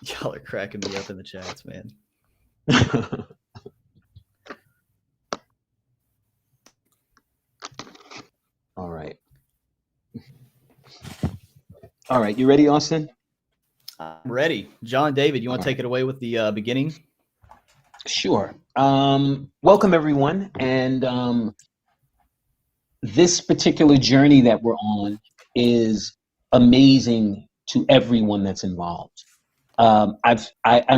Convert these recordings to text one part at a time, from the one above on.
Y'all are cracking me up in the chats, man. All right. All right. You ready, Austin? I'm ready. John, David, you want to take it away with the beginning? Sure. Welcome, everyone. And this particular journey that we're on is amazing to everyone that's involved. I'm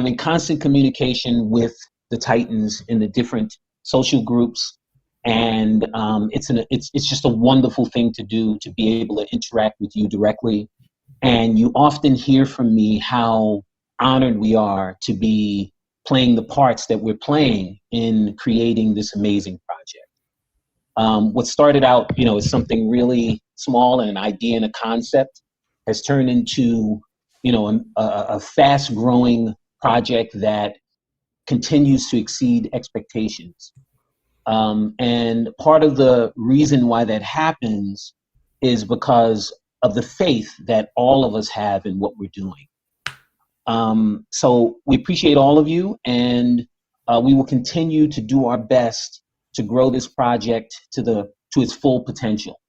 in constant communication with the Titans in the different social groups, and it's just a wonderful thing to do, to be able to interact with you directly. And you often hear from me how honored we are to be playing the parts that we're playing in creating this amazing project. What started out, as something really small and an idea and a concept has turned into, a fast-growing project that continues to exceed expectations. And part of the reason why that happens is because of the faith that all of us have in what we're doing. So we appreciate all of you, and we will continue to do our best to grow this project to its full potential.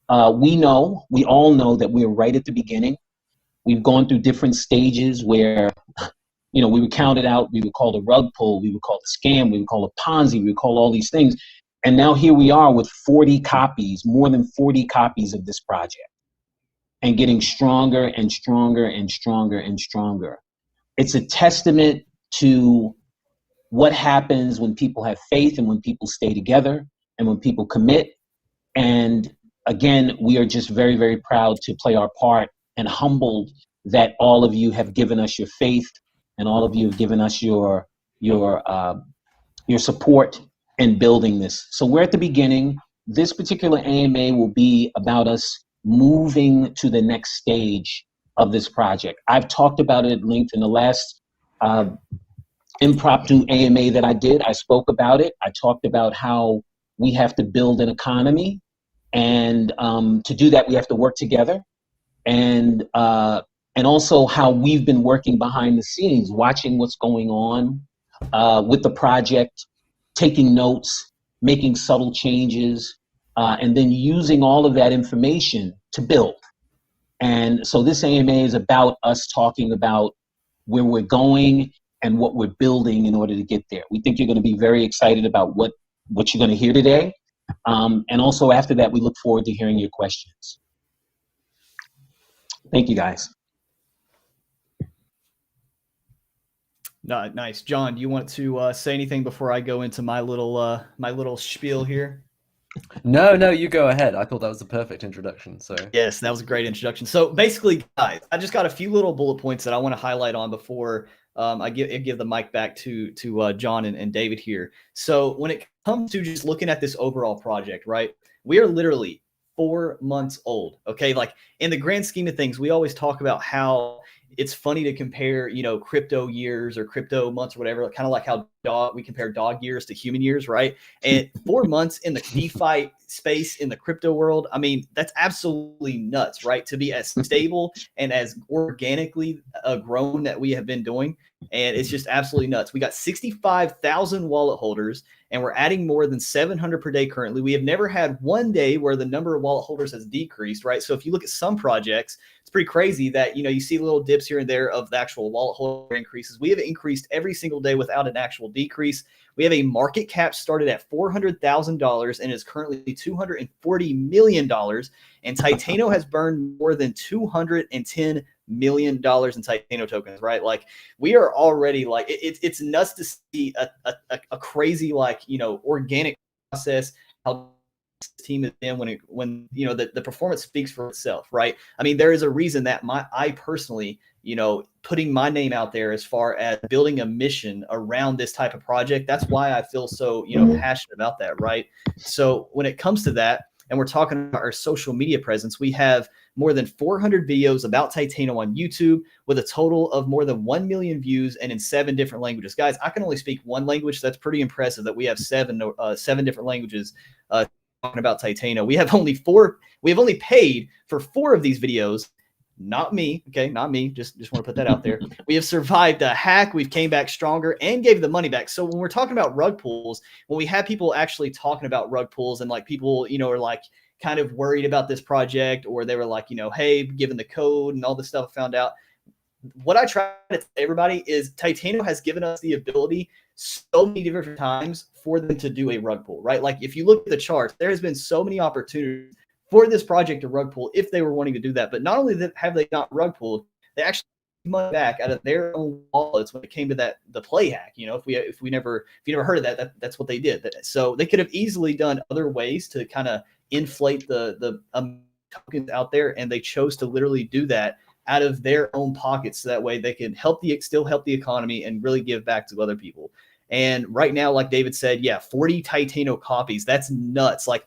We all know that we're right at the beginning. We've gone through different stages where, we were counted out, we were called a rug pull, we were called a scam, we were called a Ponzi, we were called all these things. And now here we are with 40 copies, more than 40 copies of this project, and getting stronger and stronger and stronger and stronger. It's a testament to what happens when people have faith and when people stay together and when people commit. And again, we are just very, very proud to play our part and humbled that all of you have given us your faith and all of you have given us your support in building this. So we're at the beginning. This particular AMA will be about us moving to the next stage of this project. I've talked about it at length in the last impromptu AMA that I did. I spoke about it. I talked about how we have to build an economy, and to do that we have to work together, and also how we've been working behind the scenes, watching what's going on with the project, taking notes, making subtle changes, and then using all of that information to build. And so this AMA is about us talking about where we're going and what we're building in order to get there. We think you're going to be very excited about what you're going to hear today. And also after that, we look forward to hearing your questions. Thank you, guys. Nice. John, do you want to say anything before I go into my little spiel here? No, you go ahead. I thought that was the perfect introduction. So yes, that was a great introduction. So basically, guys, I just got a few little bullet points that I want to highlight on before I give the mic back to John and David here. So when it comes to just looking at this overall project, right, we are literally 4 months old. Okay, like in the grand scheme of things, we always talk about how it's funny to compare, crypto years or crypto months or whatever, kind of like how we compare dog years to human years, right? And 4 months in the DeFi space in the crypto world, I mean, that's absolutely nuts, right? To be as stable and as organically grown that we have been doing. And it's just absolutely nuts. We got 65,000 wallet holders, and we're adding more than 700 per day currently. We have never had one day where the number of wallet holders has decreased, right? So if you look at some projects, it's pretty crazy that, you see little dips here and there of the actual wallet holder increases. We have increased every single day without an actual decrease. We have a market cap started at $400,000 and is currently $240 million. And Titano has burned more than $210 million in Titano tokens, right? Like we are already like, it's nuts to see a crazy, like, organic process, how this team is in when the performance speaks for itself, right? I mean, there is a reason that I personally, putting my name out there as far as building a mission around this type of project, that's why I feel so, passionate about that, right? So when it comes to that, and we're talking about our social media presence, we have more than 400 videos about Titano on YouTube with a total of more than 1 million views and in 7 different languages. Guys, I can only speak one language. So that's pretty impressive that we have seven different languages talking about Titano. We have only paid for 4 of these videos not me, okay, not me, just want to put that out there. We have survived a hack, we've came back stronger and gave the money back. So when we're talking about rug pulls, when we have people actually talking about rug pulls and like people, you know, are like kind of worried about this project, or they were like, you know, hey, given the code and all this stuff I found out, what I try to tell everybody is Titano has given us the ability so many different times for them to do a rug pull, right? Like if you look at the charts, there has been so many opportunities for this project to rug pull if they were wanting to do that. But not only have they not rug pulled, they actually money back out of their own wallets when it came to the play hack. You know, if you never heard of that, that's what they did. So they could have easily done other ways to kind of inflate the tokens out there, and they chose to literally do that out of their own pockets, so that way they can still help the economy and really give back to other people. And right now, like David said, yeah, 40 Titano copies. That's nuts. Like,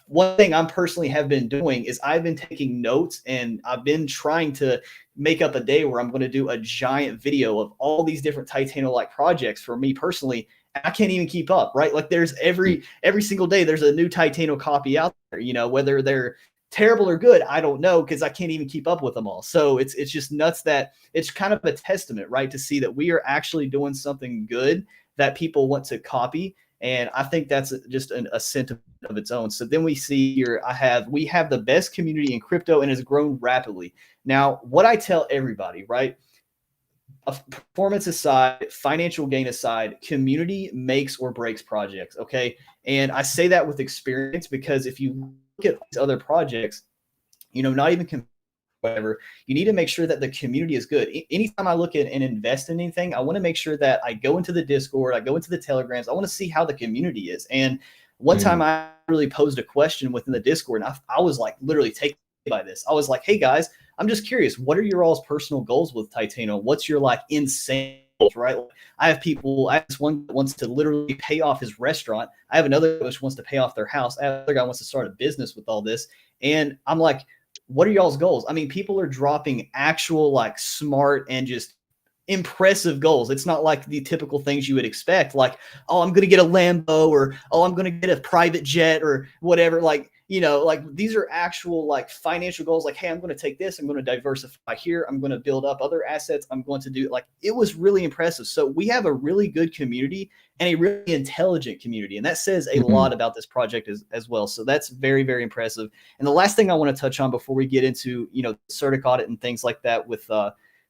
one thing I'm personally have been doing is I've been taking notes, and I've been trying to make up a day where I'm going to do a giant video of all these different Titano-like projects for me personally. I can't even keep up, right? Like there's every single day, there's a new Titano copy out there, you know, whether they're terrible or good, I don't know, because I can't even keep up with them all. So it's just nuts that it's kind of a testament, right, to see that we are actually doing something good that people want to copy. And I think that's just a sentiment of its own. So then we see here, we have the best community in crypto and has grown rapidly. Now, what I tell everybody, right, performance aside, financial gain aside, community makes or breaks projects, okay? And I say that with experience, because if you look at these other projects, you know, not even whatever, you need to make sure that the community is good. Anytime I look at and invest in anything, I want to make sure that I go into the Discord, I go into the Telegrams, I want to see how the community is. And one time I really posed a question within the Discord, and I was like literally taken by this. I was like, hey guys, I'm just curious, what are your all's personal goals with Titano? What's your like insane goals, right? I have this one that wants to literally pay off his restaurant. I have another which wants to pay off their house. I have another guy wants to start a business with all this. And I'm like, what are y'all's goals? I mean, people are dropping actual like smart and just impressive goals. It's not like the typical things you would expect, like, oh, I'm going to get a Lambo, or, oh, I'm going to get a private jet, or whatever. Like, you know, like these are actual like financial goals. Like, hey, I'm going to take this, I'm going to diversify here, I'm going to build up other assets, I'm going to do, like, it was really impressive. So we have a really good community and a really intelligent community. And that says a lot about this project as well. So that's very, very impressive. And the last thing I want to touch on before we get into, you know, CERTIC audit and things like that with,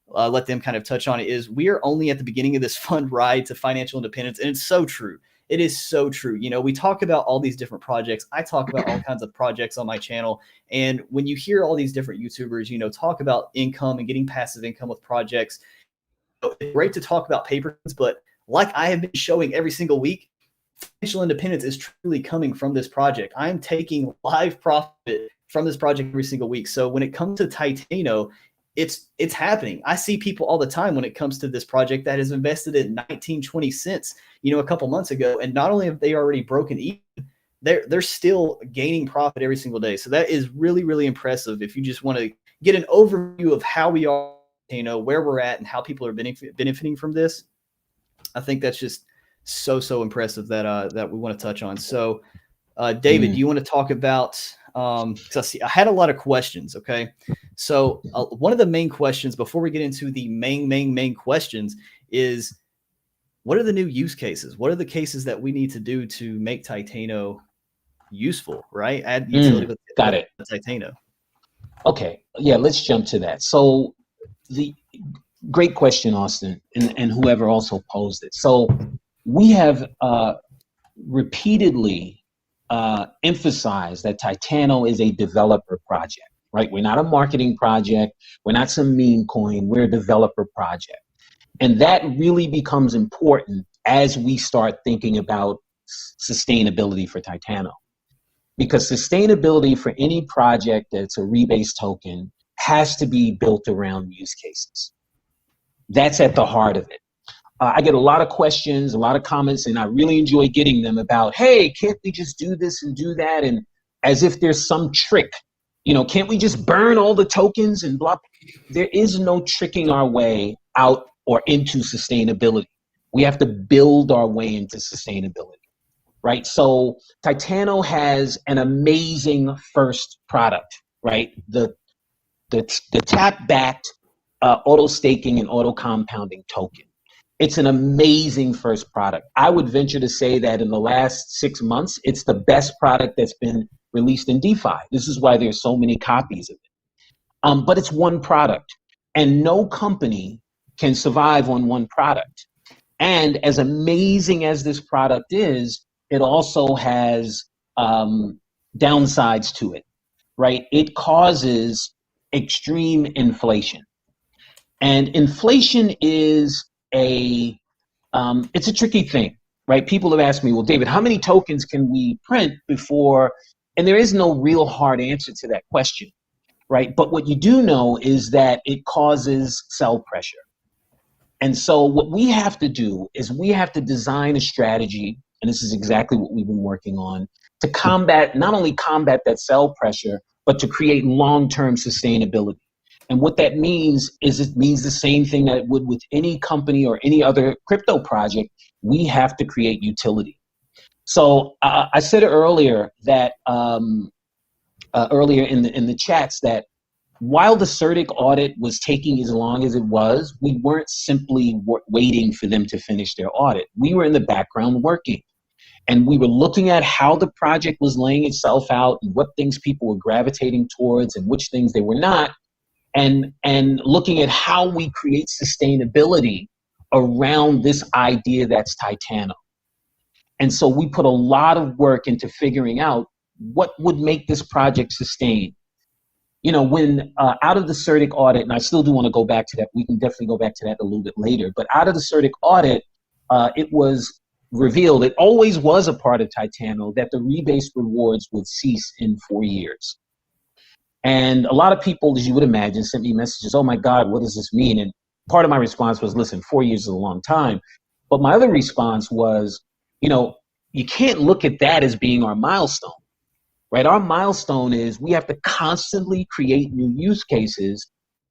let them kind of touch on it, is we are only at the beginning of this fun ride to financial independence. And it's so true. It is so true. You know, we talk about all these different projects. I talk about all kinds of projects on my channel. And when you hear all these different YouTubers, you know, talk about income and getting passive income with projects, it's great to talk about papers, but like I have been showing every single week, financial independence is truly coming from this project. I'm taking live profit from this project every single week. So when it comes to Titano, it's happening. I see people all the time when it comes to this project that has invested in 19-20 cents, you know, a couple months ago. And not only have they already broken even, they're still gaining profit every single day. So that is really, really impressive. If you just want to get an overview of how we are, you know, where we're at and how people are benefiting from this, I think that's just so impressive that we want to touch on. So David, do you want to talk about, because I had a lot of questions. Okay. So one of the main questions before we get into the main questions is, what are the new use cases? What are the cases that we need to do to make Titano useful, right? Add utility with Titano. Okay. Yeah, let's jump to that. So the great question, Austin, and whoever also posed it. So we have repeatedly emphasized that Titano is a developer project, right? We're not a marketing project. We're not some meme coin. We're a developer project. And that really becomes important as we start thinking about sustainability for Titano. Because sustainability for any project that's a rebase token has to be built around use cases. That's at the heart of it. I get a lot of questions, a lot of comments, and I really enjoy getting them about, hey, can't we just do this and do that? And as if there's some trick, you know, can't we just burn all the tokens and blah? There is no tricking our way out or into sustainability. We have to build our way into sustainability, right? So Titano has an amazing first product, right? The the tap-backed auto staking and auto compounding token. It's an amazing first product. I would venture to say that in the last 6 months, it's the best product that's been released in DeFi. This is why there's so many copies of it. But it's one product, and no company can survive on one product. And as amazing as this product is, it also has downsides to it, right? It causes extreme inflation. And inflation is it's a tricky thing, right? People have asked me, well, David, how many tokens can we print before? And there is no real hard answer to that question, right? But what you do know is that it causes sell pressure. And so what we have to do is we have to design a strategy, and this is exactly what we've been working on, to not only combat that sell pressure, but to create long-term sustainability. And what that means is it means the same thing that it would with any company or any other crypto project. We have to create utility. So I said earlier that earlier in the chats that while the CERTIC audit was taking as long as it was, we weren't simply waiting for them to finish their audit. We were in the background working, and we were looking at how the project was laying itself out and what things people were gravitating towards and which things they were not. And looking at how we create sustainability around this idea that's Titano. And so we put a lot of work into figuring out what would make this project sustain. You know, when out of the CERTIC audit, and I still do want to go back to that, we can definitely go back to that a little bit later, but out of the CERTIC audit, it was revealed, it always was a part of Titano, that the rebase rewards would cease in 4 years. And a lot of people, as you would imagine, sent me messages, oh my God, what does this mean? And part of my response was, listen, 4 years is a long time. But my other response was, you know, you can't look at that as being our milestone, right? Our milestone is we have to constantly create new use cases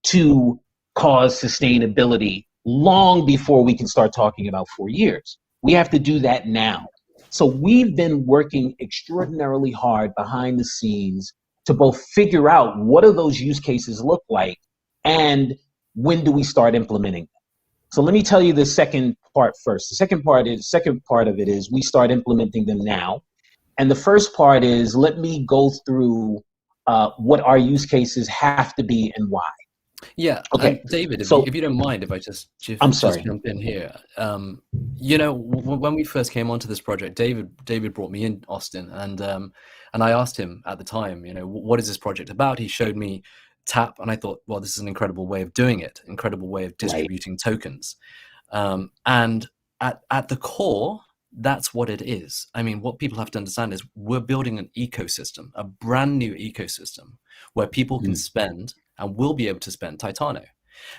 to cause sustainability long before we can start talking about 4 years. We have to do that now. So we've been working extraordinarily hard behind the scenes to both figure out what do those use cases look like and when do we start implementing them. So let me tell you the second part first. The second part of it is we start implementing them now. And the first part is let me go through what our use cases have to be and why. Yeah. Okay. David, if you don't mind, if I just jump in here. You know, when we first came onto this project, David brought me in, Austin, and I asked him at the time, you know, what is this project about? He showed me Tap, and I thought, well, this is an incredible way of doing it, incredible way of distributing tokens. And at the core, that's what it is. I mean, what people have to understand is we're building an ecosystem, a brand new ecosystem where people can spend and will be able to spend Titano.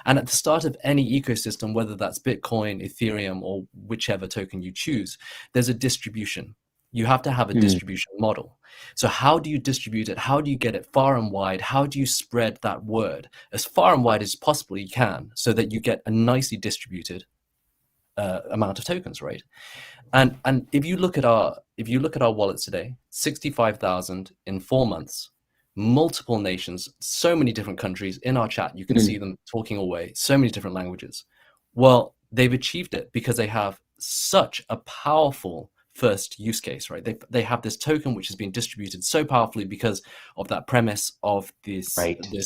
And at the start of any ecosystem, whether that's Bitcoin, Ethereum, or whichever token you choose, there's a distribution. You have to have a distribution model. So how do you distribute it? How do you get it far and wide? How do you spread that word as far and wide as possible you can so that you get a nicely distributed amount of tokens, right? And if you look at our wallets today, 65,000 in 4 months, multiple nations, so many different countries in our chat. You can see them talking away, so many different languages. Well, they've achieved it because they have such a powerful first use case, right? They have this token which has been distributed so powerfully because of that premise of this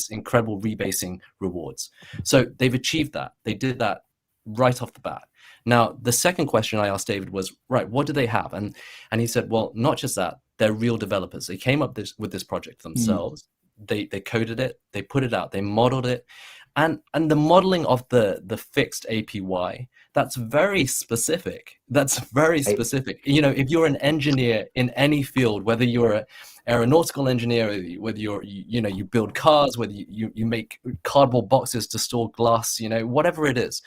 incredible rebasing rewards. So they've achieved that. They did that right off the bat. Now, the second question I asked David was, right, what do they have? And he said, well, not just that, they're real developers. They came up with this project themselves. They coded it, they put it out, they modeled it. And the modeling of the fixed APY, that's very specific. That's very specific. You know, if you're an engineer in any field, whether you're an aeronautical engineer, whether you build cars, whether you make cardboard boxes to store glass, you know, whatever it is,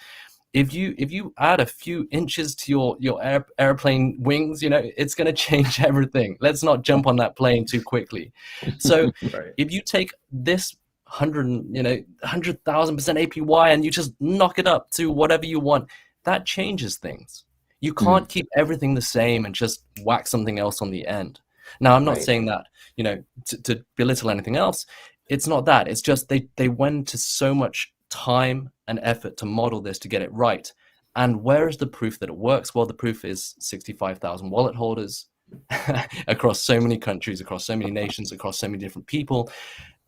if you add a few inches to your airplane wings, you know, it's going to change everything. Let's not jump on that plane too quickly. So if you take this 100,000% APY and you just knock it up to whatever you want, that changes things. You can't keep everything the same and just whack something else on the end. Now, I'm not saying that, you know, to belittle anything else. it's not that. It's just they went to so much time and effort to model this to get it right. And where is the proof that it works? Well, the proof is 65,000 wallet holders across so many countries, across so many nations, across so many different people,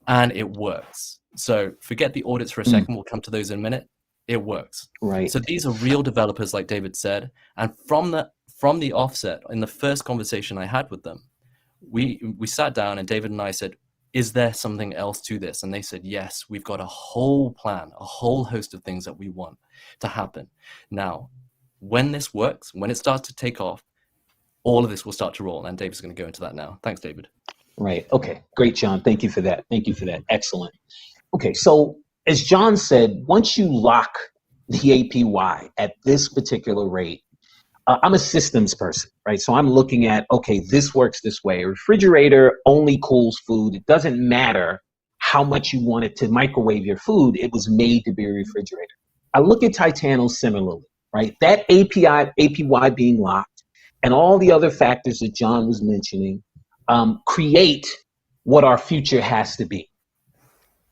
and it works. So forget the audits for a second. We'll come to those in a minute. It works. Right. So these are real developers, like David said. And from the offset, in the first conversation I had with them, we sat down and David and I said, is there something else to this? And they said, yes, we've got a whole plan, a whole host of things that we want to happen. Now, when this works, when it starts to take off, all of this will start to roll. And David's going to go into that now. Thanks, David. Right. Okay. Great, John. Thank you for that. Excellent. Okay. So as John said, once you lock the APY at this particular rate, I'm a systems person, right? So I'm looking at, okay, this works this way. A refrigerator only cools food. It doesn't matter how much you want it to microwave your food. It was made to be a refrigerator. I look at Titano similarly, right? That APY being locked and all the other factors that John was mentioning create what our future has to be.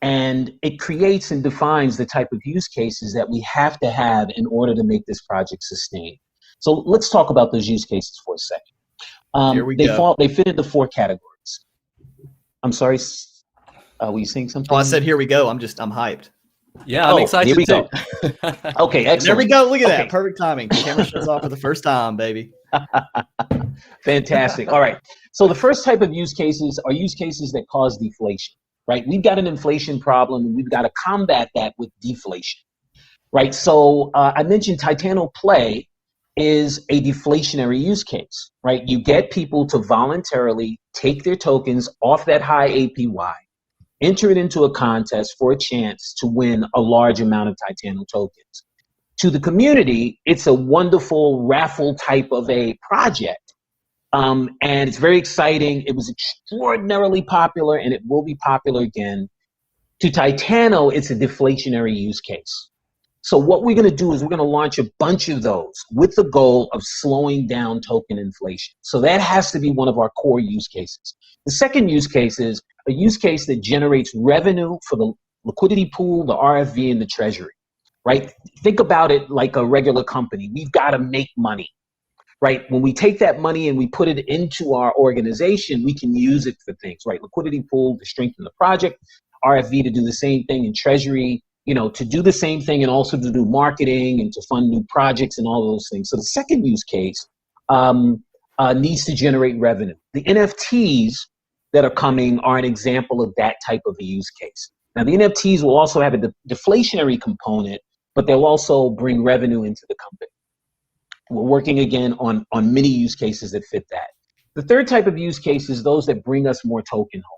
And it creates and defines the type of use cases that we have to have in order to make this project sustain. So let's talk about those use cases for a second. Here we go. They fit into 4 categories. I'm sorry, were you saying something? Oh, I said, here we go. I'm hyped. Yeah, I'm excited. Here we too. go. Okay, excellent. There we go. Look at that. Perfect timing. The camera shuts off for the first time, baby. Fantastic. All right. So the first type of use cases are use cases that cause deflation, right? We've got an inflation problem and we've got to combat that with deflation, right? So I mentioned Titano Play is a deflationary use case, right? You get people to voluntarily take their tokens off that high APY, enter it into a contest for a chance to win a large amount of Titano tokens. To the community, it's a wonderful raffle type of a project. And it's very exciting. It was extraordinarily popular and it will be popular again. To Titano, it's a deflationary use case. So what we're going to do is we're going to launch a bunch of those with the goal of slowing down token inflation. So that has to be one of our core use cases. The second use case is a use case that generates revenue for the liquidity pool, the RFV, and the treasury, right? Think about it like a regular company. We've got to make money, right? When we take that money and we put it into our organization, we can use it for things, right? Liquidity pool to strengthen the project, RFV to do the same thing, and treasury, to do the same thing and also to do marketing and to fund new projects and all those things. So the second use case needs to generate revenue. The NFTs that are coming are an example of that type of a use case. Now, the NFTs will also have a deflationary component, but they'll also bring revenue into the company. We're working again on many use cases that fit that. The third type of use case is those that bring us more token holders.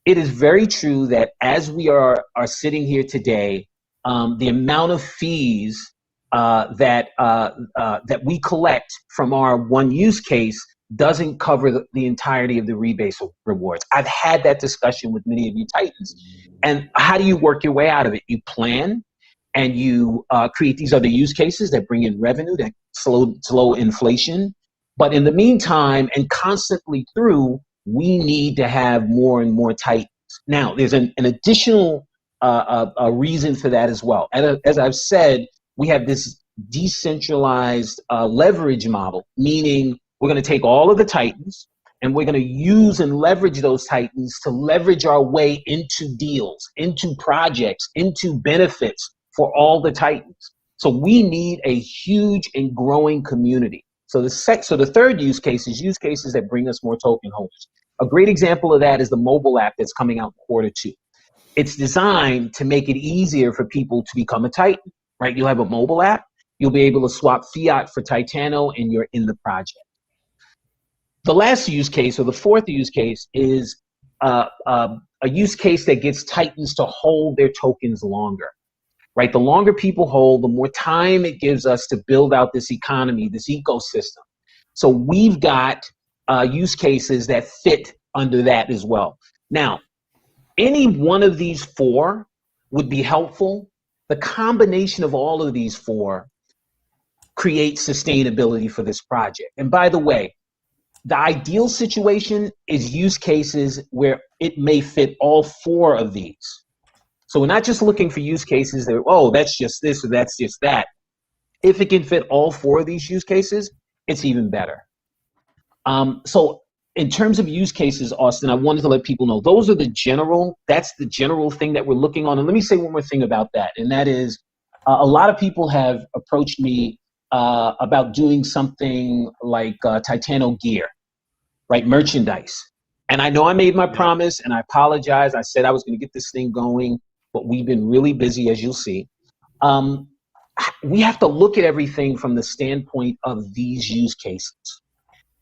It is very true that as we are sitting here today, the amount of fees that we collect from our one use case doesn't cover the entirety of the rebase rewards. I've had that discussion with many of you Titans. And how do you work your way out of it? You plan and you create these other use cases that bring in revenue, that slow inflation. But in the meantime, and constantly through, we need to have more and more Titans. Now, there's an additional reason for that as well. As I've said, we have this decentralized leverage model, meaning we're going to take all of the Titans and we're going to use and leverage those Titans to leverage our way into deals, into projects, into benefits for all the Titans. So we need a huge and growing community. So the third use case is use cases that bring us more token holders. A great example of that is the mobile app that's coming out in Q2. It's designed to make it easier for people to become a Titan, right? You'll have a mobile app. You'll be able to swap fiat for Titano and you're in the project. The last use case, or the fourth use case, is a use case that gets Titans to hold their tokens longer, right? The longer people hold, the more time it gives us to build out this economy, this ecosystem. So we've got use cases that fit under that as well. Now, any one of these 4 would be helpful. The combination of all of these 4 creates sustainability for this project. And by the way, the ideal situation is use cases where it may fit all 4 of these. So we're not just looking for use cases that, oh, that's just this or that's just that. If it can fit all 4 of these use cases, it's even better. So in terms of use cases, Austin, I wanted to let people know that's the general thing that we're looking on. And let me say one more thing about that. And that is a lot of people have approached me about doing something like Titano gear, right? Merchandise. And I know I made my promise and I apologize. I said I was going to get this thing going, but we've been really busy, as you'll see. We have to look at everything from the standpoint of these use cases.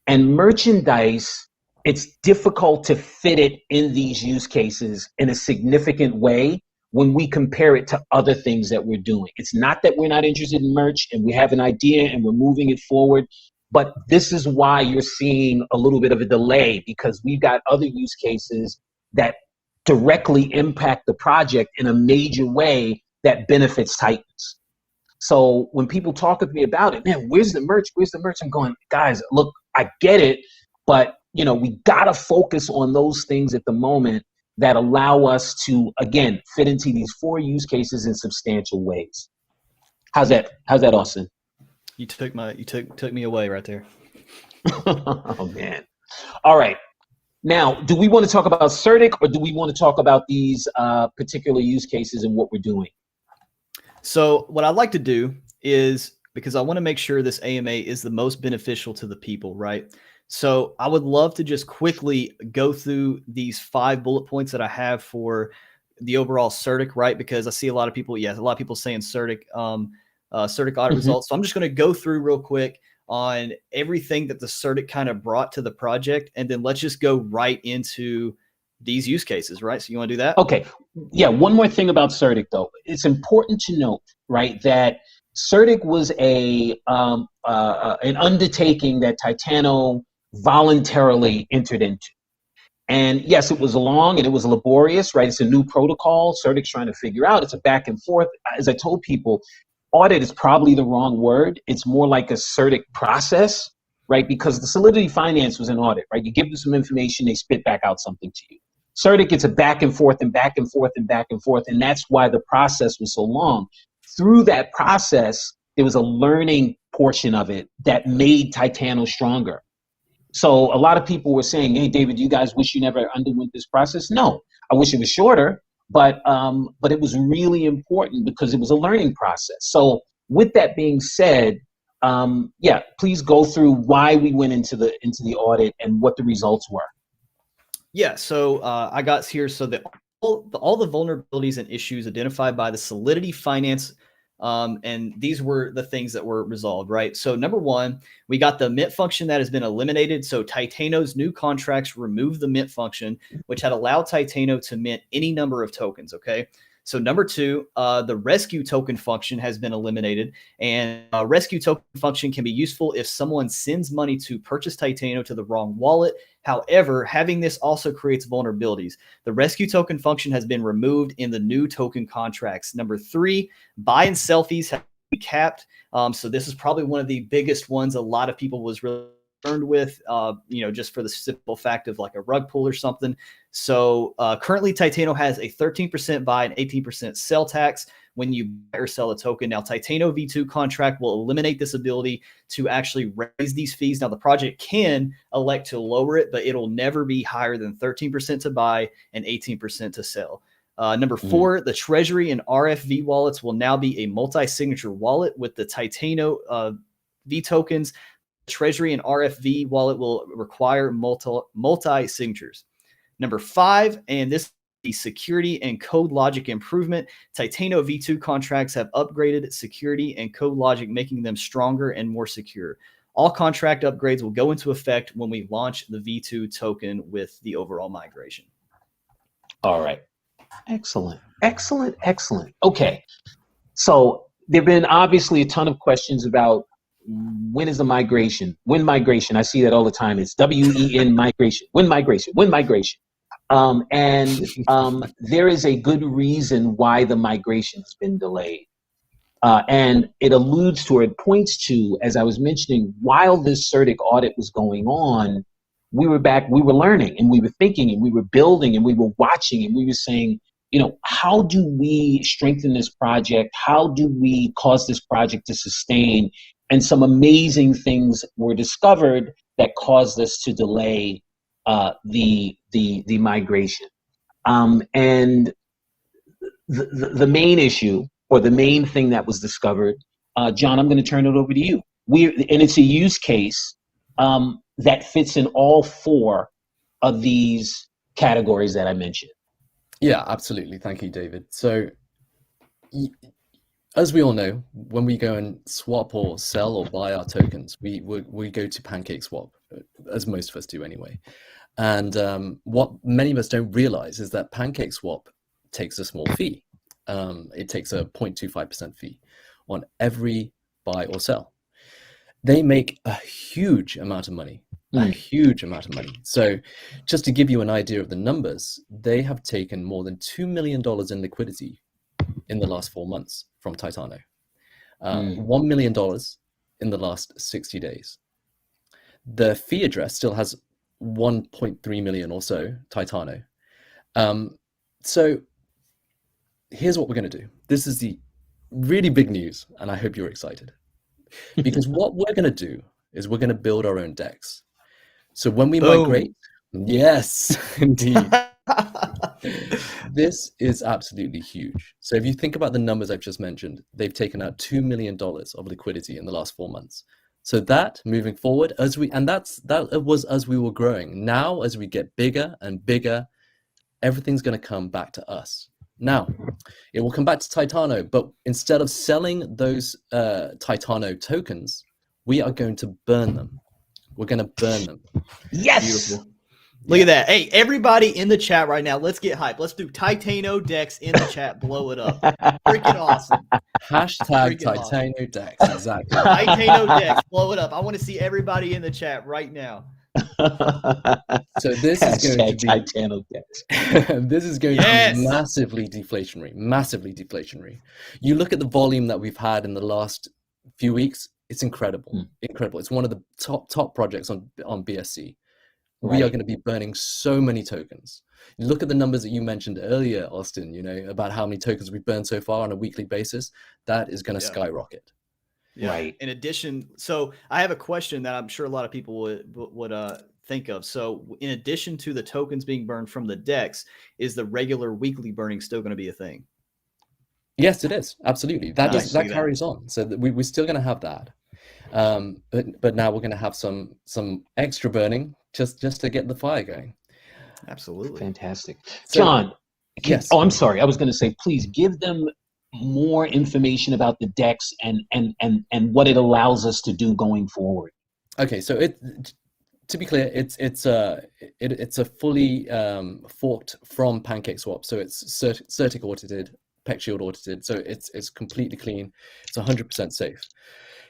And merchandise, it's difficult to fit it in these use cases in a significant way when we compare it to other things that we're doing. It's not that we're not interested in merch and we have an idea and we're moving it forward, but this is why you're seeing a little bit of a delay, because we've got other use cases that directly impact the project in a major way that benefits Titans. So when people talk with me about it, man, where's the merch? Where's the merch? I'm going, guys, look, I get it, but we gotta focus on those things at the moment that allow us to, again, fit into these 4 use cases in substantial ways. How's that, Austin? You took me away right there. Oh man. All right. Now, do we want to talk about CERTIC, or do we want to talk about these particular use cases and what we're doing? So what I'd like to do is, because I want to make sure this AMA is the most beneficial to the people, right? So I would love to just quickly go through these 5 bullet points that I have for the overall CERTIC, right? Because I see a lot of people saying CERTIC, CERTIC audit results. So I'm just going to go through real quick on everything that the CERTIC kind of brought to the project, and then let's just go right into these use cases, right? So you want to do that? Okay. Yeah. One more thing about CERTIC, though. It's important to note, right, that CERTIC was an undertaking that Titano voluntarily entered into. And yes, it was long and it was laborious, right? It's a new protocol. CERTIC's trying to figure out. It's a back and forth. As I told people, audit is probably the wrong word. It's more like a CERTIC process, right? Because the Solidity.Finance was an audit, right? You give them some information, they spit back out something to you. CERTIC, it's a back and forth and back and forth and back and forth. And that's why the process was so long. Through that process, there was a learning portion of it that made Titano stronger. So a lot of people were saying, hey, David, you guys wish you never underwent this process? No, I wish it was shorter, but it was really important because it was a learning process. So with that being said, please go through why we went into the audit and what the results were. Yeah, so I got here. So all the vulnerabilities and issues identified by the Solidity.Finance, and these were the things that were resolved, right? So number 1, we got the mint function that has been eliminated. So Titano's new contracts removed the mint function, which had allowed Titano to mint any number of tokens, okay? So number 2, the rescue token function has been eliminated, and rescue token function can be useful if someone sends money to purchase Titano to the wrong wallet. However, having this also creates vulnerabilities. The rescue token function has been removed in the new token contracts. Number 3, buy and sell fees have been capped. So this is probably one of the biggest ones a lot of people was really concerned with, just for the simple fact of like a rug pull or something. So currently Titano has a 13% buy and 18% sell tax when you buy or sell a token. Now Titano V2 contract will eliminate this ability to actually raise these fees. Now the project can elect to lower it, but it'll never be higher than 13% to buy and 18% to sell. Number 4, the Treasury and RFV wallets will now be a multi-signature wallet with the Titano V tokens. Treasury and RFV wallet will require multi-signatures. Number 5, and this is the security and code logic improvement. Titano V2 contracts have upgraded security and code logic, making them stronger and more secure. All contract upgrades will go into effect when we launch the V2 token with the overall migration. All right. Excellent. Excellent. Excellent. Okay. So there have been obviously a ton of questions about when is the migration? When migration? I see that all the time. It's WEN migration. When migration? When migration? And there is a good reason why the migration has been delayed. And it alludes to, or it points to, as I was mentioning, while this CERTIC audit was going on, we were learning, and we were thinking, and we were building, and we were watching, and we were saying, how do we strengthen this project? How do we cause this project to sustain? And some amazing things were discovered that caused us to delay the migration. And the main issue, or the main thing that was discovered, John, I'm going to turn it over to you. And it's a use case that fits in all four of these categories that I mentioned. Yeah, absolutely. Thank you, David. So as we all know, when we go and swap or sell or buy our tokens, we go to PancakeSwap, as most of us do anyway. And what many of us don't realize is that PancakeSwap takes a small fee. It takes a 0.25% fee on every buy or sell. They make a huge amount of money, a huge amount of money. So just to give you an idea of the numbers, they have taken more than $2 million in liquidity in the last 4 months from Titano, $1 million in the last 60 days. The fee address still has 1.3 million or so Titano. So here's what we're going to do. This is the really big news, and I hope you're excited. Because what we're going to do is we're going to build our own DEX. So when we migrate, yes, indeed. This is absolutely huge. So if you think about the numbers I've just mentioned, they've taken out $2 million of liquidity in the last 4 months. So that moving forward, that was as we were growing. Now, as we get bigger and bigger, everything's going to come back to us. Now, it will come back to Titano, but instead of selling those Titano tokens, we are going to burn them. We're going to burn them. Yes. Beautiful. Look at that. Hey, everybody in the chat right now, let's get hyped. Let's do Titano DEX in the chat. Blow it up. Freaking awesome. Hashtag Titano DEX. Exactly. Titano DEX. Blow it up. I want to see everybody in the chat right now. So this is going to be Titano DEX. This is going to be massively deflationary. You look at the volume that we've had in the last few weeks, it's incredible. Incredible. It's one of the top projects on BSC. We are going to be burning so many tokens. Look at the numbers that you mentioned earlier, Austin, about how many tokens we've burned so far on a weekly basis. That is going to skyrocket. Yeah. Right. In addition, so I have a question that I'm sure a lot of people would think of. So in addition to the tokens being burned from the DEX, is the regular weekly burning still going to be a thing? Yes, it is. Absolutely. That carries on. So we're still going to have that. But now we're going to have some extra burning just to get the fire going. Absolutely. Fantastic. So, John, yes. I'm sorry. I was going to say, please give them more information about the DEX and what it allows us to do going forward. Okay, so to be clear, it's a fully forked from PancakeSwap, so it's CERTIC audited, PeckShield audited, so it's completely clean. It's 100% safe.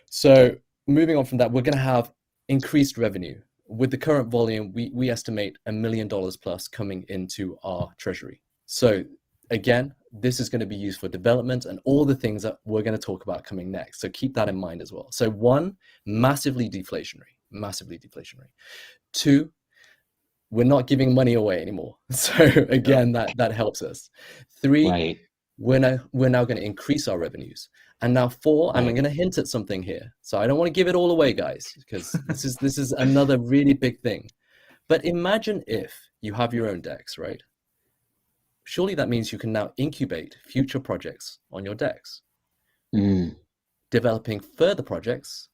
So moving on from that, we're going to have increased revenue. With the current volume, we estimate $1 million plus coming into our treasury. So again, this is going to be used for development and all the things that we're going to talk about coming next. So keep that in mind as well. So one, massively deflationary. Two, we're not giving money away anymore. So again, that helps us. Three, we're now going to increase our revenues. And now four, I'm going to hint at something here. So I don't want to give it all away, guys, because this is another really big thing. But imagine if you have your own DEX, right? Surely that means you can now incubate future projects on your DEX, developing further projects,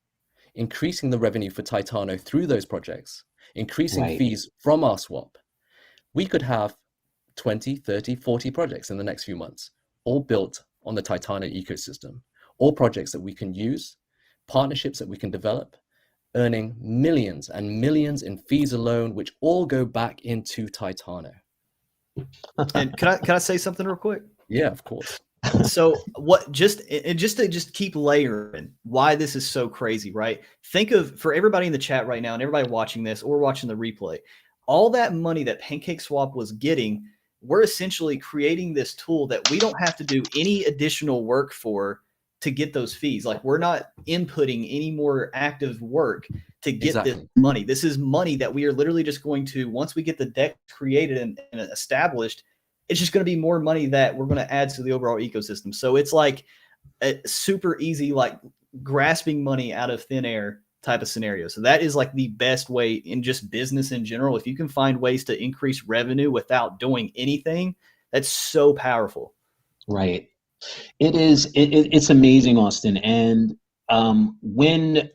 increasing the revenue for Titano through those projects, increasing fees from our swap. We could have 20, 30, 40 projects in the next few months, all built on the Titano ecosystem, all projects that we can use, partnerships that we can develop, earning millions and millions in fees alone, which all go back into Titano. And can I say something real quick? Yeah, of course. So just to keep layering why this is so crazy, right? Think of, for everybody in the chat right now and everybody watching this or watching the replay, all that money that PancakeSwap was getting, we're essentially creating this tool that we don't have to do any additional work for to get those fees. Like, we're not inputting any more active work to get this Exactly. money. This is money that we are literally just going to, once we get the deck created and established, it's just going to be more money that we're going to add to the overall ecosystem. So it's like a super easy, like grasping money out of thin air type of scenario. So that is like the best way in just business in general. If you can find ways to increase revenue without doing anything, that's so powerful. Right. It is. It's amazing, Austin. And when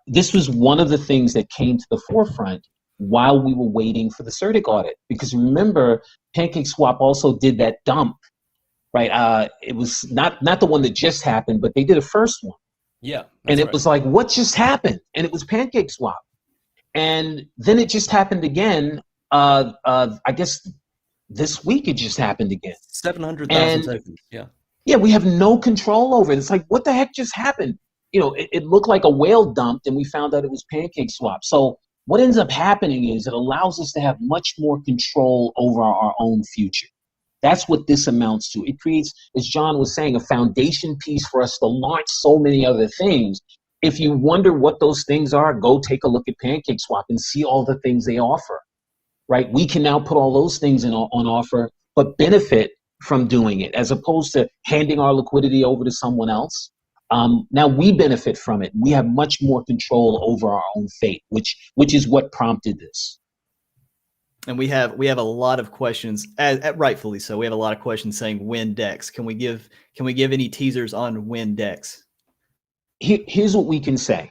this was one of the things that came to the forefront while we were waiting for the CERTIC audit, because remember, PancakeSwap also did that dump, right? It was not the one that just happened, but they did a first one. Yeah. And it was like, what just happened? And it was PancakeSwap. And then it just happened again. I guess this week it just happened again. 700,000 tokens. Yeah. Yeah, we have no control over it. It's like, what the heck just happened? You know, it looked like a whale dumped, and we found out it was PancakeSwap. So what ends up happening is it allows us to have much more control over our own future. That's what this amounts to. It creates, as John was saying, a foundation piece for us to launch so many other things. If you wonder what those things are, go take a look at PancakeSwap and see all the things they offer, right? We can now put all those things on offer, but benefit from doing it, as opposed to handing our liquidity over to someone else. Now we benefit from it. We have much more control over our own fate, which is what prompted this. And we have a lot of questions, rightfully so. We have a lot of questions saying when DEX. Can we give any teasers on when DEX? Here's what we can say.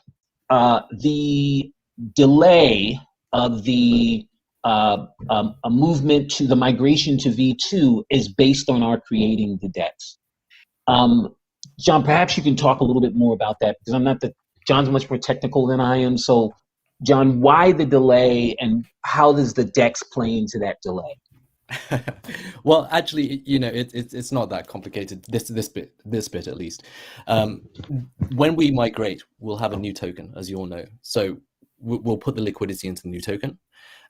The delay of the a movement to the migration to V2 is based on our creating the DEX. John, perhaps you can talk a little bit more about that, because John's much more technical than I am. So, John, why the delay, and how does the DEX play into that delay? Well, actually, you know, it's not that complicated. This bit at least. When we migrate, we'll have a new token, as you all know. So we'll put the liquidity into the new token,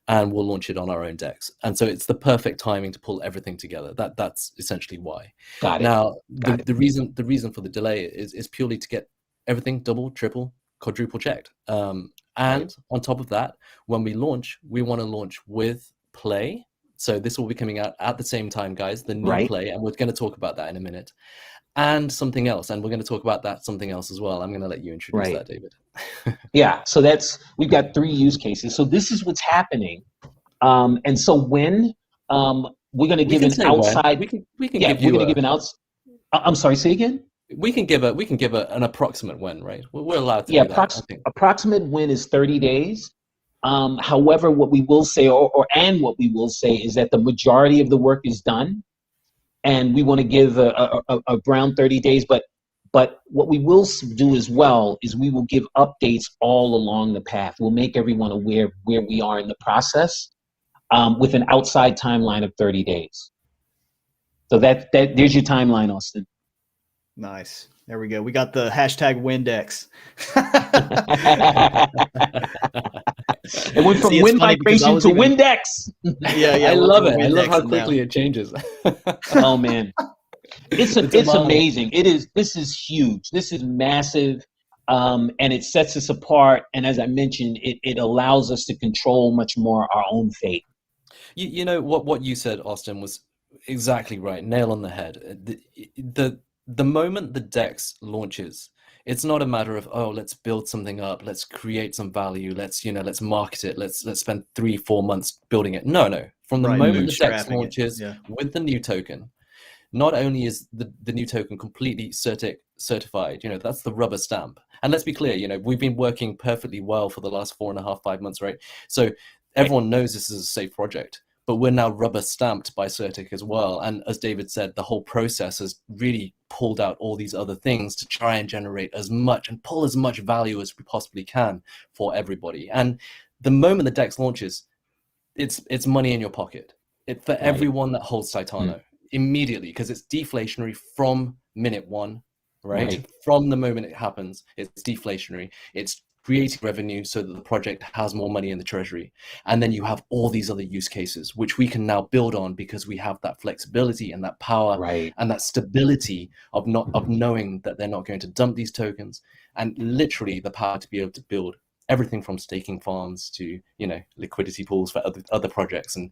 and we'll launch it on our own DEX. And so it's the perfect timing to pull everything together. That's essentially why. Got it. Now, the reason for the delay is purely to get everything double, triple, quadruple checked. And on top of that, when we launch, we want to launch with Play. So this will be coming out at the same time, guys, the new Play, and we're going to talk about that in a minute. And something else, and we're going to talk about that something else as well. I'm going to let you introduce that, David. Yeah, so we've got 3 use cases. So this is what's happening. And so when we're going to give an outside, we can give an outside. I'm sorry, say again. We can give an approximate when, right? We're allowed to do that. Approximate when is 30 days. However, what we will say, what we will say is that the majority of the work is done, and we want to give around 30 days. But what we will do as well is we will give updates all along the path. We'll make everyone aware of where we are in the process, with an outside timeline of 30 days. So that there's your timeline, Austin. Nice. There we go. We got the hashtag Windex. It went from wind migration to Windex. Yeah. I love it. I love how quickly it changes. Oh man, it's amazing. This is huge. This is massive, and it sets us apart. And as I mentioned, it allows us to control much more our own fate. You know what you said, Austin, was exactly right. Nail on the head. The moment the DEX launches, it's not a matter of, oh, let's build something up, let's create some value, let's market it, let's spend 3-4 months building it. No. From the moment the DEX launches with the new token, not only is the new token completely certified, that's the rubber stamp. And let's be clear, we've been working perfectly well for the last 4.5-5 months, right? So everyone knows this is a safe project. But we're now rubber stamped by CERTIC as well. And as David said, the whole process has really pulled out all these other things to try and generate as much and pull as much value as we possibly can for everybody. And the moment the DEX launches, it's money in your pocket. For everyone that holds Titano immediately, because it's deflationary from minute one, right? From the moment it happens, it's deflationary. It's creating revenue so that the project has more money in the treasury. And then you have all these other use cases, which we can now build on because we have that flexibility and that power and that stability of knowing that they're not going to dump these tokens, and literally the power to be able to build everything from staking farms to, you know, liquidity pools for other projects and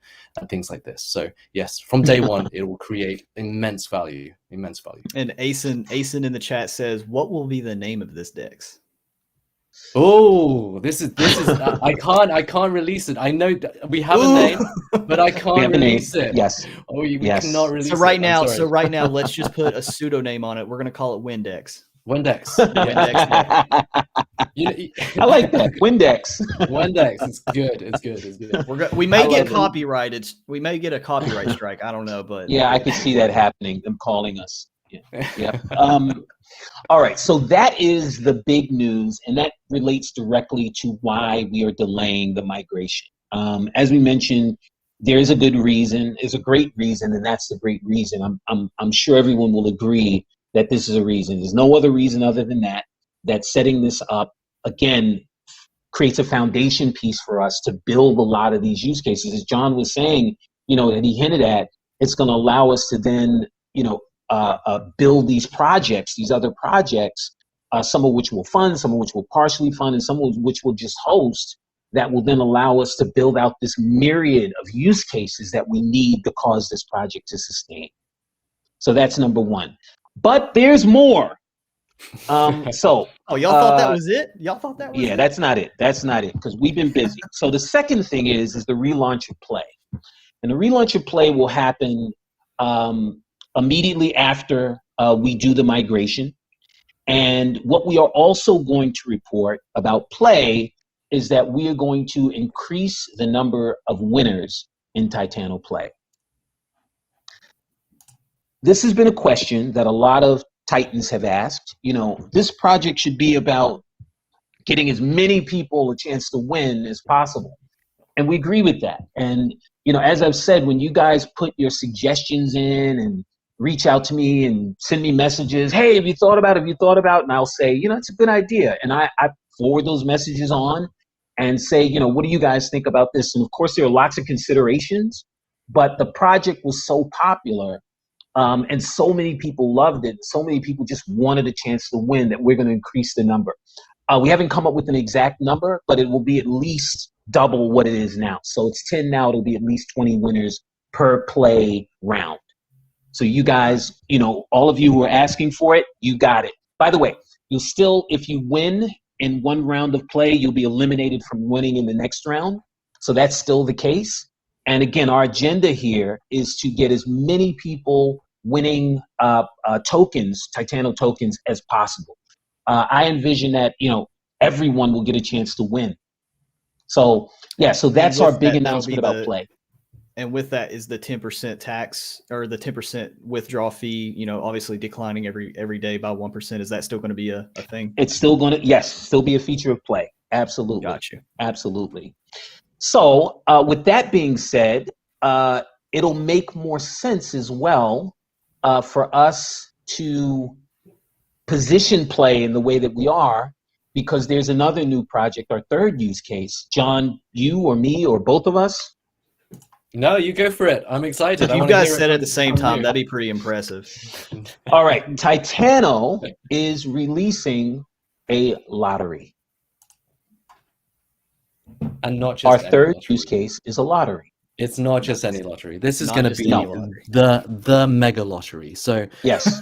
things like this. So yes, from day one, it will create immense value. And Asen in the chat says, what will be the name of this DEX? Oh, this is I can't release it. I know we have a name, but I can't release it. Yes. Oh, we cannot release it. So right now, let's just put a pseudonym on it. We're gonna call it Windex. Windex. I like that. Windex. Windex. It's good. It's good. We may get copyrighted. We may get a copyright strike. I don't know, but yeah, I could see that happening. Them calling us. Yeah. All right. So that is the big news, and that relates directly to why we are delaying the migration. As we mentioned, there is a good reason. There's a great reason, and that's the great reason. I'm sure everyone will agree that this is a reason. There's no other reason other than that setting this up, again, creates a foundation piece for us to build a lot of these use cases. As John was saying, you know, and he hinted at, it's going to allow us to then, you know, build these projects, these other projects, some of which will fund, some of which will partially fund, and some of which will just host, that will then allow us to build out this myriad of use cases that we need to cause this project to sustain. So that's number one. But there's more. y'all thought that was it? Y'all thought that was it? Yeah, that's not it. That's not it, because we've been busy. So the second thing is the relaunch of Play. And the relaunch of Play will happen immediately after we do the migration. And what we are also going to report about Play is that we are going to increase the number of winners in Titano Play. This has been a question that a lot of Titans have asked. You know, this project should be about getting as many people a chance to win as possible. And we agree with that. And, you know, as I've said, when you guys put your suggestions in and reach out to me and send me messages, hey, have you thought about it? And I'll say, you know, it's a good idea. And I forward those messages on and say, you know, what do you guys think about this? And of course, there are lots of considerations, but the project was so popular. And so many people loved it. So many people just wanted a chance to win that we're going to increase the number. We haven't come up with an exact number, but it will be at least double what it is now. So it's 10 now. It'll be at least 20 winners per play round. So you guys, you know, all of you who are asking for it, you got it. By the way, you'll still, if you win in one round of play, you'll be eliminated from winning in the next round. So that's still the case. And again, our agenda here is to get as many people winning tokens, Titano tokens, as possible. I envision that, you know, everyone will get a chance to win. So yeah, so that's our big announcement about Play. And with that is the 10% tax, or the 10% withdrawal fee, you know, obviously declining every day by 1%. Is that still going to be a thing? It's still going to, yes, still be a feature of Play. Absolutely. Got you. Absolutely. So with that being said, it'll make more sense as well for us to position Play in the way that we are, because there's another new project, our third use case. John, you or me or both of us? No, you go for it. I'm excited. If you guys said it at the same time, that'd be pretty impressive. All right. Titano is releasing a lottery. And not just our third lottery. Use case is a lottery. It's not just any lottery. This is going to be the mega lottery. So yes,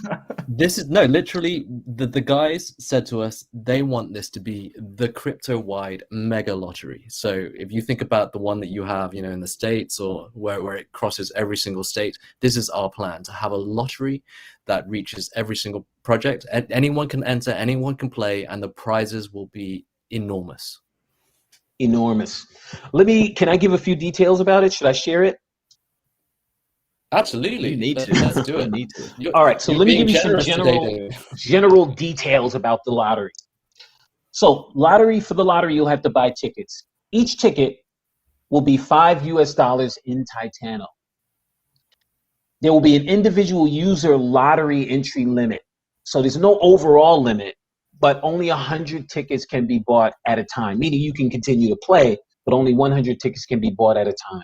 this is literally the guys said to us they want this to be the crypto-wide mega lottery. So if you think about the one that you have, you know, in the States or where it crosses every single state, this is our plan to have a lottery that reaches every single project. Anyone can enter, anyone can play, and the prizes will be enormous. Enormous. Can I give a few details about it? Should I share it? Absolutely. You need to. Let's do it. All right. So let me give you some general details about the lottery. So for the lottery, you'll have to buy tickets. Each ticket will be $5 in Titano. There will be an individual user lottery entry limit. So there's no overall limit. but only 100 tickets can be bought at a time, meaning you can continue to play, but only 100 tickets can be bought at a time.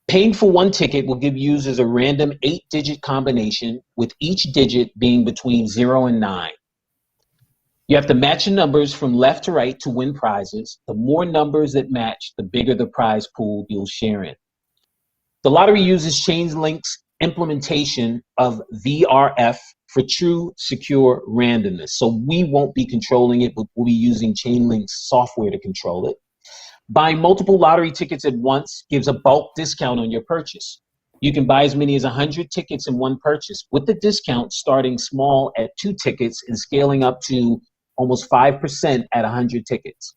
Paying for one ticket will give users a random 8-digit combination, with each digit being between 0 and 9. You have to match the numbers from left to right to win prizes. The more numbers that match, the bigger the prize pool you'll share in. The lottery uses Chainlink's implementation of VRF for true secure randomness. So we won't be controlling it, but we'll be using Chainlink's software to control it. Buying multiple lottery tickets at once gives a bulk discount on your purchase. You can buy as many as 100 tickets in one purchase, with the discount starting small at 2 tickets and scaling up to almost 5% at 100 tickets.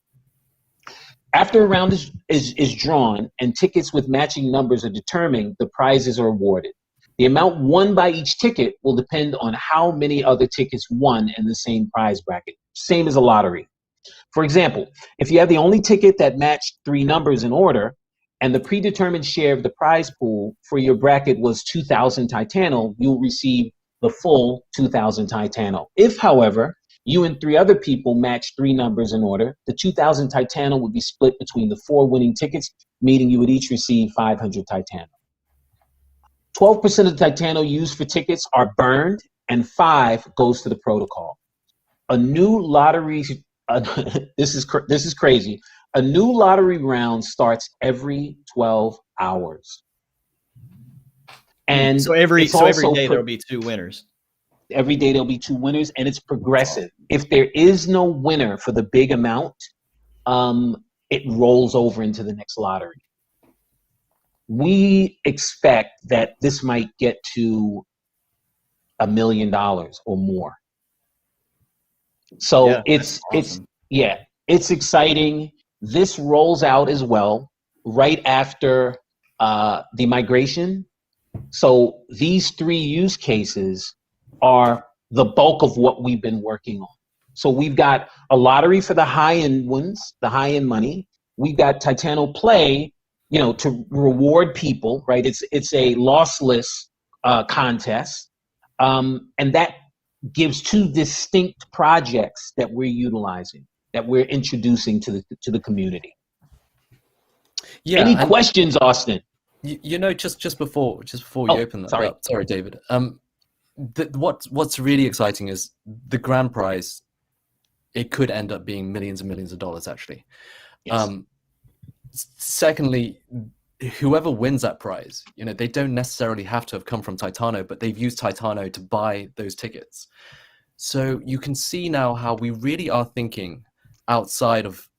After a round is drawn and tickets with matching numbers are determined, the prizes are awarded. The amount won by each ticket will depend on how many other tickets won in the same prize bracket, same as a lottery. For example, if you have the only ticket that matched 3 numbers in order, and the predetermined share of the prize pool for your bracket was 2,000 Titano, you'll receive the full 2,000 Titano. If, however, you and 3 other people match 3 numbers in order, the 2,000 Titano would be split between the 4 winning tickets, meaning you would each receive 500 Titano. 12% of the Titano used for tickets are burned, and 5 goes to the protocol. A new lottery, this is crazy. A new lottery round starts every 12 hours. And so every day there'll be 2 winners. Every day there'll be 2 winners, and it's progressive. If there is no winner for the big amount, it rolls over into the next lottery. We expect that this might get to $1 million or more. So Yeah, it's awesome. it's exciting. This rolls out as well right after the migration. So these 3 use cases are the bulk of what we've been working on. So we've got a lottery for the high-end ones, the high-end money. We've got Titano Play, to reward people, right? It's a lossless contest, and that gives 2 distinct projects that we're utilizing, that we're introducing to the community. Yeah. Any questions, Austin? Just before you open that. Sorry. Sorry, David. What's really exciting is the grand prize. It could end up being millions and millions of dollars, actually. Yes. Secondly, whoever wins that prize, they don't necessarily have to have come from Titano, but they've used Titano to buy those tickets. So you can see now how we really are thinking outside of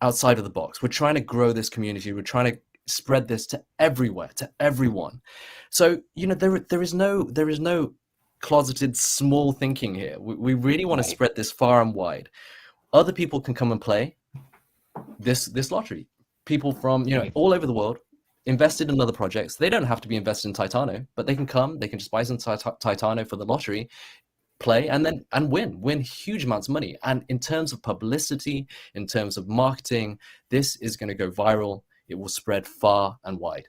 the box. We're trying to grow this community. We're trying to spread this to everywhere, to everyone. So there is no closeted small thinking here. We really want to spread this far and wide. Other people can come and play this lottery. People from all over the world invested in other projects. They don't have to be invested in Titano, but they can come. They can just buy some Titano for the lottery, play, and win huge amounts of money. And in terms of publicity, in terms of marketing, this is going to go viral. It will spread far and wide.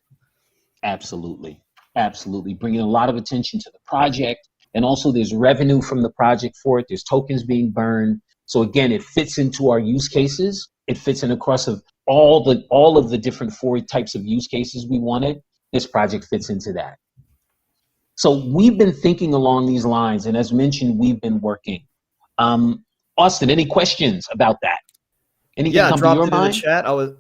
Absolutely, bringing a lot of attention to the project, and also there's revenue from the project for it. There's tokens being burned. So again, it fits into our use cases. It fits in across of all of the different 4 types of use cases we wanted. This project fits into that. So we've been thinking along these lines, and as mentioned, we've been working. Austin, any questions about that? Anything come to your mind? In the chat. I was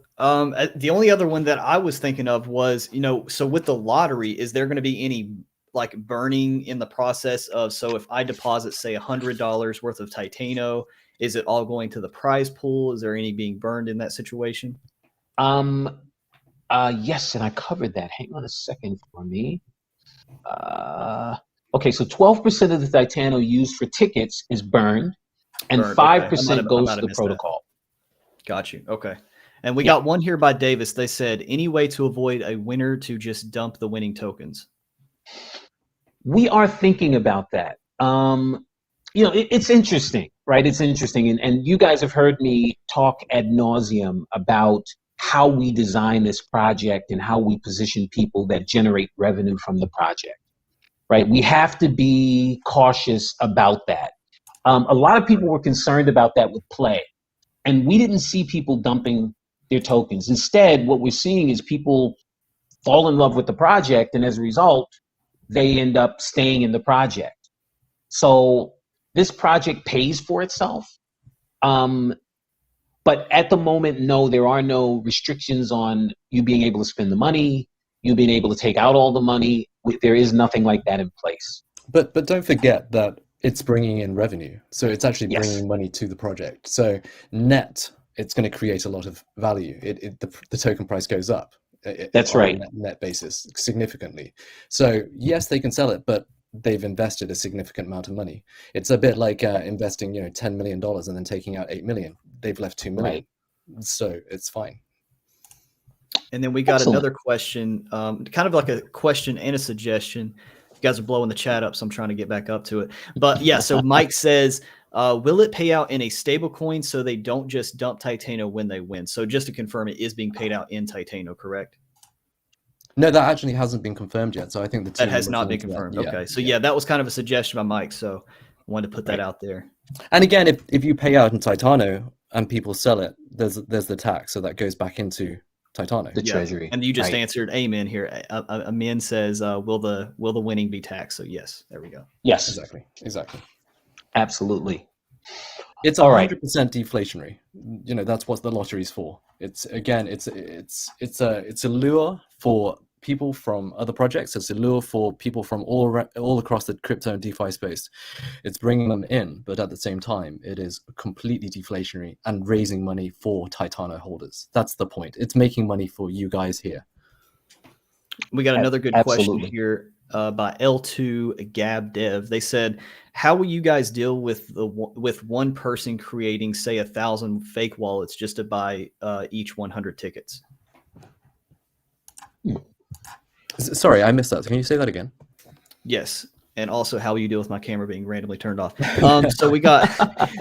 the only other one that I was thinking of was, so with the lottery, is there going to be any like burning in the process of, so if I deposit, say, $100 worth of Titano, is it all going to the prize pool? Is there any being burned in that situation? Yes, and I covered that. Hang on a second for me. Okay, so 12% of the Titano used for tickets is burned, and 5% goes to the protocol. Got you. Okay. And we got one here by Davis. They said, any way to avoid a winner to just dump the winning tokens? We are thinking about that. It's interesting, right? It's interesting. And you guys have heard me talk ad nauseum about how we design this project and how we position people that generate revenue from the project, right? We have to be cautious about that. A lot of people were concerned about that with play, and we didn't see people dumping their tokens. Instead, what we're seeing is people fall in love with the project, and as a result, they end up staying in the project. So this project pays for itself. But at the moment, no, there are no restrictions on you being able to spend the money, you being able to take out all the money. There is nothing like that in place. But don't forget that it's bringing in revenue. So it's actually bringing Yes. money to the project. So net, it's going to create a lot of value. The token price goes up. That's on right. a net basis significantly. So yes, they can sell it, but they've invested a significant amount of money. It's a bit like investing, $10 million and then taking out 8 million. They've left 2 million. Right. So it's fine. And then we got another question, kind of like a question and a suggestion. You guys are blowing the chat up, so I'm trying to get back up to it. But yeah, so Mike says, will it pay out in a stable coin so they don't just dump Titano when they win? So just to confirm, it is being paid out in Titano, correct? No, that actually hasn't been confirmed yet. So I think that has not been confirmed. Okay. Yeah, so yeah, that was kind of a suggestion by Mike. So I wanted to put that out there. And again, if you pay out in Titano and people sell it, there's the tax. So that goes back into Titano. The treasury. And you just answered amen here. Amen says, will the winning be taxed? So yes, there we go. Yes, exactly. Absolutely. It's 100% deflationary. That's what the lottery's for. It's a lure for people from other projects. It's a lure for people from all across the crypto and DeFi space. It's bringing them in, but at the same time, it is completely deflationary and raising money for Titano holders. That's the point. It's making money for you guys here. We got another good question here by L2 Gab Dev. They said, how will you guys deal with one person creating, say, 1,000 fake wallets just to buy each 100 tickets? Sorry, I missed that. Can you say that again? Yes. And also, how will you deal with my camera being randomly turned off? So we got,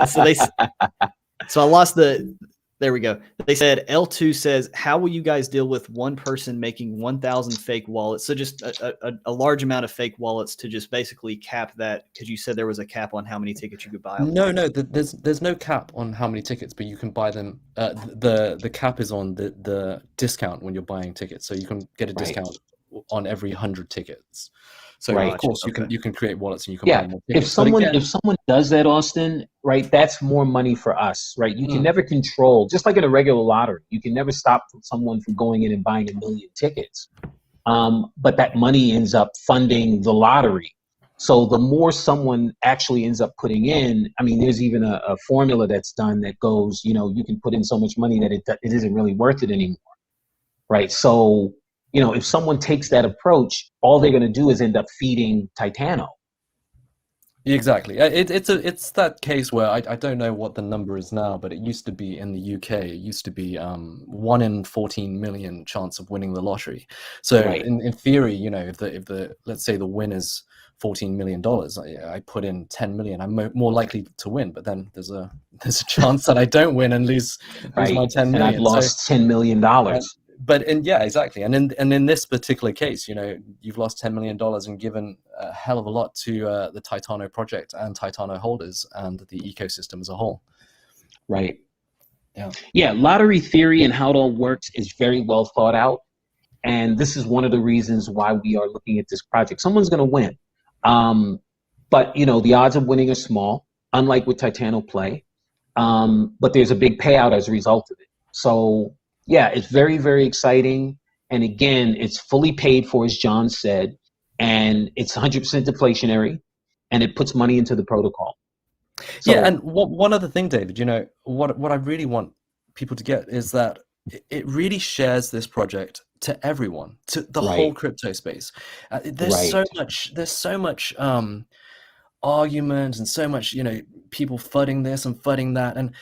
so I lost there we go. They said, L2 says, how will you guys deal with one person making 1,000 fake wallets? So just a large amount of fake wallets to just basically cap that, because you said there was a cap on how many tickets you could buy. No, there's no cap on how many tickets, but you can buy them. The cap is on the discount when you're buying tickets. So you can get a discount on every 100 tickets. So of course you can create wallets and you can buy more tickets. If someone does that, Austin, right, that's more money for us, right? You can never control, just like in a regular lottery, you can never stop someone from going in and buying 1 million tickets. But that money ends up funding the lottery. So the more someone actually ends up putting in, I mean, there's even a formula that's done that goes, you can put in so much money that it isn't really worth it anymore, right? So if someone takes that approach, all they're going to do is end up feeding Titano. Exactly. It's that case where I don't know what the number is now, but it used to be in the UK. It used to be 1 in 14 million chance of winning the lottery. So in theory, if the let's say the win is $14 million, I put in 10 million, I'm more likely to win. But then there's a chance that I don't win and lose my 10 million. And I've lost $10 million. But exactly. And in this particular case, you've lost $10 million and given a hell of a lot to the Titano project and Titano holders and the ecosystem as a whole. Right. Yeah. Lottery theory and how it all works is very well thought out. And this is one of the reasons why we are looking at this project. Someone's going to win. But the odds of winning are small, unlike with Titano Play. But there's a big payout as a result of it. So yeah, it's very, very exciting. And again, it's fully paid for, as John said, and it's 100% deflationary, and it puts money into the protocol. So, and one other thing, David, what I really want people to get is that it really shares this project to everyone, to the whole crypto space. There's so much argument and so much people fudding this and fudding that, and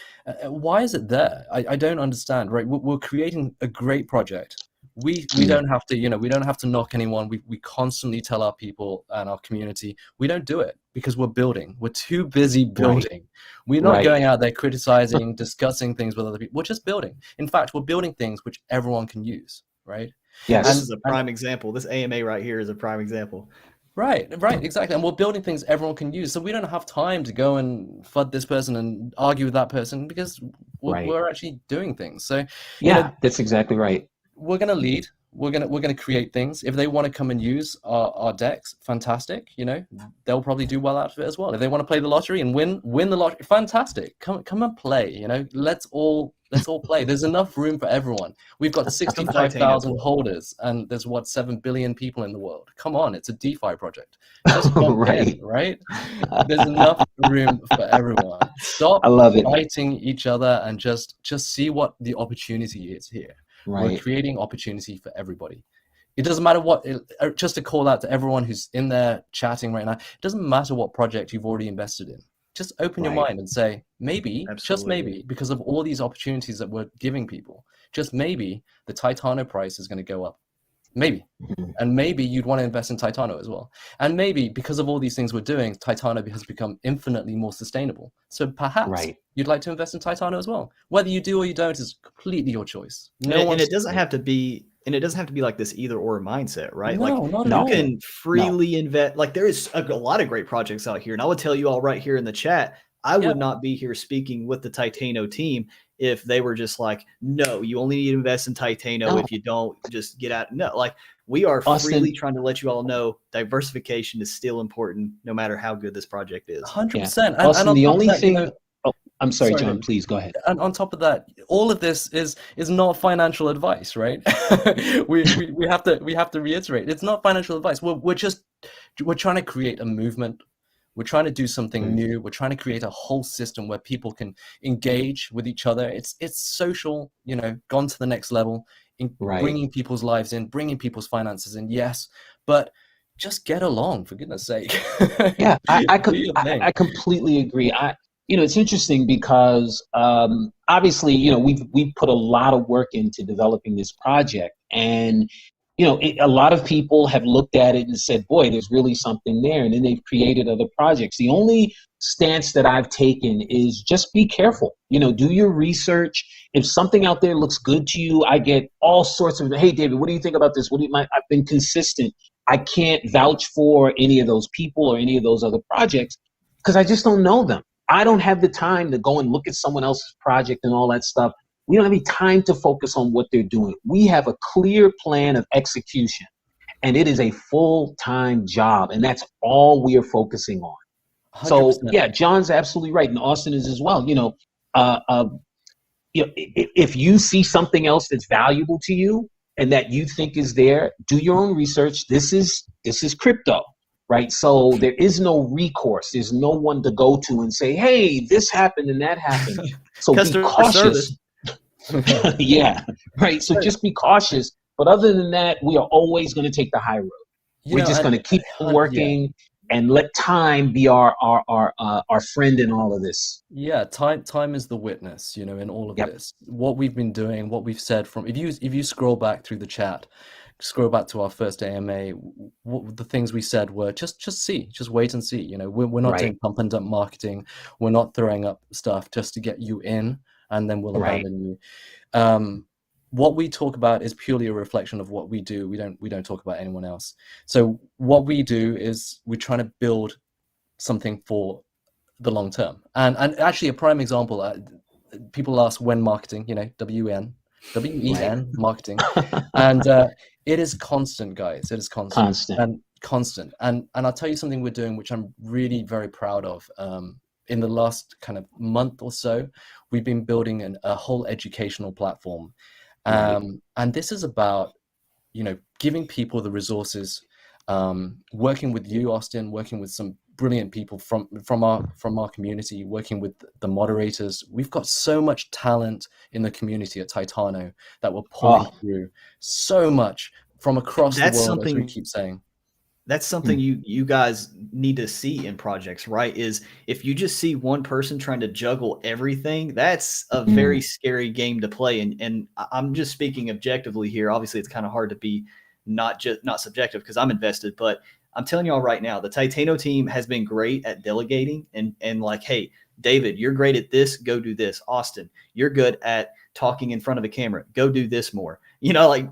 why is it there? I don't understand. Right, we're creating a great project. We don't have to we don't have to knock anyone. We constantly tell our people and our community we don't do it because we're building. We're too busy building. We're not going out there criticizing, discussing things with other people. We're just building. In fact, we're building things which everyone can use. Right. Yes. This is a prime example. This AMA right here is a prime example. Right, exactly. And we're building things everyone can use. So we don't have time to go and FUD this person and argue with that person, because we're actually doing things. So, that's exactly right. We're going to lead. We're going to create things. If they want to come and use our decks, fantastic. They'll probably do well out of it as well. If they want to play the lottery and win the lottery, fantastic. Come and play. Let's all play. There's enough room for everyone. We've got 65,000 holders, and there's 7 billion people in the world. Come on, it's a DeFi project. Just jump in, right? There's enough room for everyone. Stop fighting each other and just see what the opportunity is here. We're creating opportunity for everybody. It doesn't matter what, just to call out to everyone who's in there chatting right now, it doesn't matter what project you've already invested in. Just open your mind and say, maybe, just maybe, because of all these opportunities that we're giving people, just maybe the Titano price is going to go up. Maybe. And maybe you'd want to invest in Titano as well. And maybe because of all these things we're doing, Titano has become infinitely more sustainable. So perhaps you'd like to invest in Titano as well. Whether you do or you don't is completely your choice. And it doesn't have to be like this either or mindset, right? No, not at all. You can freely invest. Like, there is a lot of great projects out here. And I would tell you all right here in the chat, I would not be here speaking with the Titano team if they were just like, no, you only need to invest in Titano. If you don't, just get out. No, like, we are freely trying to let you all know diversification is still important, no matter how good this project is. 100%. Austin, the only thing... I'm sorry, John, please go ahead. And on top of that, all of this is not financial advice, right? we have to reiterate, it's not financial advice. We're trying to create a movement. We're trying to do something new. We're trying to create a whole system where people can engage with each other. It's social, gone to the next level, bringing people's lives in, bringing people's finances in. Yes, but just get along, for goodness sake. Yeah, I completely agree. It's interesting because obviously, we've put a lot of work into developing this project, and a lot of people have looked at it and said, boy, there's really something there. And then they've created other projects. The only stance that I've taken is just be careful. Do your research. If something out there looks good to you, I get all sorts of, hey, David, what do you think about this? I've been consistent. I can't vouch for any of those people or any of those other projects because I just don't know them. I don't have the time to go and look at someone else's project and all that stuff. We don't have any time to focus on what they're doing. We have a clear plan of execution, and it is a full-time job, and that's all we are focusing on. 100%. So, yeah, John's absolutely right, and Austin is as well. If you see something else that's valuable to you and that you think is there, do your own research. This is crypto, right? So there is no recourse. There's no one to go to and say, hey, this happened and that happened. So be cautious. Yeah, right. So just be cautious. But other than that, we are always going to take the high road. We're just going to keep working and let time be our friend in all of this. Yeah, time is the witness, in all of this. What we've been doing, what we've said from, if you scroll back through the chat, scroll back to our first AMA, the things we said were just wait and see. We're not doing pump and dump marketing. We're not throwing up stuff just to get you in and then we'll abandon you. What we talk about is purely a reflection of what we do. We don't talk about anyone else. So what we do is we're trying to build something for the long term. And actually a prime example, people ask when marketing, WEN marketing. And it is constant, guys. It is constant. And I'll tell you something we're doing, which I'm really very proud of. In the last kind of month or so, we've been building a whole educational platform. And this is about, giving people the resources, working with you, Austin, working with some brilliant people from our community, working with the moderators. We've got so much talent in the community at Titano that we're pulling through so much from across the world, as we keep saying. That's something you guys need to see in projects, right? Is if you just see one person trying to juggle everything, that's a very scary game to play. And I'm just speaking objectively here. Obviously, it's kind of hard to be not subjective because I'm invested, but I'm telling you all right now, the Titano team has been great at delegating and like, hey, David, you're great at this, go do this. Austin, you're good at talking in front of a camera, go do this more. Like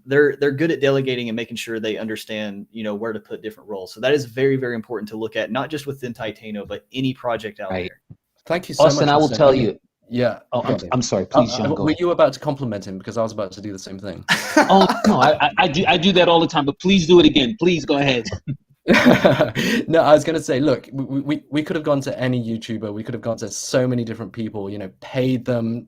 they're good at delegating and making sure they understand, where to put different roles. So that is very, very important to look at, not just within Titano, but any project out there. Thank you so Austin, much. I will tell you. Yeah. Oh, I'm sorry. Please, John, go were ahead. you about to compliment him? Because I was about to do the same thing. Oh, no, I do that all the time, but please do it again. Please go ahead. No, I was going to say, look, we could have gone to any YouTuber. We could have gone to so many different people, paid them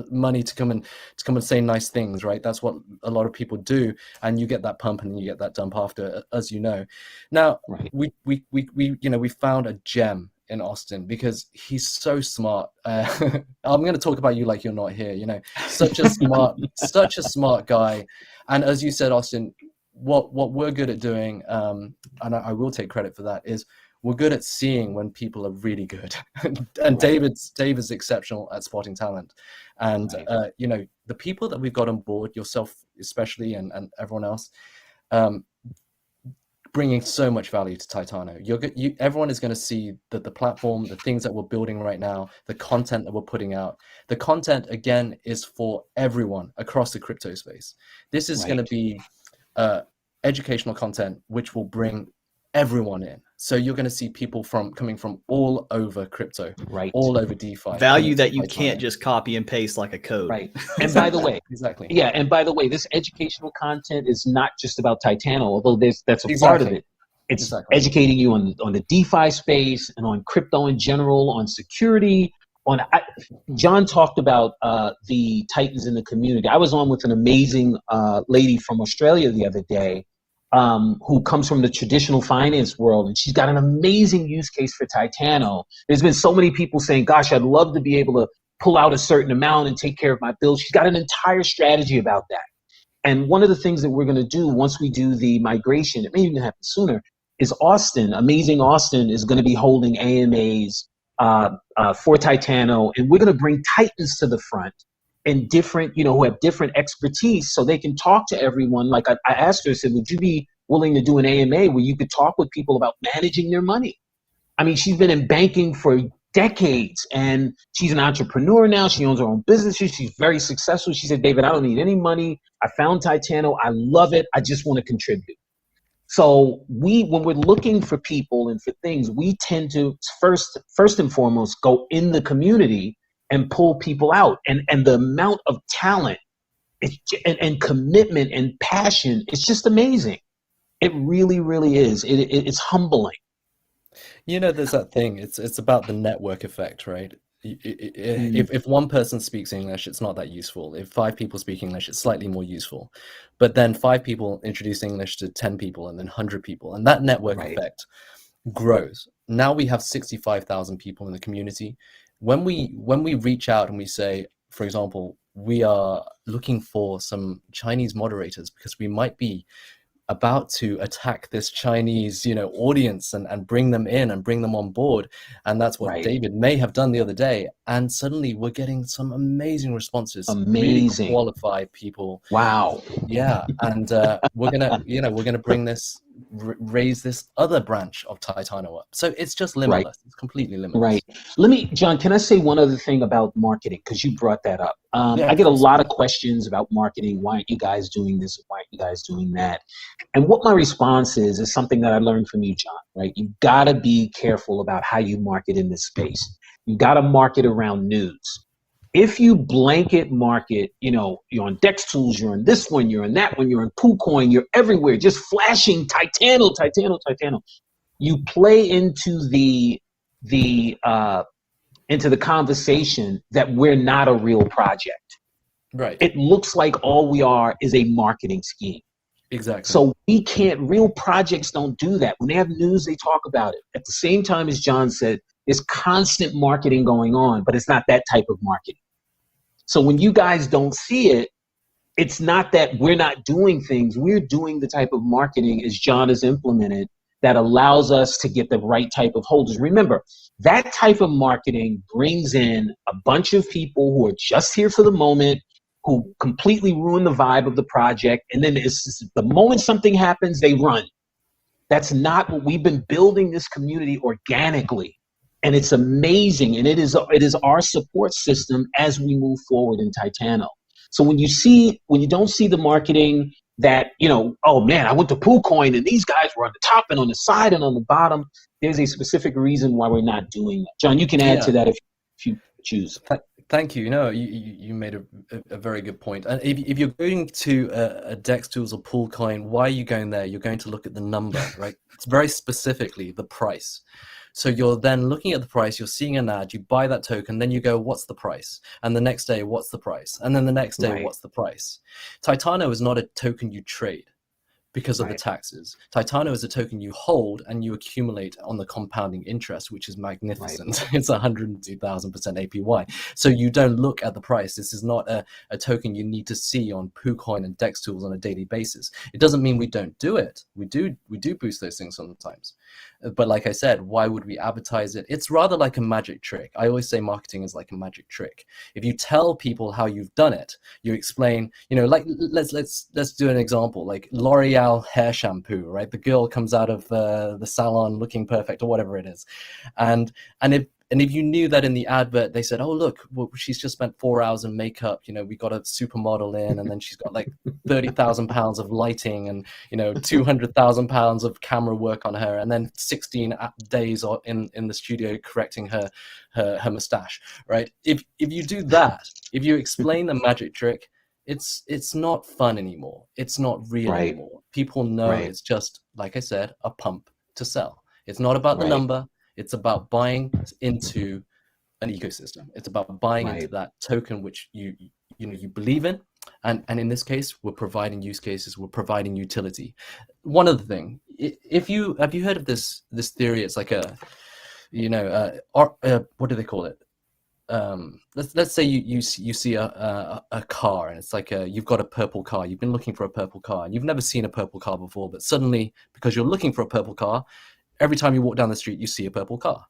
money to come and say nice things, right? That's what a lot of people do. And you get that pump and you get that dump after, as you know. Now, right. we found a gem in Austin because he's so smart. I'm going to talk about you like you're not here, such a smart guy. And as you said, Austin, what we're good at doing, and I will take credit for that, is we're good at seeing when people are really good. And right. David's exceptional at spotting talent. And, right. The people that we've got on board, yourself especially, and everyone else, bringing so much value to Titano. Everyone is going to see that the platform, the things that we're building right now, the content that we're putting out. The content, again, is for everyone across the crypto space. This is right. going to be educational content, which will bring everyone in. So you're going to see people coming from all over crypto, right? All over DeFi. Value that you can't just copy and paste like a code. Right. And by the way, exactly. Yeah. And by the way, this educational content is not just about Titano, although that's a part of it. It's educating you on the DeFi space and on crypto in general, on security. John talked about the Titans in the community. I was on with an amazing lady from Australia the other day, who comes from the traditional finance world, and she's got an amazing use case for Titano. There's been so many people saying, gosh, I'd love to be able to pull out a certain amount and take care of my bills. She's got an entire strategy about that. And one of the things that we're going to do once we do the migration, it may even happen sooner, is Amazing Austin is going to be holding AMAs for Titano, and we're going to bring Titans to the front and different, who have different expertise, so they can talk to everyone. Like I asked her, I said, would you be willing to do an AMA where you could talk with people about managing their money? I mean, she's been in banking for decades, and she's an entrepreneur now. She owns her own businesses. She's very successful. She said, David, I don't need any money. I found Titano. I love it. I just want to contribute. So when we're looking for people and for things, we tend to first and foremost go in the community and pull people out. And the amount of talent and commitment and passion, it's just amazing. It really, really is. It's humbling. There's that thing. It's about the network effect, right? If one person speaks English, it's not that useful. If 5 people speak English, it's slightly more useful. But then 5 people introduce English to 10 people and then 100 people. And that network effect grows. Now we have 65,000 people in the community. When we reach out and we say, for example, we are looking for some Chinese moderators because we might be about to attack this Chinese, audience and bring them in and bring them on board. And that's what David may have done the other day. And suddenly we're getting some amazing responses. Amazing. Really qualified people. Wow. Yeah. And we're going to raise this other branch of Titano up. So it's just limitless. Right. It's completely limitless. Right. John, can I say one other thing about marketing? Because you brought that up. I get a lot of questions about marketing. Why aren't you guys doing this? Why aren't you guys doing that? And what my response is something that I learned from you, John, right? You got to be careful about how you market in this space. You got to market around news. If you blanket market, you're on Dex Tools, you're on this one, you're on that one, you're on KuCoin, you're everywhere, just flashing Titano. You play into the conversation that we're not a real project. Right. It looks like all we are is a marketing scheme. Exactly. So real projects don't do that. When they have news, they talk about it. At the same time, as John said, there's constant marketing going on, but it's not that type of marketing. So when you guys don't see it, it's not that we're not doing things. We're doing the type of marketing as John has implemented that allows us to get the right type of holders. Remember, that type of marketing brings in a bunch of people who are just here for the moment, who completely ruin the vibe of the project. And then the moment something happens, they run. That's not what we've been building this community organically. And it's amazing, and it is our support system as we move forward in Titano. So when you don't see the marketing that, oh man, I went to PoolCoin and these guys were on the top and on the side and on the bottom, there's a specific reason why we're not doing that. John, you can add to that if you choose. Thank you. You made a very good point. And if you're going to a DEX tools or PoolCoin, why are you going there? You're going to look at the number, right? It's very specifically the price. So you're then looking at the price, you're seeing an ad, you buy that token, then you go, what's the price? And the next day, what's the price? And then the next day, what's the price? Titano is not a token you trade because of the taxes. Titano is a token you hold and you accumulate on the compounding interest, which is magnificent. It's 102,000% APY. So you don't look at the price. This is not a token you need to see on PooCoin and DEX tools on a daily basis. It doesn't mean we don't do it. We do boost those things sometimes. But like I said, why would we advertise it? It's rather like a magic trick. I always say marketing is like a magic trick. If you tell people how you've done it, you explain, like let's do an example, like L'Oreal hair shampoo, right? The girl comes out of the salon looking perfect or whatever it is. And if you knew that in the advert, they said, oh, look, well, she's just spent 4 hours in makeup. We got a supermodel in, and then she's got like 30,000 pounds of lighting and, 200,000 pounds of camera work on her. And then 16 days in the studio correcting her mustache, right? If you do that, if you explain the magic trick, it's not fun anymore. It's not real anymore. People know it's just, like I said, a pump to sell. It's not about the number. It's about buying into an ecosystem. It's about buying into that token which you believe in, and in this case, we're providing use cases. We're providing utility. One other thing, have you heard of this theory? It's like what do they call it? Let's say you see a car, and it's like you've got a purple car. You've been looking for a purple car, and you've never seen a purple car before, but suddenly, because you're looking for a purple car, every time you walk down the street, you see a purple car.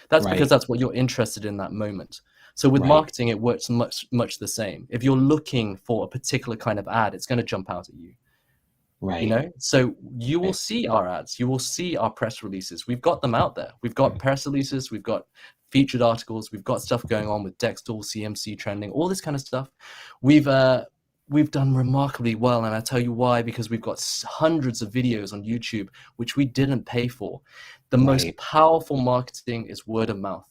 That's because that's what you're interested in that moment. So with marketing, it works much the same. If you're looking for a particular kind of ad, it's going to jump out at you. So you will see our ads. You will see our press releases. We've got them out there. We've got press releases. We've got featured articles. We've got stuff going on with Dextall, CMC trending, all this kind of stuff. We've done remarkably well, and I tell you why, because we've got hundreds of videos on YouTube, which we didn't pay for. The most powerful marketing is word of mouth.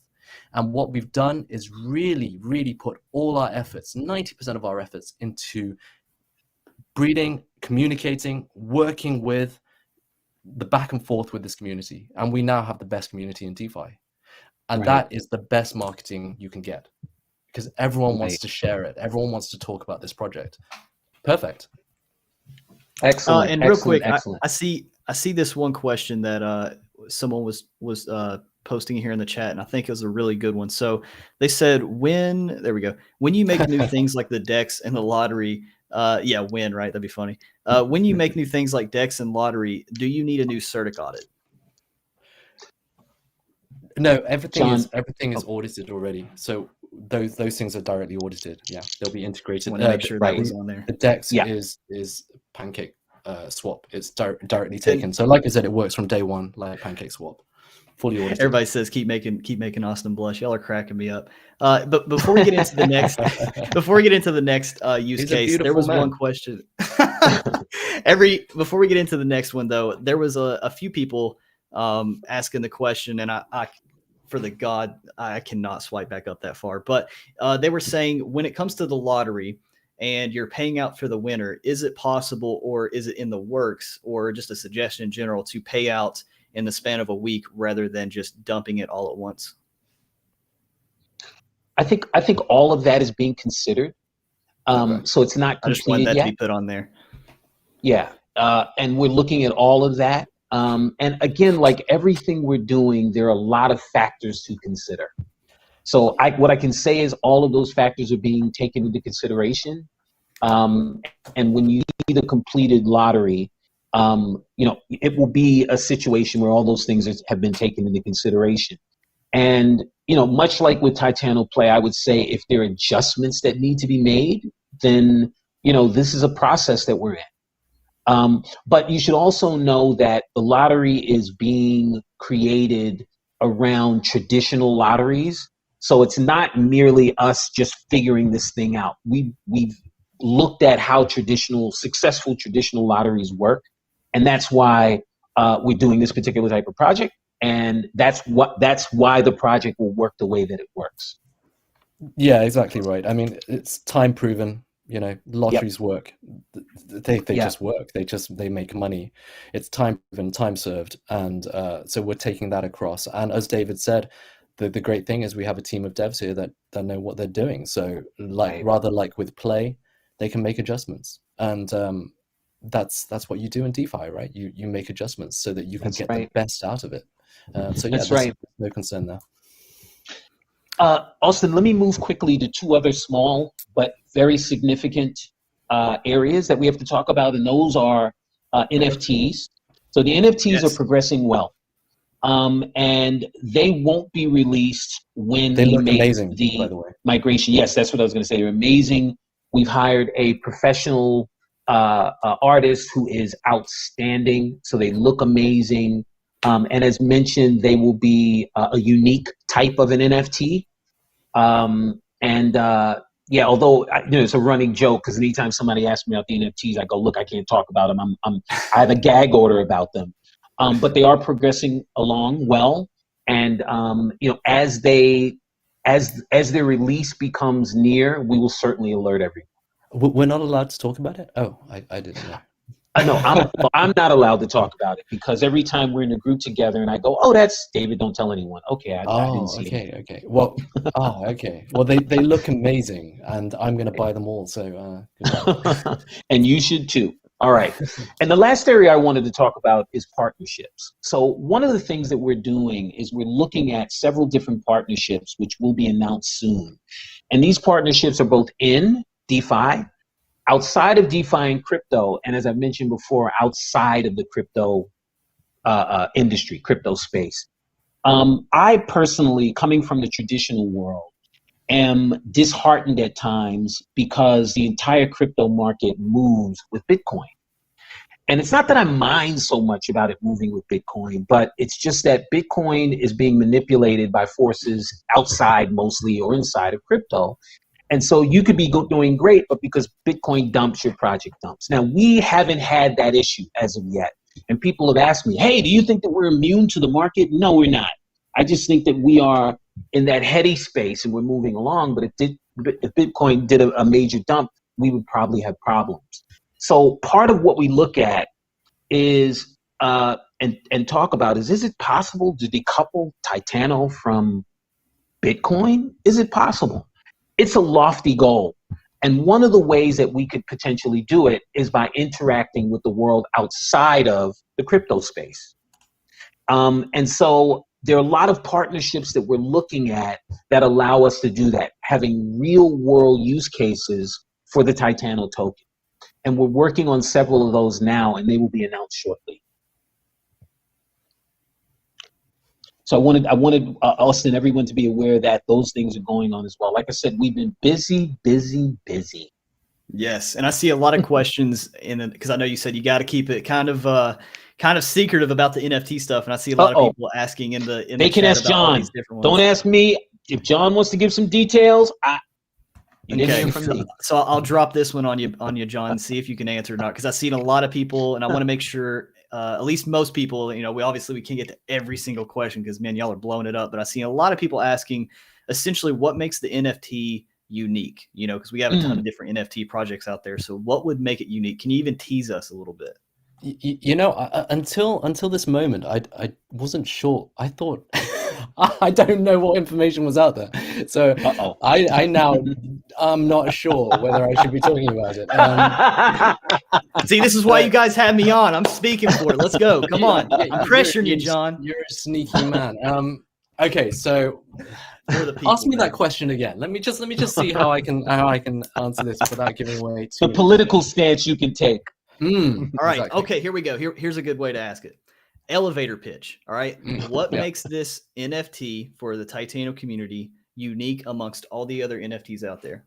And what we've done is really, really put all our efforts, 90% of our efforts, into breeding, communicating, working with the back and forth with this community. And we now have the best community in DeFi. And that is the best marketing you can get, because everyone wants to share it. Everyone wants to talk about this project. Perfect. Excellent. And real quick, I see this one question that someone was posting here in the chat, and I think it was a really good one. So they said, when you make new things like the DEX and the lottery, when, right? That'd be funny. When you make new things like DEX and lottery, do you need a new CertiK audit? No, everything is audited already. So those things are directly audited. Yeah, they'll be integrated. Want to make sure that was on there. The DEX is Pancake Swap. It's directly taken. So like I said, it works from day one, like Pancake Swap, fully audited. Everybody says keep making Austin blush. Y'all are cracking me up. But before we get into the next, use case, there was one question. Before we get into the next one, though, there was a few people asking the question, and I for the God, I cannot swipe back up that far. But they were saying, when it comes to the lottery and you're paying out for the winner, is it possible, or is it in the works, or just a suggestion in general, to pay out in the span of a week rather than just dumping it all at once? I think all of that is being considered. So it's not completed I just wanted that yet. to be put on there. Yeah. And we're looking at all of that. And again, like everything we're doing, there are a lot of factors to consider. So what I can say is all of those factors are being taken into consideration. And when you see the completed lottery, it will be a situation where all those things have been taken into consideration. And, much like with Titano Play, I would say if there are adjustments that need to be made, then, this is a process that we're in. But you should also know that the lottery is being created around traditional lotteries. So it's not merely us just figuring this thing out. We've looked at how successful traditional lotteries work, and that's why we're doing this particular type of project, and that's why the project will work the way that it works. Yeah, exactly right. I mean, it's time proven. You know, lotteries work. They just work. They make money. It's time proven, time served, and so we're taking that across. And as David said, the great thing is we have a team of devs here that know what they're doing. So rather like with play, they can make adjustments, and that's what you do in DeFi, right? You make adjustments so that you can get the best out of it. So yeah, there's no concern there. Austin, let me move quickly to two other small but very significant areas that we have to talk about, and those are NFTs. So the NFTs are progressing well, and they won't be released when we make amazing, by the way. migration. Yes, that's what I was going to say. They're amazing. We've hired a professional artist who is outstanding, so they look amazing. And as mentioned, they will be a unique type of an NFT. Although it's a running joke, because anytime somebody asks me about the NFTs, I go, look, I can't talk about them. I have a gag order about them. But they are progressing along well. And as their release becomes near, we will certainly alert everyone. We're not allowed to talk about it? Oh, I didn't know. No, I'm not allowed to talk about it, because every time we're in a group together and I go, oh, that's David, don't tell anyone. Okay, I didn't see it. Okay. Well, okay. Well, they look amazing, and I'm going to buy them all. So, and you should too. All right. And the last area I wanted to talk about is partnerships. So one of the things that we're doing is we're looking at several different partnerships, which will be announced soon. And these partnerships are both in DeFi, outside of DeFi and crypto, and as I mentioned before, outside of the crypto industry, crypto space. I personally, coming from the traditional world, am disheartened at times because the entire crypto market moves with Bitcoin. And it's not that I mind so much about it moving with Bitcoin, but it's just that Bitcoin is being manipulated by forces outside mostly or inside of crypto. And so you could be doing great, but because Bitcoin dumps, your project dumps. Now, we haven't had that issue as of yet. And people have asked me, hey, do you think that we're immune to the market? No, we're not. I just think that we are in that heady space and we're moving along. But if Bitcoin did a major dump, we would probably have problems. So part of what we look at is and talk about is it possible to decouple Titano from Bitcoin? Is it possible? It's a lofty goal. And one of the ways that we could potentially do it is by interacting with the world outside of the crypto space. And so there are a lot of partnerships that we're looking at that allow us to do that, having real world use cases for the Titano token. And we're working on several of those now, and they will be announced shortly. So I wanted us and everyone to be aware that those things are going on as well. Like I said, we've been busy. Yes, and I see a lot of questions because I know you said you got to keep it kind of secretive about the NFT stuff, and I see a lot of people asking in the they can ask John. Don't ask me. If John wants to give some details, okay. So I'll drop this one on you, John, and see if you can answer or not, because I've seen a lot of people, and I want to make sure. At least most people, we can't get to every single question because, man, y'all are blowing it up. But I see a lot of people asking essentially what makes the NFT unique, because we have a ton of different NFT projects out there. So what would make it unique? Can you even tease us a little bit? Until this moment, I wasn't sure. I thought I don't know what information was out there. So I'm not sure whether I should be talking about it. See, this is why you guys had me on. I'm speaking for it. Let's go. Come on. I'm pressuring you, John. You're a sneaky man. Okay, so ask me that question again. Let me just see how I can answer this without giving away the political stance you can take. All right. Exactly. Okay, here we go. Here's a good way to ask it. Elevator pitch. All right. What makes this NFT for the Titano community unique amongst all the other NFTs out there?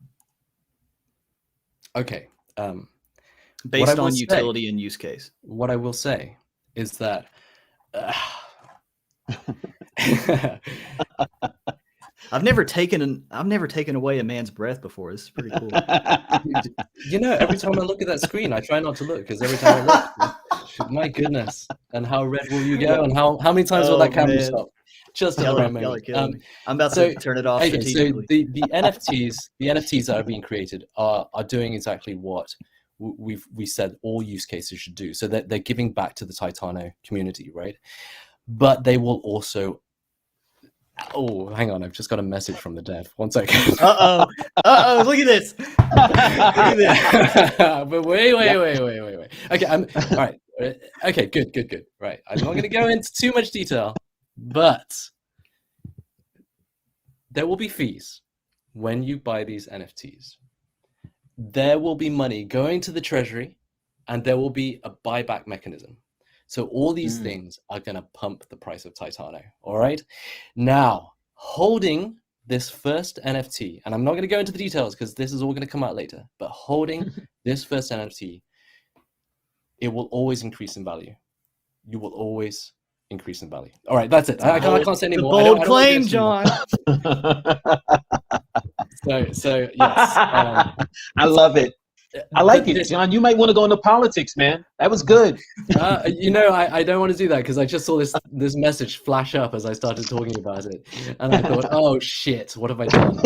Okay. Based on utility and use case. What I will say is that I've never taken away a man's breath before. This is pretty cool. You know, every time I look at that screen, I try not to look, because every time I look, my goodness, and how red will you go, and how many times will that camera stop? Just at the right moment. I'm about to turn it off. Okay, so the NFTs that are being created are doing exactly what we said all use cases should do. So that they're giving back to the Titano community, right? But they will also. Oh, hang on! I've just got a message from the dev. 1 second. Look at this. Look at this. But wait. Okay, all right. Okay, good. Right, I'm not going to go into too much detail, but there will be fees when you buy these NFTs. There will be money going to the treasury, and there will be a buyback mechanism. So all these things are going to pump the price of Titano. All right. Now, holding this first NFT, and I'm not going to go into the details because this is all going to come out later, but holding this first NFT, it will always increase in value. You will always increase in value. All right. That's it. I can't say anymore. The bold claim, John. So yes. I love it. I like it, John. You might want to go into politics, man. That was good. You know, I don't want to do that because I just saw this message flash up as I started talking about it, and I thought, oh shit, what have I done?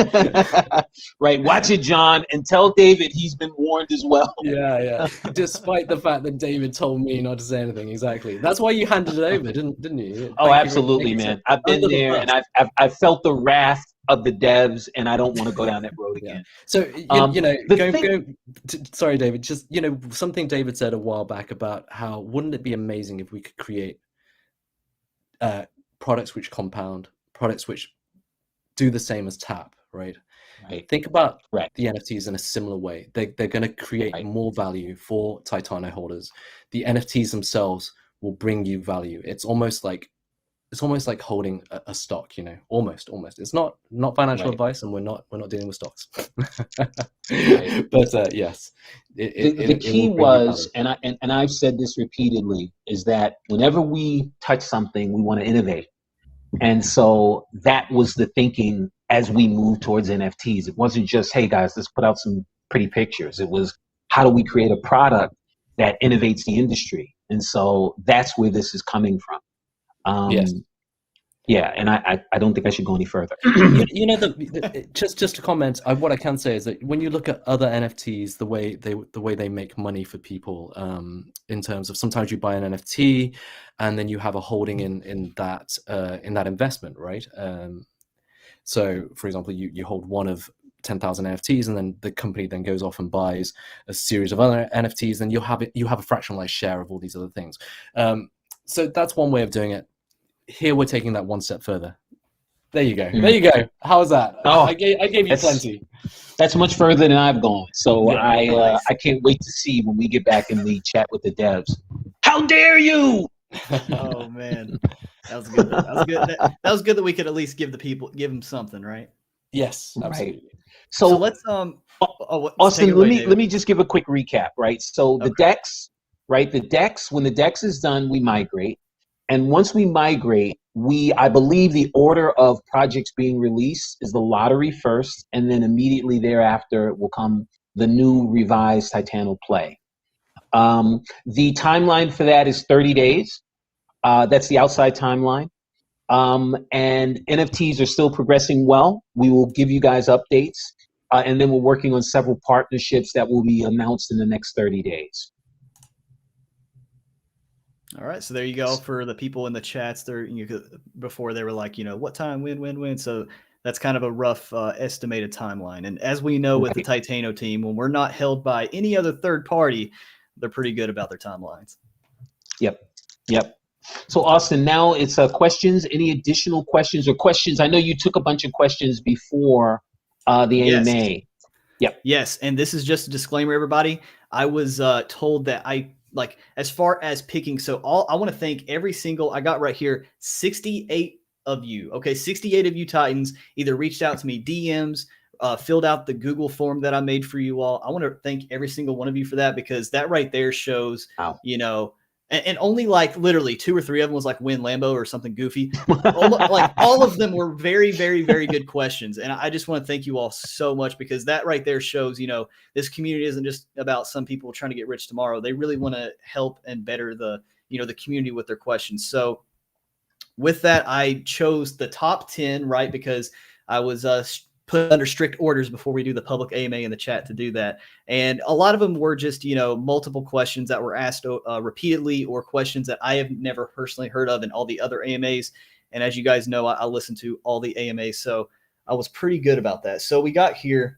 Right, watch it, John, and tell David he's been warned as well. Yeah. Despite the fact that David told me not to say anything, exactly. That's why you handed it over, didn't you? Oh, absolutely, man. I've been there, and I've felt the wrath of the devs, and I don't want to go down that road again. So sorry, David, just something David said a while back about how wouldn't it be amazing if we could create products which compound, products which do the same as tap, right? Think about the NFTs in a similar way. They're going to create more value for Titano holders. The NFTs themselves will bring you value. It's almost like holding a stock, almost. It's not financial advice, and we're not dealing with stocks. But yes, the key was, and I've said this repeatedly, is that whenever we touch something, we want to innovate. And so that was the thinking as we moved towards NFTs. It wasn't just, hey guys, let's put out some pretty pictures. It was, how do we create a product that innovates the industry? And so that's where this is coming from. Yes. Yeah, and I don't think I should go any further. Just to comment, what I can say is that when you look at other NFTs, the way they make money for people, in terms of sometimes you buy an NFT and then you have a holding in that investment, right? So, for example, you hold one of 10,000 NFTs, and then the company then goes off and buys a series of other NFTs, and you have a fractionalized share of all these other things. So that's one way of doing it. Here we're taking that one step further. There you go. There you go. How's that? Oh, I gave you plenty. That's much further than I've gone. So yeah, I can't wait to see when we get back in the chat with the devs. How dare you? Oh man, that was good. That was good that we could at least give them something, right? Yes, absolutely. Right. So let's Austin, let me just give a quick recap, right? So the DEX, right? When the DEX is done, we migrate. And once we migrate, I believe the order of projects being released is the lottery first, and then immediately thereafter will come the new revised Titano Play. The timeline for that is 30 days. That's the outside timeline. And NFTs are still progressing well. We will give you guys updates. And then we're working on several partnerships that will be announced in the next 30 days. All right, so there you go for the people in the chats. Before they were like, what time, when. So that's kind of a rough estimated timeline. And as we know with the Titano team, when we're not held by any other third party, they're pretty good about their timelines. Yep. So Austin, now it's questions. Any additional questions or questions? I know you took a bunch of questions before the AMA. Yep. Yes, and this is just a disclaimer, everybody. I was told that as far as picking, so I want to thank every single, I got right here, 68 of you. Okay, 68 of you Titans either reached out to me, DMs, filled out the Google form that I made for you all. I want to thank every single one of you for that, because that right there shows, and only like literally 2 or 3 of them was like win Lambo or something goofy. Like all of them were very, very, very good questions. And I just want to thank you all so much, because that right there shows, this community isn't just about some people trying to get rich tomorrow. They really want to help and better the community with their questions. So with that, I chose the top 10, right? Because I was put under strict orders before we do the public AMA in the chat to do that. And a lot of them were just, multiple questions that were asked repeatedly, or questions that I have never personally heard of in all the other AMAs. And as you guys know, I listen to all the AMAs, so I was pretty good about that. So we got here.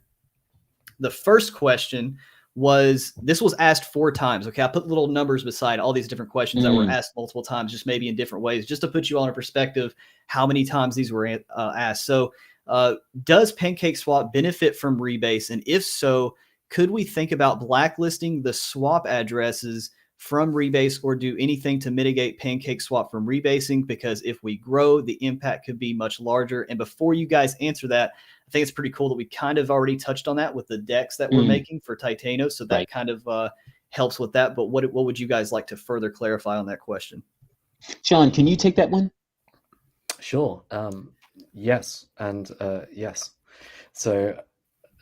The first question was asked 4 times. Okay. I put little numbers beside all these different questions that were asked multiple times, just maybe in different ways, just to put you all in perspective how many times these were asked. So, does PancakeSwap benefit from rebase? And if so, could we think about blacklisting the swap addresses from rebase, or do anything to mitigate PancakeSwap from rebasing? Because if we grow, the impact could be much larger. And before you guys answer that, I think it's pretty cool that we kind of already touched on that with the decks that we're making for Titano. So that kind of helps with that. But what would you guys like to further clarify on that question? Sean, can you take that one? Sure. Yes, and yes. So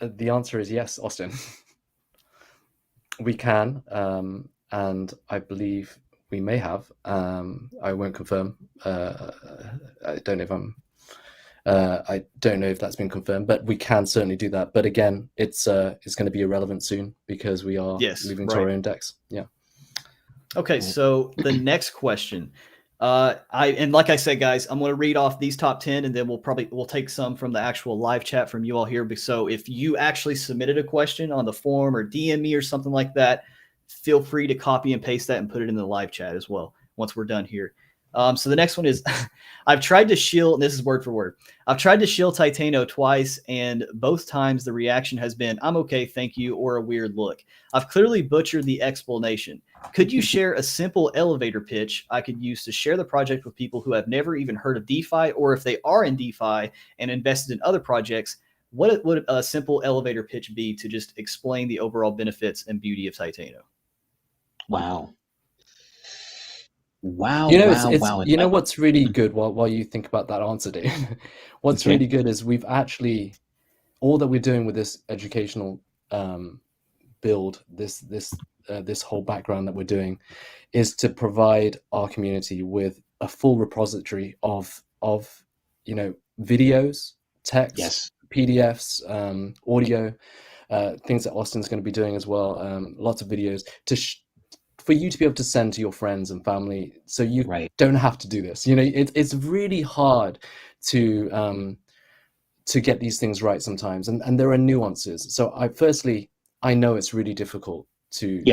the answer is yes, Austin. We can, and I believe we may have. I won't confirm. I don't know if that's been confirmed, but we can certainly do that. But again, it's going to be irrelevant soon, because we are moving to our own decks. Yeah. Okay. So the next question. And like I said, guys, I'm going to read off these top 10, and then we'll take some from the actual live chat from you all here. So if you actually submitted a question on the forum or DM me or something like that, feel free to copy and paste that and put it in the live chat as well once we're done here. So the next one is, I've tried to shield, and this is word for word. I've tried to shield Titano twice, and both times the reaction has been, I'm okay, thank you, or a weird look. I've clearly butchered the explanation. Could you share a simple elevator pitch I could use to share the project with people who have never even heard of DeFi, or if they are in DeFi and invested in other projects, what would a simple elevator pitch be to just explain the overall benefits and beauty of Titano? Wow. What's really good while you think about that answer, Dave? What's really good is we've actually, all that we're doing with this educational build, this whole background that we're doing, is to provide our community with a full repository of videos, text, PDFs, audio, things that Austin's going to be doing as well. Lots of videos for you to be able to send to your friends and family, so you don't have to do this. It's really hard to get these things right sometimes, and there are nuances. So I know it's really difficult to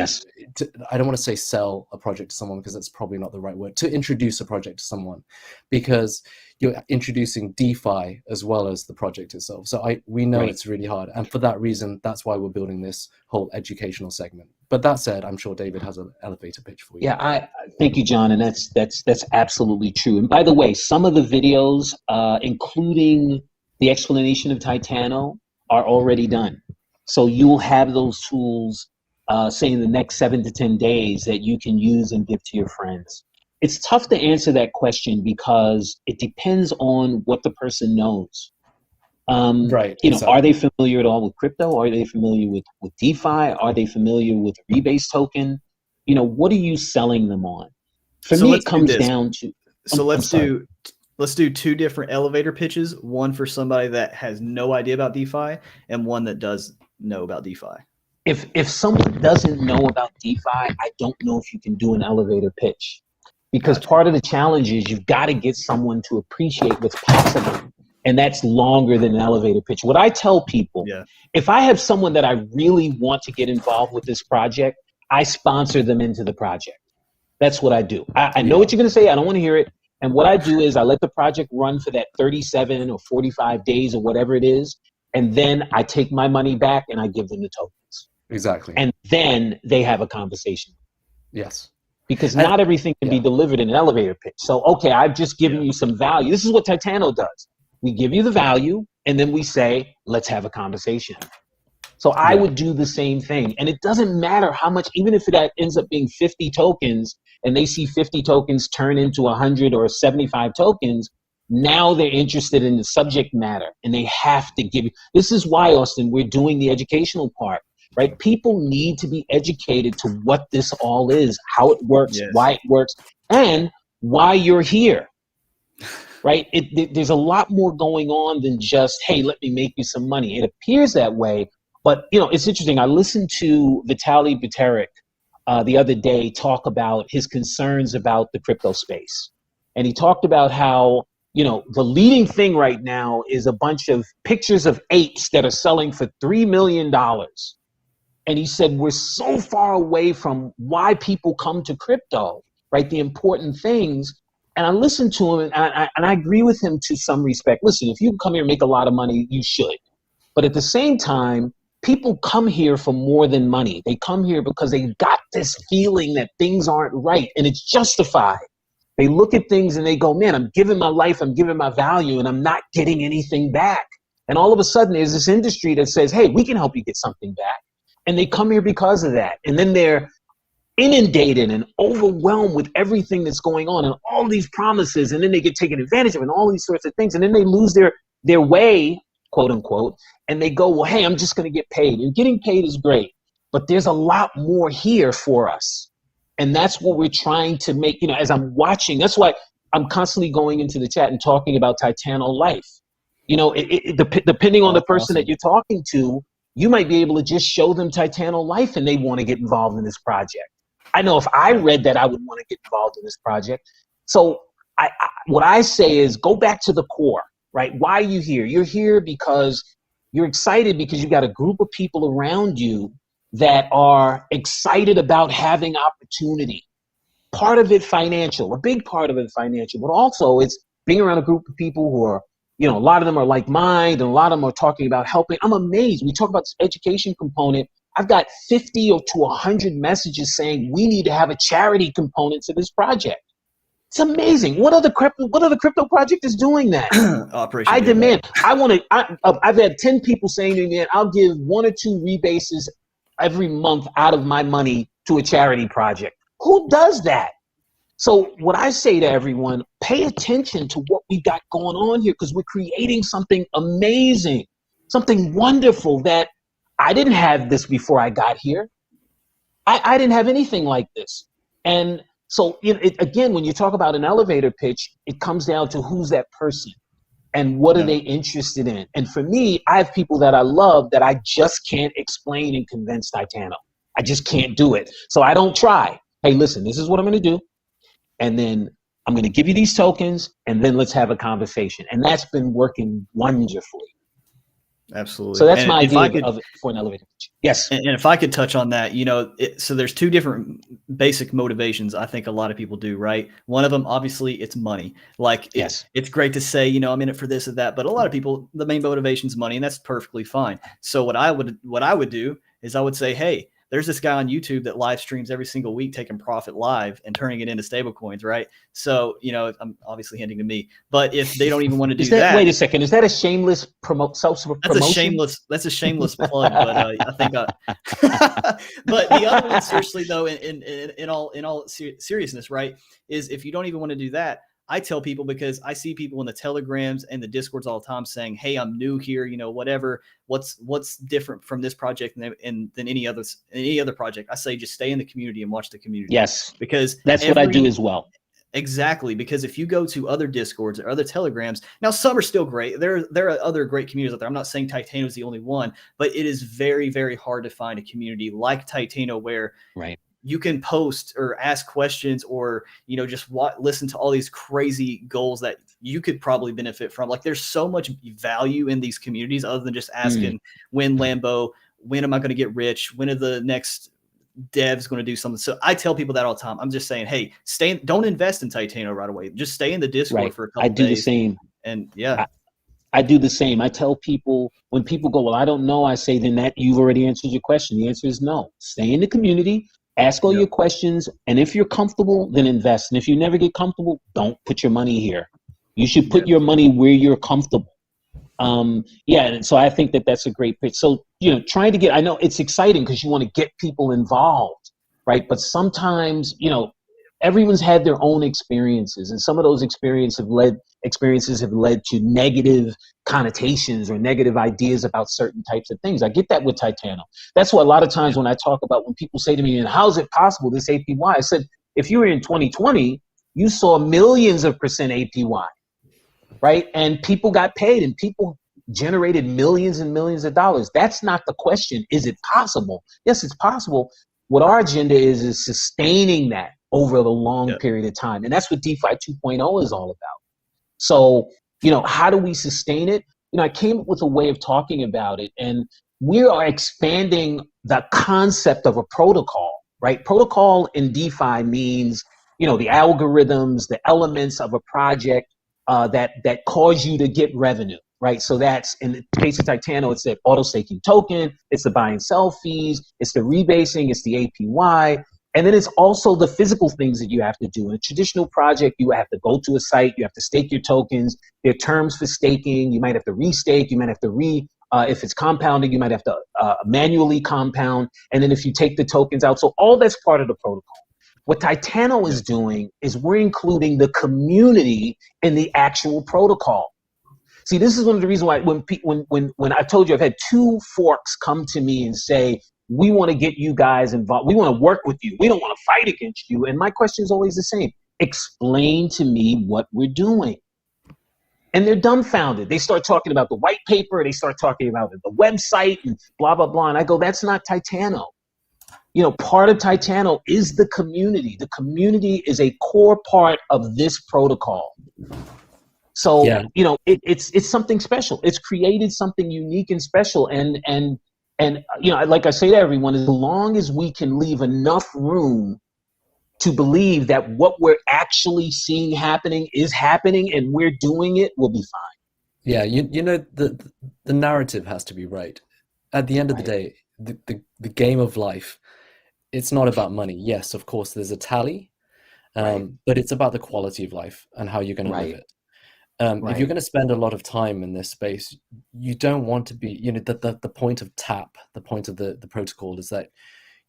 I don't want to say sell a project to someone, because that's probably not the right word, to introduce a project to someone, because you're introducing DeFi as well as the project itself. So we know it's really hard, and for that reason, that's why we're building this whole educational segment. But that said, I'm sure David has an elevator pitch for you. Yeah, I thank you, John, and that's absolutely true. And by the way, some of the videos, including the explanation of Titano, are already done. So you'll have those tools, say in the next 7 to 10 days, that you can use and give to your friends. It's tough to answer that question because it depends on what the person knows. Are they familiar at all with crypto? Are they familiar with DeFi? Are they familiar with a rebase token? What are you selling them on? For me, it comes down to. So let's do 2 different elevator pitches. One for somebody that has no idea about DeFi, and one that does know about DeFi. If someone doesn't know about DeFi, I don't know if you can do an elevator pitch, because part of the challenge is you've got to get someone to appreciate what's possible. And that's longer than an elevator pitch. What I tell people, if I have someone that I really want to get involved with this project, I sponsor them into the project. That's what I do. I know what you're going to say. I don't want to hear it. And what I do is I let the project run for that 37 or 45 days or whatever it is. And then I take my money back and I give them the tokens. Exactly. And then they have a conversation. Yes. Because not everything can be delivered in an elevator pitch. So, okay, I've just given you some value. This is what Titano does. We give you the value, and then we say, let's have a conversation. So I would do the same thing. And it doesn't matter how much, even if that ends up being 50 tokens and they see 50 tokens turn into 100 or 75 tokens, now they're interested in the subject matter and they have to give. This is why, Austin, we're doing the educational part, right? People need to be educated to what this all is, how it works, why it works, and why you're here, right? There's a lot more going on than just, hey, let me make you some money. It appears that way, but it's interesting. I listened to Vitaly Buterin the other day talk about his concerns about the crypto space. And he talked about how, the leading thing right now is a bunch of pictures of apes that are selling for $3 million. And he said, we're so far away from why people come to crypto, right? The important things. And I listened to him and I agree with him to some respect. Listen, if you come here and make a lot of money, you should. But at the same time, people come here for more than money. They come here because they got this feeling that things aren't right and it's justified. They look at things and they go, man, I'm giving my life, I'm giving my value, and I'm not getting anything back. And all of a sudden there's this industry that says, hey, we can help you get something back. And they come here because of that. And then they're inundated and overwhelmed with everything that's going on and all these promises. And then they get taken advantage of and all these sorts of things. And then they lose their way, quote unquote. And they go, well, hey, I'm just going to get paid. And getting paid is great. But there's a lot more here for us. And that's what we're trying to make, as I'm watching. That's why I'm constantly going into the chat and talking about Titano life. Depending on the person that you're talking to, you might be able to just show them Titano life and they want to get involved in this project. I know if I read that, I would want to get involved in this project. So what I say is go back to the core, right? Why are you here? You're here because you're excited because you got a group of people around you that are excited about having opportunity. Part of it financial, a big part of it financial, but also it's being around a group of people who are, a lot of them are like minded and a lot of them are talking about helping. I'm amazed. We talk about this education component. I've got 50 or to 100 messages saying we need to have a charity component to this project. It's amazing. What other crypto project is doing that? Operation. I demand. I've had 10 people saying to me, man, I'll give 1 or 2 rebases every month out of my money to a charity project. Who does that? So what I say to everyone, pay attention to what we got going on here because we're creating something amazing, something wonderful that I didn't have this before I got here. I didn't have anything like this. And so again, when you talk about an elevator pitch, it comes down to who's that person. And what are they interested in? And for me, I have people that I love that I just can't explain and convince Titano. I just can't do it. So I don't try. Hey, listen, this is what I'm going to do. And then I'm going to give you these tokens and then let's have a conversation. And that's been working wonderfully. Absolutely. So that's my idea of it for an elevator pitch. Yes. And if I could touch on that, so there's 2 different basic motivations I think a lot of people do, right? One of them, obviously, it's money. Like, it's great to say, I'm in it for this or that, but a lot of people, the main motivation is money, and that's perfectly fine. So what I would do is I would say, hey, there's this guy on YouTube that live streams every single week, taking profit live and turning it into stable coins, right? So, I'm obviously hinting to me, but if they don't even want to do that. Wait a second. Is that a shameless self-promotion? That's a shameless plug, but I think, but the other one, seriously though, in all seriousness, right, is if you don't even want to do that, I tell people, because I see people in the Telegrams and the Discords all the time saying, hey, I'm new here, whatever, what's different from this project than any other project. I say, just stay in the community and watch the community. Yes. Because that's what I do as well. Exactly. Because if you go to other Discords or other Telegrams, now some are still great. There are other great communities out there. I'm not saying Titano is the only one, but it is very, very hard to find a community like Titano where you can post or ask questions or, just listen to all these crazy goals that you could probably benefit from. Like, there's so much value in these communities other than just asking when Lambo, when am I going to get rich? When are the next devs going to do something? So I tell people that all the time. I'm just saying, hey, don't invest in Titano right away. Just stay in the Discord for a couple days. I do the same. And I do the same. I tell people, when people go, well, I don't know, I say, then that you've already answered your question. The answer is no. Stay in the community. Ask all your questions, and if you're comfortable, then invest. And if you never get comfortable, don't put your money here. You should put your money where you're comfortable. And so I think that that's a great pitch. So trying to get, I know it's exciting because you want to get people involved, right? But sometimes, everyone's had their own experiences, and some of those experiences have led to negative connotations or negative ideas about certain types of things. I get that with Titano. That's why a lot of times when I talk about, when people say to me, and how is it possible, this APY? I said, if you were in 2020, you saw millions of % APY, right? And people got paid, and people generated millions and millions of dollars. That's not the question. Is it possible? Yes, it's possible. What our agenda is sustaining that over the long period of time. And that's what DeFi 2.0 is all about. So, how do we sustain it? I came up with a way of talking about it, and we are expanding the concept of a protocol, right? Protocol in DeFi means, the algorithms, the elements of a project that cause you to get revenue, right? So that's, in the case of Titano, it's the auto staking token, it's the buy and sell fees, it's the rebasing, it's the APY, and then it's also the physical things that you have to do. In a traditional project, you have to go to a site, you have to stake your tokens, there are terms for staking, you might have to restake, you might have to if it's compounding, you might have to manually compound, and then if you take the tokens out, so all that's part of the protocol. What Titano is doing is we're including the community in the actual protocol. See, this is one of the reasons why when I told you I've had 2 forks come to me and say, we want to get you guys involved. We want to work with you. We don't want to fight against you. And my question is always the same. Explain to me what we're doing. And they're dumbfounded. They start talking about the white paper. They start talking about the website and blah, blah, blah. And I go, that's not Titano. Part of Titano is the community. The community is a core part of this protocol. So, it's something special. It's created something unique and special. And like I say to everyone, as long as we can leave enough room to believe that what we're actually seeing happening is happening and we're doing it, we'll be fine. Yeah, the narrative has to be right. At the end of the day, the game of life, it's not about money. Yes, of course, there's a tally, but it's about the quality of life and how you're going to live it. If you're going to spend a lot of time in this space, you don't want to be, the point of TAP, the point of the protocol is that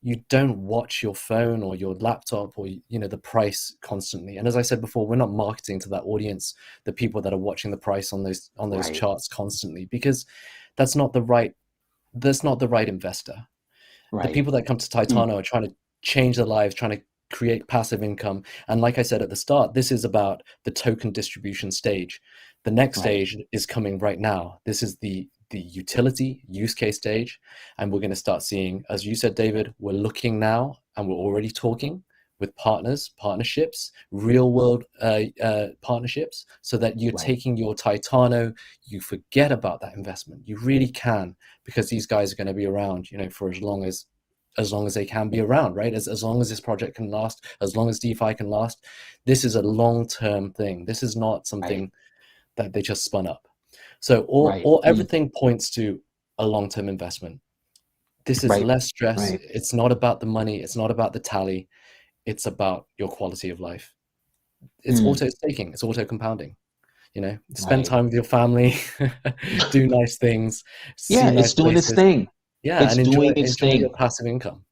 you don't watch your phone or your laptop or, the price constantly. And as I said before, we're not marketing to that audience, the people that are watching the price on those charts constantly, because that's not the right investor. The people that come to Titano are trying to change their lives, trying to create passive income. And like I said at the start, this is about the token distribution stage. The next stage is coming right now. This is the utility use case stage. And we're going to start seeing, as you said, David, we're looking now and we're already talking with partnerships, real world partnerships, so that you're taking your Titano, you forget about that investment. You really can, because these guys are going to be around, for as long as they can be around, right? As long as this project can last, as long as DeFi can last. This is a long-term thing. This is not something that they just spun up. So everything points to a long-term investment. This is less stress. It's not about the money. It's not about the tally. It's about your quality of life. It's auto staking. It's auto compounding. Spend time with your family, do nice things. Yeah, it's doing its thing. Yeah, it's and doing its enjoy thing. your passive income.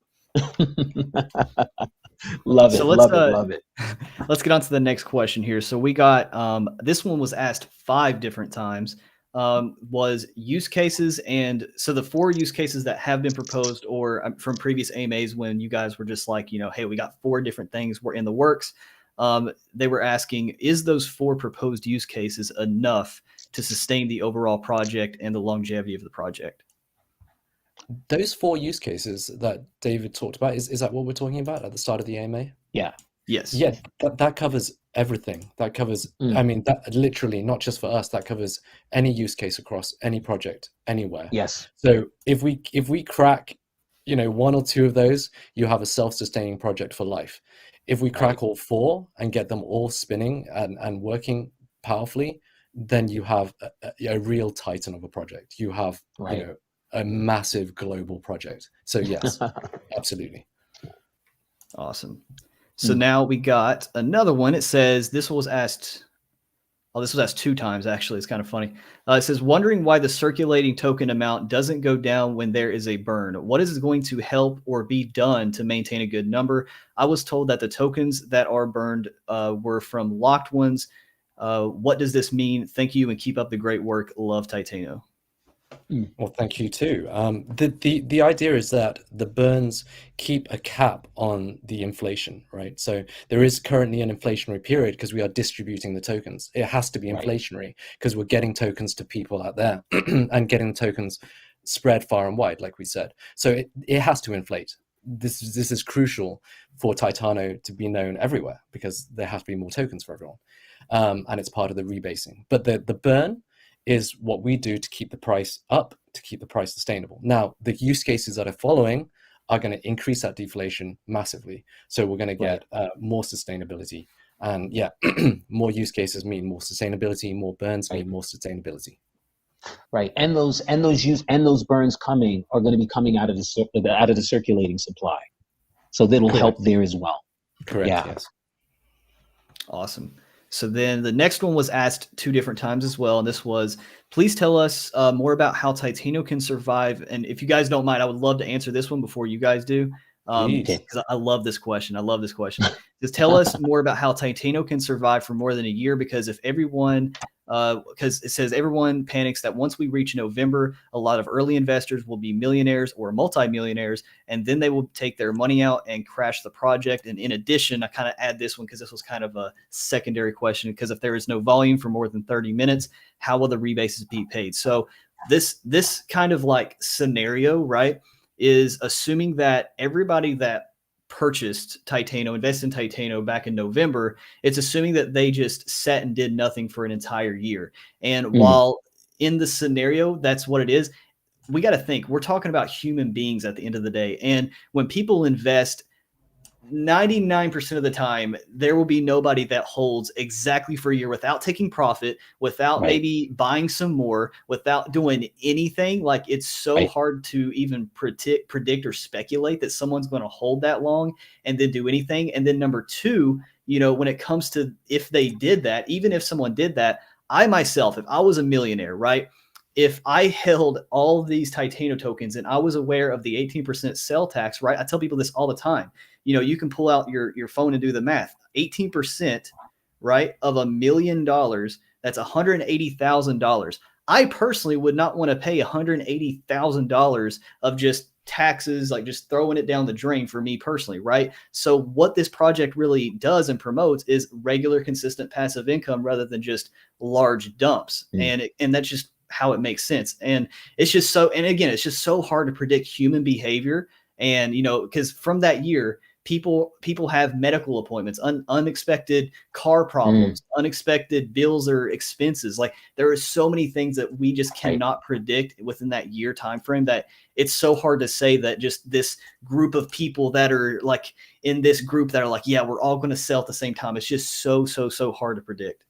Love it. Love it. Let's get on to the next question here. So we got this one was asked 5 different times. Was use cases, and so the 4 use cases that have been proposed or from previous AMAs when you guys were just like, hey, we got 4 different things were in the works. They were asking, is those 4 proposed use cases enough to sustain the overall project and the longevity of the project? Those 4 use cases that David talked about, is that what we're talking about at the start of the AMA? Yeah. Yes. Yeah, that covers everything. That covers, I mean, that literally, not just for us, that covers any use case across any project, anywhere. Yes. So if we crack, 1 or 2 of those, you have a self-sustaining project for life. If we crack all 4 and get them all spinning and working powerfully, then you have a real titan of a project. You have, a massive global project. So yes, absolutely. Awesome. So now we got another one. It says, this was asked Oh, this was asked 2 times, actually. It's kind of funny. It says, wondering why the circulating token amount doesn't go down when there is a burn. What is going to help or be done to maintain a good number? I was told that the tokens that are burned were from locked ones. What does this mean? Thank you and keep up the great work. Love, Titano. Well, thank you too. The idea is that the burns keep a cap on the inflation, right? So there is currently an inflationary period because we are distributing the tokens. It has to be inflationary because we're getting tokens to people out there and getting tokens spread far and wide, like we said. So it has to inflate. This is crucial for Titano to be known everywhere because there has to be more tokens for everyone, and it's part of the rebasing. But the burn is what we do to keep the price up, to keep the price sustainable. Now, the use cases that are following are going to increase that deflation massively. So we're going to get more sustainability. And yeah, more use cases mean more sustainability, more burns mean more sustainability. Right, and those burns coming are going to be coming out of the circulating supply, so that'll help there as well. Correct. Yeah. Yes. Awesome. So then the next one was asked 2 different times as well. And this was, please tell us more about how Titano can survive. And if you guys don't mind, I would love to answer this one before you guys do. Because I love this question. Just tell us more about how Titano can survive for more than a year, because if everyone, because it says everyone panics that once we reach November, a lot of early investors will be millionaires or multimillionaires, and then they will take their money out and crash the project. And in addition, I kind of add this one because this was kind of a secondary question, because if there is no volume for more than 30 minutes, how will the rebases be paid? So this kind of like scenario, right, is assuming that everybody that purchased Titano, invested in Titano back in November, it's assuming that they just sat and did nothing for an entire year. And while in the scenario, that's what it is, we got to think, we're talking about human beings at the end of the day. And when people invest, 99% of the time, there will be nobody that holds exactly for a year without taking profit, without maybe buying some more, without doing anything. Like, it's so hard to even predict or speculate that someone's going to hold that long and then do anything. And then number 2, you know, when it comes to if they did that, even if someone did that, I myself, if I was a millionaire, right, if I held all these Titano tokens and I was aware of the 18% sell tax, right? I tell people this all the time. You know, you can pull out your phone and do the math. 18%, right, of $1 million, that's $180,000. I personally would not want to pay $180,000 of just taxes, like just throwing it down the drain for me personally, right? So what this project really does and promotes is regular, consistent passive income rather than just large dumps. And that's just how it makes sense. And it's just so, and again, it's just so hard to predict human behavior. And, you know, because from that year, people have medical appointments, unexpected car problems, unexpected bills or expenses. Like, there are so many things that we just cannot predict within that year time frame, that it's so hard to say that just this group of people that are like in this group that are like, yeah, we're all going to sell at the same time. It's just so hard to predict.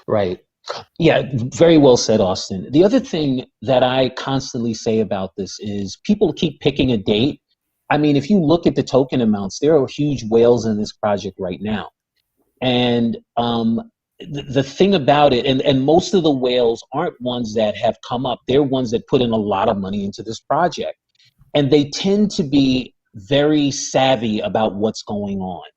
Right. Yeah, very well said, Austin. The other thing that I constantly say about this is people keep picking a date. I mean, if you look at the token amounts, there are huge whales in this project right now. And the thing about it, and most of the whales aren't ones that have come up. They're ones that put in a lot of money into this project. And they tend to be very savvy about what's going on,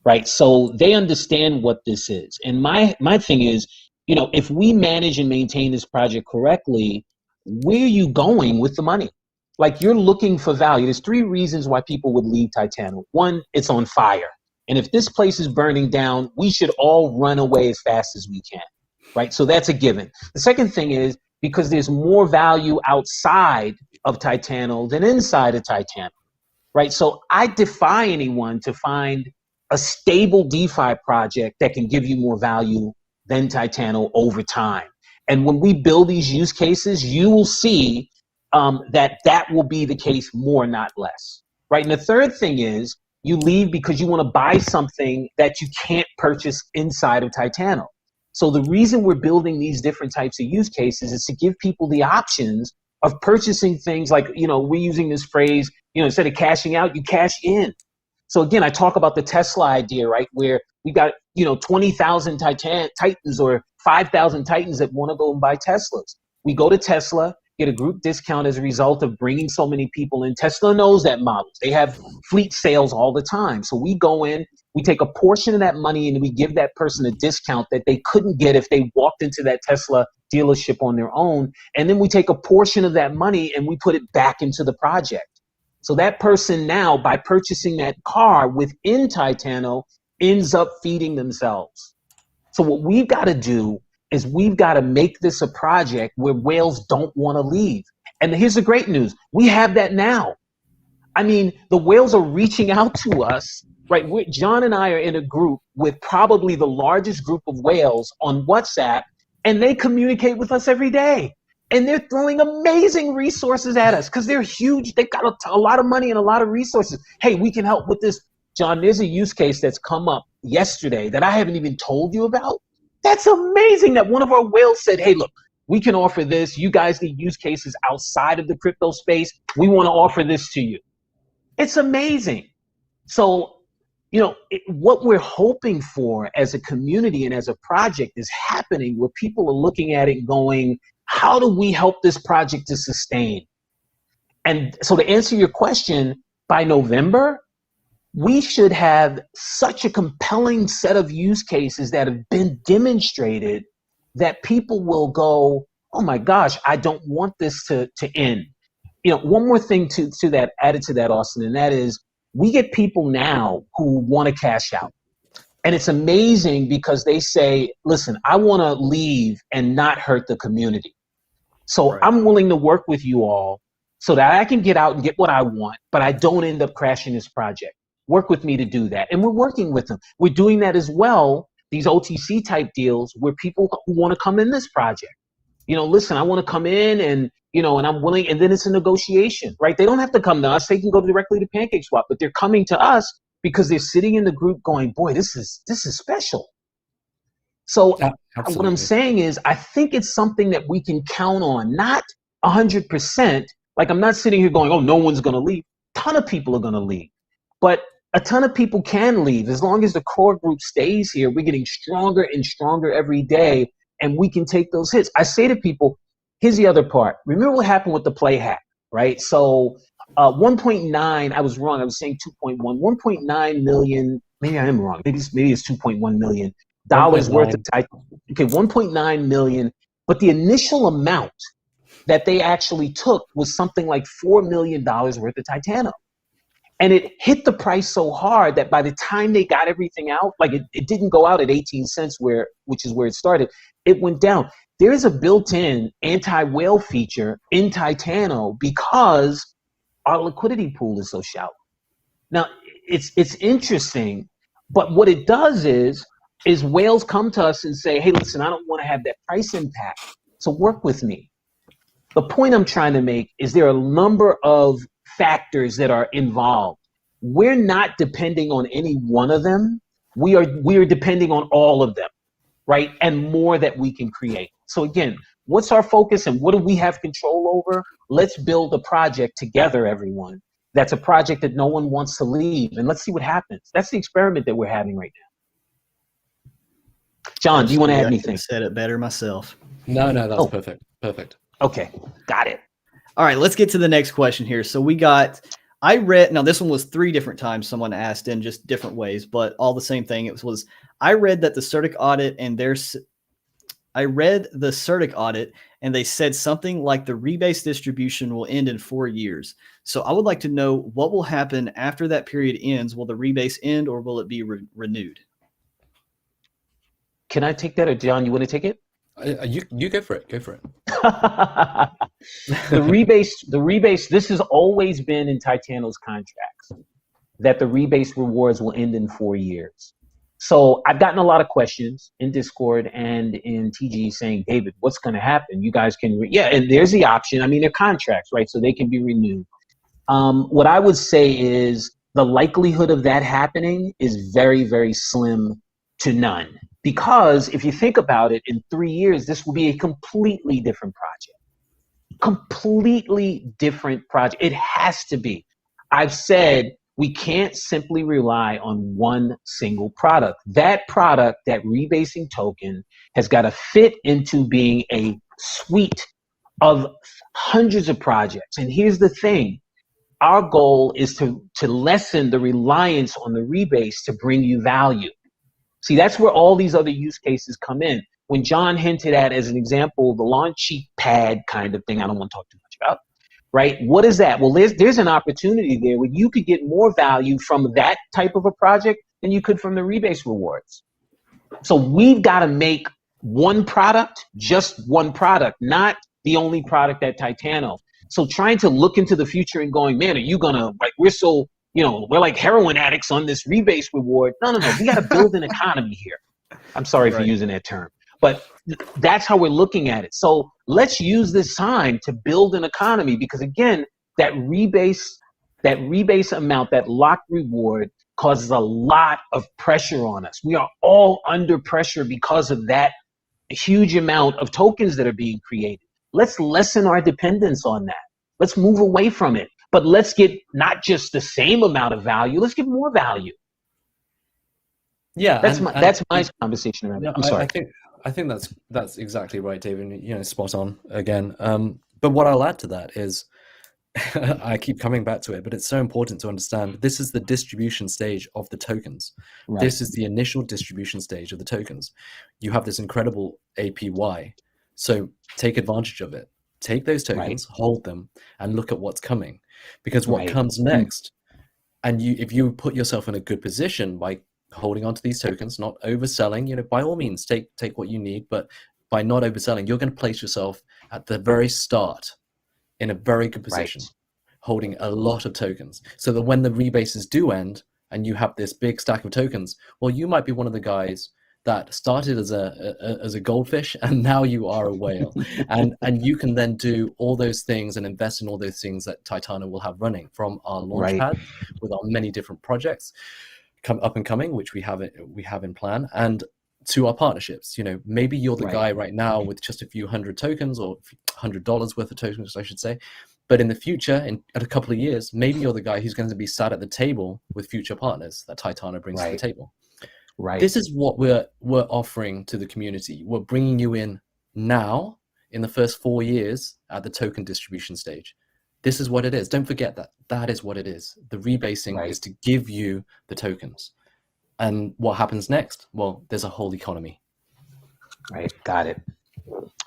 right? So they understand what this is. And my thing is, you know, if we manage and maintain this project correctly, where are you going with the money? Like, you're looking for value. There's 3 reasons why people would leave Titano. 1, it's on fire. And if this place is burning down, we should all run away as fast as we can, right? So that's a given. The second thing is because there's more value outside of Titano than inside of Titano, right? So I defy anyone to find a stable DeFi project that can give you more value than Titano over time. And when we build these use cases, you will see that will be the case more, not less, right? And the third thing is you leave because you want to buy something that you can't purchase inside of Titano. So the reason we're building these different types of use cases is to give people the options of purchasing things like, you know, we're using this phrase, you know, instead of cashing out, you cash in. So again, I talk about the Tesla idea, right? Where we got, 20,000 Titans or 5,000 Titans that want to go and buy Teslas. We go to Tesla, get a group discount as a result of bringing so many people in. Tesla knows that model. They have fleet sales all the time. So we go in, we take a portion of that money and we give that person a discount that they couldn't get if they walked into that Tesla dealership on their own. And then we take a portion of that money and we put it back into the project. So that person now, by purchasing that car within Titano, ends up feeding themselves. So what we've got to do is we've got to make this a project where whales don't want to leave. And here's the great news. We have that now. I mean, the whales are reaching out to us, right? John and I are in a group with probably the largest group of whales on WhatsApp, and they communicate with us every day. And they're throwing amazing resources at us because they're huge. They've got a lot of money and a lot of resources. Hey, we can help with this. John, there's a use case that's come up yesterday that I haven't even told you about. That's amazing that one of our whales said, hey, look, we can offer this. You guys need use cases outside of the crypto space. We want to offer this to you. It's amazing. So, what we're hoping for as a community and as a project is happening where people are looking at it going, how do we help this project to sustain? And so to answer your question, by November, we should have such a compelling set of use cases that have been demonstrated that people will go, oh my gosh, I don't want this to end. One more thing to that, added to that, Austin, and that is we get people now who want to cash out. And it's amazing because they say, listen, I want to leave and not hurt the community. So right. I'm willing to work with you all so that I can get out and get what I want, but I don't end up crashing this project. Work with me to do that. And we're working with them. We're doing that as well, these OTC type deals where people who want to come in this project. Listen, I want to come in and, and I'm willing, and then it's a negotiation, right? They don't have to come to us. They can go directly to PancakeSwap, but they're coming to us because they're sitting in the group going, boy, this is special. So what I'm saying is I think it's something that we can count on, not 100%. Like I'm not sitting here going, oh, no one's going to leave. A ton of people are going to leave. But a ton of people can leave. As long as the core group stays here, we're getting stronger and stronger every day, and we can take those hits. I say to people, here's the other part. Remember what happened with the play hack, right? So 1.9, I was wrong. I was saying 2.1. 1.9 million, maybe I am wrong. Maybe it's 2.1 million dollars worth of Titan. Okay, 1.9 million. But the initial amount that they actually took was something like $4 million worth of Titano. And it hit the price so hard that by the time they got everything out, like it didn't go out at 18 cents, which is where it started. It went down. There is a built-in anti-whale feature in Titano because our liquidity pool is so shallow. Now, it's interesting, but what it does is whales come to us and say, hey, listen, I don't want to have that price impact, so work with me. The point I'm trying to make is there are a number of factors that are involved. We're not depending on any one of them. We are depending on all of them, right? And more that we can create. So again, what's our focus and what do we have control over? Let's build a project together, everyone. That's a project that no one wants to leave. And let's see what happens. That's the experiment that we're having right now. John, do you want to add anything? I said it better myself. No, that's perfect. Perfect. Okay, got it. All right, let's get to the next question here. So I read, now this one was 3 different times someone asked in just different ways, but all the same thing. I read that the CERTIC audit and they said something like the rebase distribution will end in 4 years. So I would like to know what will happen after that period ends. Will the rebase end or will it be renewed? Can I take that, or John, you want to take it? You go for it. Go for it. The rebase, this has always been in Titano's contracts, that the rebase rewards will end in 4 years. So I've gotten a lot of questions in Discord and in TG saying, David, what's going to happen? You guys can, and there's the option. I mean, they're contracts, right? So they can be renewed. What I would say is the likelihood of that happening is very, very slim to none. Because if you think about it, in 3 years, this will be a completely different project. Completely different project. It has to be. I've said we can't simply rely on one single product. That product, that rebasing token, has got to fit into being a suite of hundreds of projects. And here's the thing. Our goal is to lessen the reliance on the rebase to bring you value. See, that's where all these other use cases come in. When John hinted at, as an example, the launch sheet pad kind of thing, I don't want to talk too much about, right? What is that? Well, there's an opportunity there where you could get more value from that type of a project than you could from the rebase rewards. So we've got to make one product, just one product, not the only product at Titano. So trying to look into the future and going, man, are you gonna, like, we're so, we're like heroin addicts on this rebase reward. No. We got to build an economy here. I'm sorry for using that term, but that's how we're looking at it. So let's use this time to build an economy, because again, that rebase amount, that lock reward, causes a lot of pressure on us. We are all under pressure because of that huge amount of tokens that are being created. Let's lessen our dependence on that. Let's move away from it, but let's get not just the same amount of value, let's get more value. Yeah, that's my conversation around it. I'm sorry. I think that's exactly right, David. Spot on again. But what I'll add to that is, I keep coming back to it, but it's so important to understand this is the distribution stage of the tokens. Right. This is the initial distribution stage of the tokens. You have this incredible APY. So take advantage of it. Take those tokens, hold them, and look at what's coming. Because what comes next, and if you put yourself in a good position by holding onto these tokens, not overselling, by all means, take what you need, but by not overselling, you're going to place yourself at the very start in a very good position, holding a lot of tokens, so that when the rebases do end and you have this big stack of tokens, well, you might be one of the guys that started as a goldfish and now you are a whale, and you can then do all those things and invest in all those things that Titano will have running, from our launchpad with our many different projects up and coming, which we have in plan, and to our partnerships. Maybe you're the guy right now with just a few hundred tokens, or $100 worth of tokens, I should say. But in the future, in a couple of years, maybe you're the guy who's going to be sat at the table with future partners that Titano brings to the table. Right. This is what we're offering to the community. We're bringing you in now in the first 4 years at the token distribution stage. This is what it is. Don't forget that is what it is. The rebasing is to give you the tokens. And what happens next? Well, there's a whole economy. Right. Got it.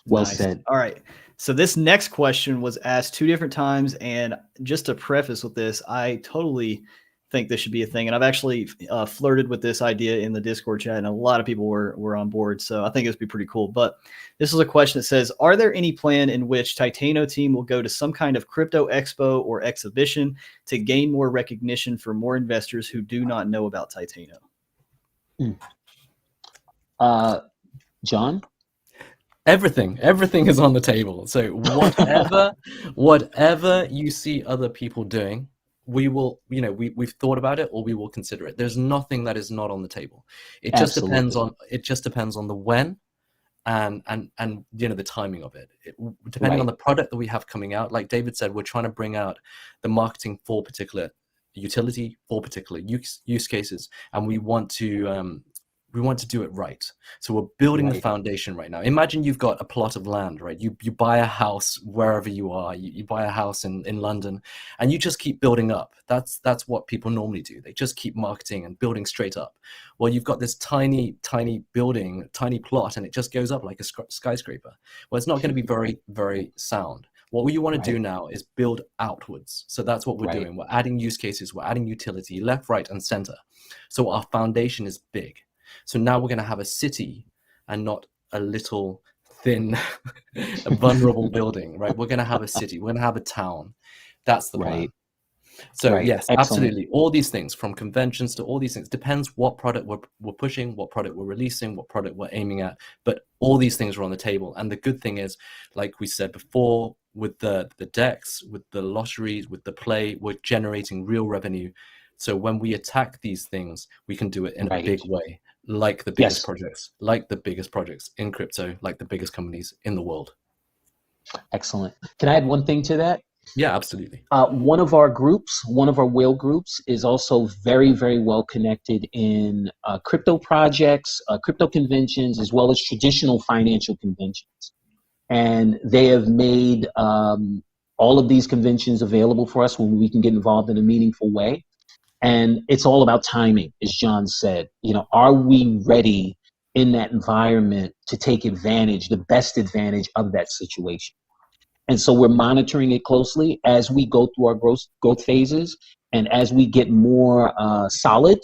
Well said. All right. So this next question was asked 2 different times. And just to preface with this, I totally think this should be a thing. And I've actually flirted with this idea in the Discord chat, and a lot of people were on board. So I think it would be pretty cool. But this is a question that says, are there any plan in which Titano team will go to some kind of crypto expo or exhibition to gain more recognition for more investors who do not know about Titano? John? Everything is on the table. So whatever you see other people doing, we will, we've thought about it, or we will consider it. There's nothing that is not on the table. It just depends on the when and the timing of it. Depending on the product that we have coming out. Like David said, we're trying to bring out the marketing for particular utility, for particular use cases, and we want to do it right. So we're building the foundation right now. Imagine you've got a plot of land, right? You buy a house wherever you are. You buy a house in London, and you just keep building up. That's what people normally do. They just keep marketing and building straight up. Well, you've got this tiny building, tiny plot, and it just goes up like a skyscraper. Well, it's not going to be very, very sound. What you want to do now is build outwards. So that's what we're doing. We're adding use cases. We're adding utility left, right, and center. So our foundation is big. So now we're going to have a city and not a little thin, vulnerable building, right? We're going to have a city. We're going to have a town. That's the plan. So yes, absolutely. All these things, from conventions to all these things, depends what product we're pushing, what product we're releasing, what product we're aiming at. But all these things are on the table. And the good thing is, like we said before, with the decks, with the lotteries, with the play, we're generating real revenue. So when we attack these things, we can do it in a big way. Like the biggest projects in crypto, like the biggest companies in the world. Excellent. Can I add one thing to that? Yeah, absolutely. One of our groups, one of our whale groups, is also very, very well connected in crypto projects, crypto conventions, as well as traditional financial conventions. And they have made all of these conventions available for us when we can get involved in a meaningful way. And it's all about timing, as John said. You know, are we ready in that environment to take advantage, the best advantage of that situation? And so we're monitoring it closely as we go through our growth phases, and as we get more solid.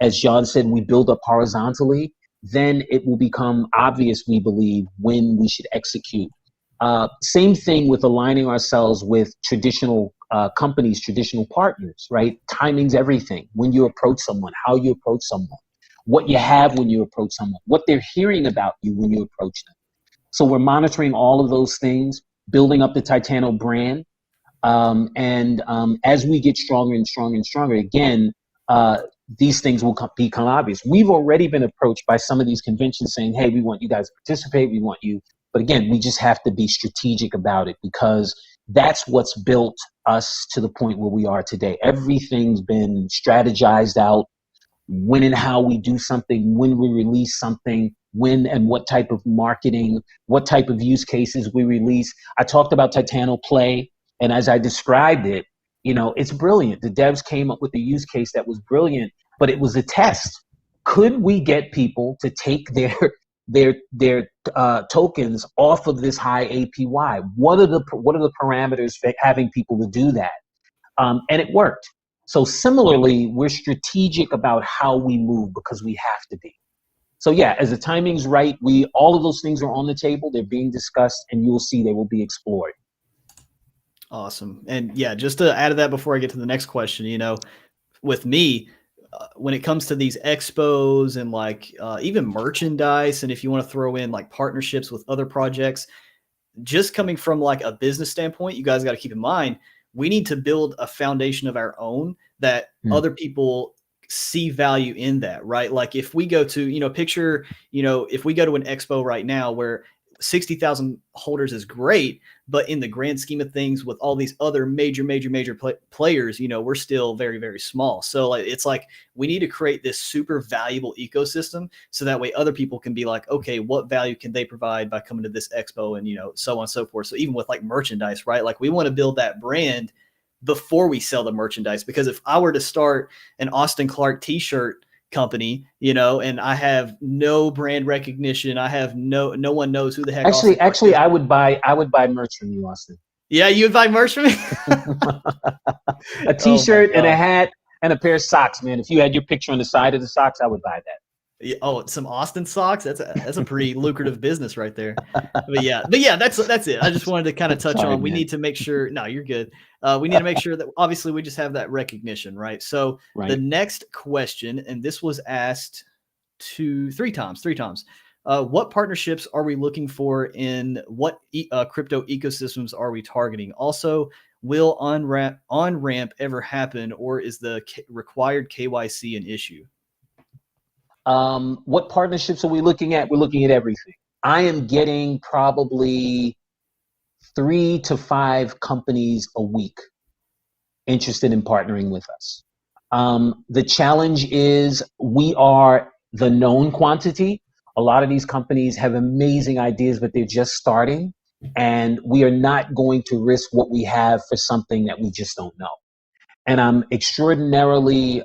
As John said, we build up horizontally. Then it will become obvious, we believe, when we should execute. Same thing with aligning ourselves with traditional companies, traditional partners, right? Timing's everything. When you approach someone, how you approach someone, what you have when you approach someone, what they're hearing about you when you approach them. So we're monitoring all of those things, building up the Titano brand. And as we get stronger and stronger and stronger, again, these things will become obvious. We've already been approached by some of these conventions saying, hey, we want you guys to participate. We want you. But again, we just have to be strategic about it, because that's what's built us to the point where we are today. Everything's been strategized out, when and how we do something, when we release something, when and what type of marketing, what type of use cases we release. I talked about Titano Play, and as I described it, you know, it's brilliant. The devs came up with a use case that was brilliant, but it was a test. Could we get people to take their tokens off of this high APY? What are the parameters for having people to do that? And it worked. So similarly, we're strategic about how we move, because we have to be. So yeah, as the timing's right, all of those things are on the table. They're being discussed, and you'll see they will be explored. Awesome. And yeah, just to add to that before I get to the next question, you know, with me, when it comes to these expos and like even merchandise, and if you want to throw in like partnerships with other projects, just coming from like a business standpoint, you guys got to keep in mind, we need to build a foundation of our own that other people see value in that, right? Like if we go to, you know, picture, you know, if we go to an expo right now where 60,000 holders is great, but in the grand scheme of things with all these other major players, you know, we're still very, very small. So it's like, we need to create this super valuable ecosystem so that way other people can be like, okay, what value can they provide by coming to this expo, and, you know, so on and so forth. So even with like merchandise, right? Like we want to build that brand before we sell the merchandise, because if I were to start an Austin Clark t-shirt company, you know, and I have no brand recognition, I have no one knows who the heck. Actually, I would buy merch from you, Austin. Yeah, you would buy merch from me. A t-shirt and a hat and a pair of socks, man. If you had your picture on the side of the socks, I would buy that. Oh, some Austin socks. That's a pretty lucrative business right there. But yeah, that's it. I just wanted to kind of touch on. We need to make sure. No, you're good. We need to make sure that obviously we just have that recognition, right? So the next question, and this was asked three times. What partnerships are we looking for? In what crypto ecosystems are we targeting? Also, will on-ramp ever happen, or is the required KYC an issue? What partnerships are we looking at? We're looking at everything. I am getting probably 3 to 5 companies a week interested in partnering with us. The challenge is we are the known quantity. A lot of these companies have amazing ideas, but they're just starting, and we are not going to risk what we have for something that we just don't know. And I'm extraordinarily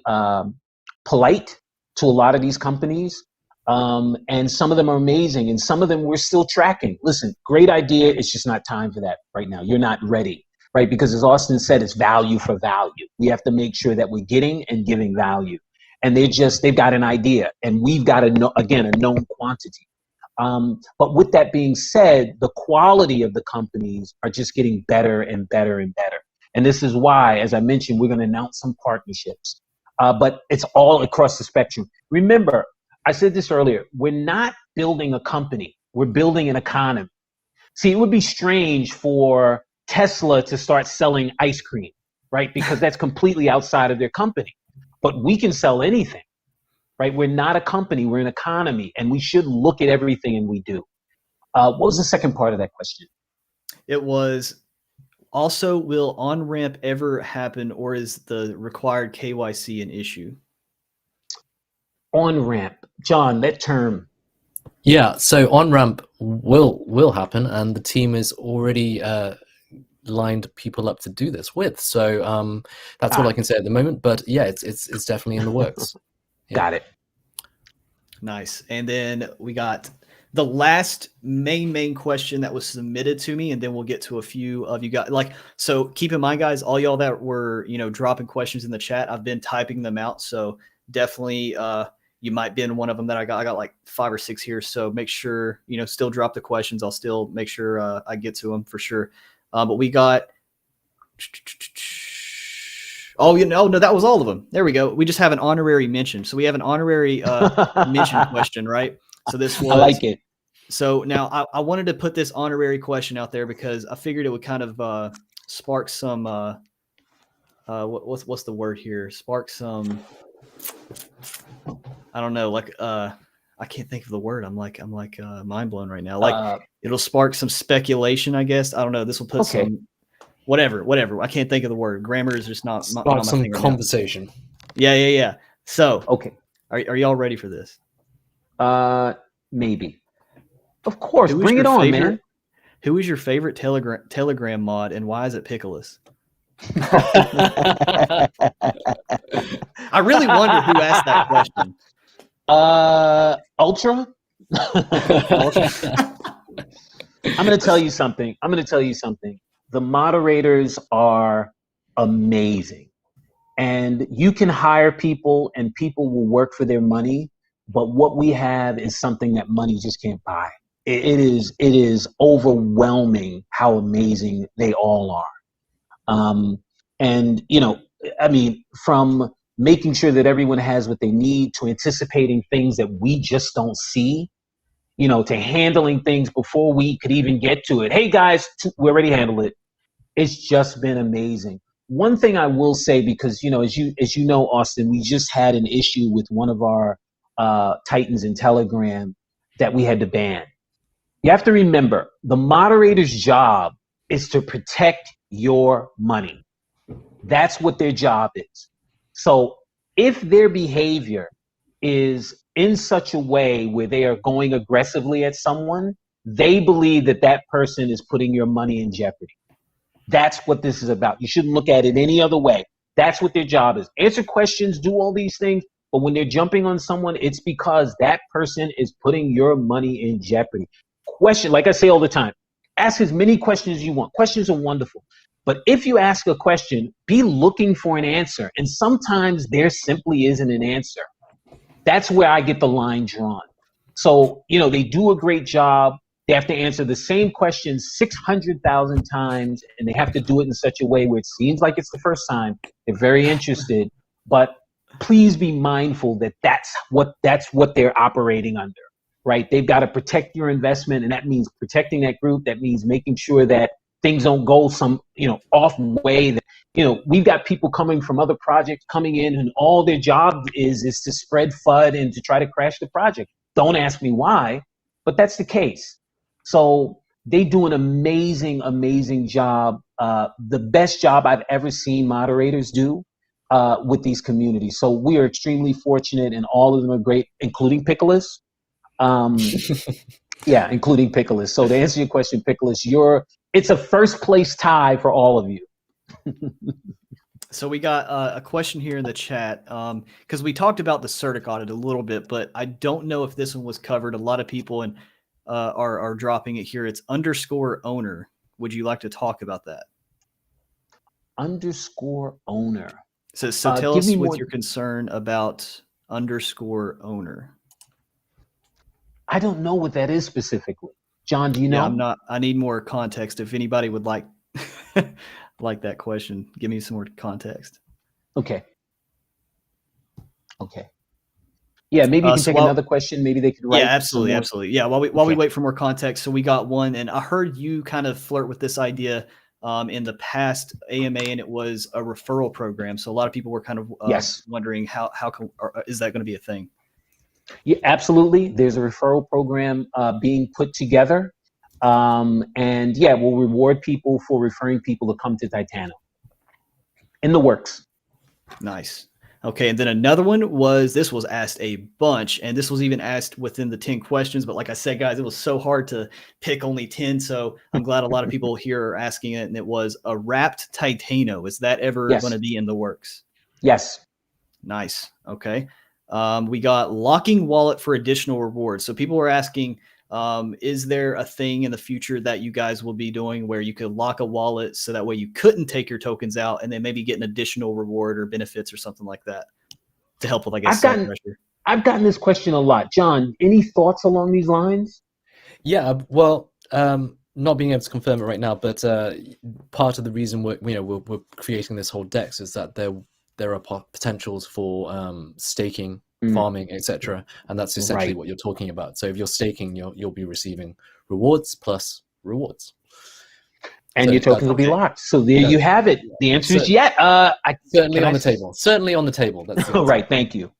polite to a lot of these companies. And some of them are amazing, and some of them we're still tracking. Listen, great idea. It's just not time for that right now. You're not ready, right? Because as Austin said, it's value for value. We have to make sure that we're getting and giving value. And they've got an idea, and we've got a known quantity. But with that being said, the quality of the companies are just getting better and better and better. And this is why, as I mentioned, we're going to announce some partnerships. But it's all across the spectrum. Remember, I said this earlier, we're not building a company, we're building an economy. See, it would be strange for Tesla to start selling ice cream, right? Because that's completely outside of their company. But we can sell anything, right? We're not a company, we're an economy, and we should look at everything, and we do. What was the second part of that question? It was, Also, will on-ramp ever happen, or is the required KYC an issue? On-ramp. John, that term. Yeah, so on-ramp will happen, and the team is already lined people up to do this with. So that's all I can say at the moment. But yeah, it's definitely in the works. Yeah. Got it. Nice. And then we got the last main question that was submitted to me, and then we'll get to a few of you guys. So keep in mind, guys, all y'all that were, dropping questions in the chat, I've been typing them out. So definitely, you might be in one of them that I got like 5 or 6 here. So make sure, still drop the questions. I'll still make sure I get to them for sure. But we got, no, that was all of them. There we go. We just have an honorary mention. So we have an honorary mention question, right? So this was, I like it. So now I wanted to put this honorary question out there because I figured it would kind of spark some, what's the word here? Spark some, I don't know, I can't think of the word. I'm like mind blown right now. It'll spark some speculation, I guess. I don't know. This will put some whatever. I can't think of the word. Grammar is just not spark some conversation. Yeah. So okay, are y'all ready for this? Maybe. Of course, bring it on, man. Who is your favorite Telegram mod, and why is it Pickles? I really wonder who asked that question. Ultra. I'm going to tell you something. The moderators are amazing, and you can hire people, and people will work for their money. But what we have is something that money just can't buy. It is overwhelming how amazing they all are. And from making sure that everyone has what they need, to anticipating things that we just don't see, to handling things before we could even get to it. Hey guys, we already handled it. It's just been amazing. One thing I will say, because, as you know, Austin, we just had an issue with one of our Titans in Telegram that we had to ban. You have to remember, the moderator's job is to protect your money. That's what their job is. So if their behavior is in such a way where they are going aggressively at someone, they believe that that person is putting your money in jeopardy. That's what this is about. You shouldn't look at it any other way. That's what their job is. Answer questions, do all these things. But when they're jumping on someone, it's because that person is putting your money in jeopardy. Question, like I say all the time, ask as many questions as you want. Questions are wonderful. But if you ask a question, be looking for an answer. And sometimes there simply isn't an answer. That's where I get the line drawn. So, they do a great job. They have to answer the same question 600,000 times, and they have to do it in such a way where it seems like it's the first time. They're very interested, but please be mindful that that's what they're operating under, right? They've got to protect your investment, and that means protecting that group. That means making sure that things don't go some, off way. That, we've got people coming from other projects coming in, and all their job is to spread FUD and to try to crash the project. Don't ask me why, but that's the case. So they do an amazing job. The best job I've ever seen moderators do with these communities. So we are extremely fortunate, and all of them are great, including Pickles. Yeah, including Pickles. So to answer your question, Pickles, it's a first place tie for all of you. So we got a question here in the chat, because we talked about the CERTIC audit a little bit, but I don't know if this one was covered. A lot of people are dropping it here. It's _owner. Would you like to talk about that? _owner. So tell us what your concern about _owner. I don't know what that is specifically. John, do you know? Yeah, I need more context. If anybody would like that question, give me some more context. Okay. Yeah, maybe you can take another question. Maybe they could write. Yeah, absolutely. Yeah, while we wait for more context. So we got one, and I heard you kind of flirt with this idea in the past AMA, and it was a referral program. So a lot of people were kind of wondering how is that going to be a thing? Yeah, absolutely. There's a referral program being put together. And yeah, we'll reward people for referring people to come to Titano. In the works. Nice. Okay, and then another one was, this was asked a bunch, and this was even asked within the 10 questions, but like I said, guys, it was so hard to pick only 10, so I'm glad a lot of people here are asking it, and it was a wrapped Titano. Is that ever going to be in the works? Yes. Nice. Okay. We got locking wallet for additional rewards. So people were asking, is there a thing in the future that you guys will be doing where you could lock a wallet so that way you couldn't take your tokens out and then maybe get an additional reward or benefits or something like that to help with, I guess, sell pressure? I've gotten this question a lot. John, any thoughts along these lines? Yeah, well, not being able to confirm it right now, but part of the reason we're creating this whole DEX is that there are potentials for staking, farming, etc., and that's essentially what you're talking about. So if you're staking, you'll be receiving rewards plus rewards, and so your tokens will be locked. So there you have it. The answer is yes. Certainly on the table. Certainly on the table. That's right. Thank you.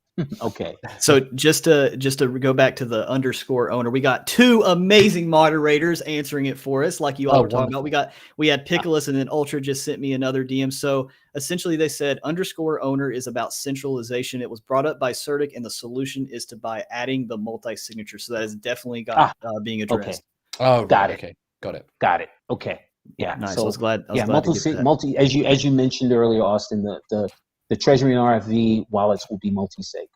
Okay. So just to go back to the underscore owner, we got two amazing moderators answering it for us, like you all were talking about. We had Pickles, and then Ultra just sent me another DM. So essentially they said underscore owner is about centralization. It was brought up by Certic, and the solution is by adding the multi-signature. So that is definitely being addressed. Okay. Oh, got it. Okay. Got it. Okay. Yeah. Nice. So I was glad. Multi, as you mentioned earlier, Austin, the Treasury and RFV wallets will be multi-sig.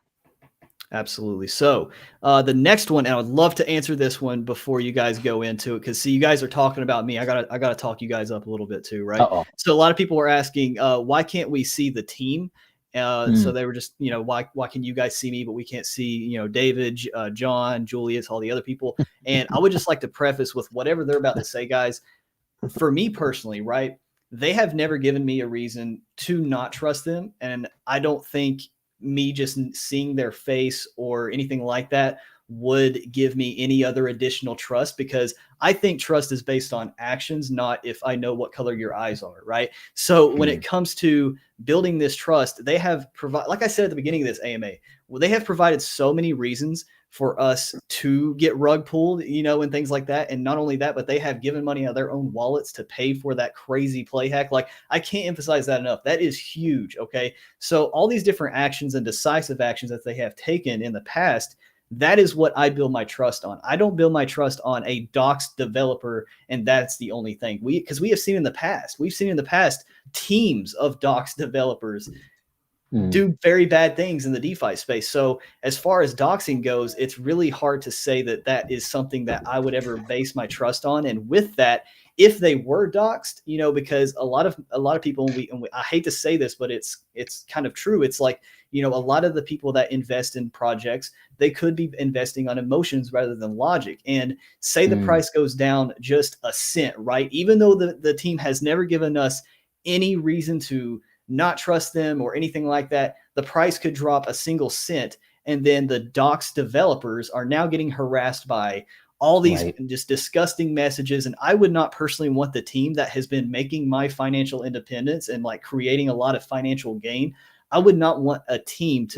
Absolutely. So the next one, and I would love to answer this one before you guys go into it, because see, you guys are talking about me. I gotta talk you guys up a little bit too, right? So a lot of people were asking, why can't we see the team? So they were just, why can you guys see me, but we can't see, David, John, Julius, all the other people. And I would just like to preface with whatever they're about to say, guys. For me personally, right? They have never given me a reason to not trust them. And I don't think me just seeing their face or anything like that would give me any other additional trust, because I think trust is based on actions, not if I know what color your eyes are, right? So when it comes to building this trust, they have provided, like I said at the beginning of this AMA, they have provided so many reasons for us to get rug pulled, and things like that. And not only that, but they have given money out of their own wallets to pay for that crazy play hack. Like, I can't emphasize that enough. That is huge. Okay. So all these different actions and decisive actions that they have taken in the past, that is what I build my trust on. I don't build my trust on a doxed developer, and that's the only thing. Because we have seen in the past, teams of doxed developers do very bad things in the DeFi space. So as far as doxing goes, it's really hard to say that is something that I would ever base my trust on. And with that, if they were doxed, because a lot of people, and I hate to say this, but it's kind of true. It's like, a lot of the people that invest in projects, they could be investing on emotions rather than logic. And say the price goes down just a cent, right? Even though the team has never given us any reason to not trust them or anything like that, the price could drop a single cent. And then the doxed developers are now getting harassed by all these just disgusting messages. And I would not personally want the team that has been making my financial independence and like creating a lot of financial gain. I would not want a team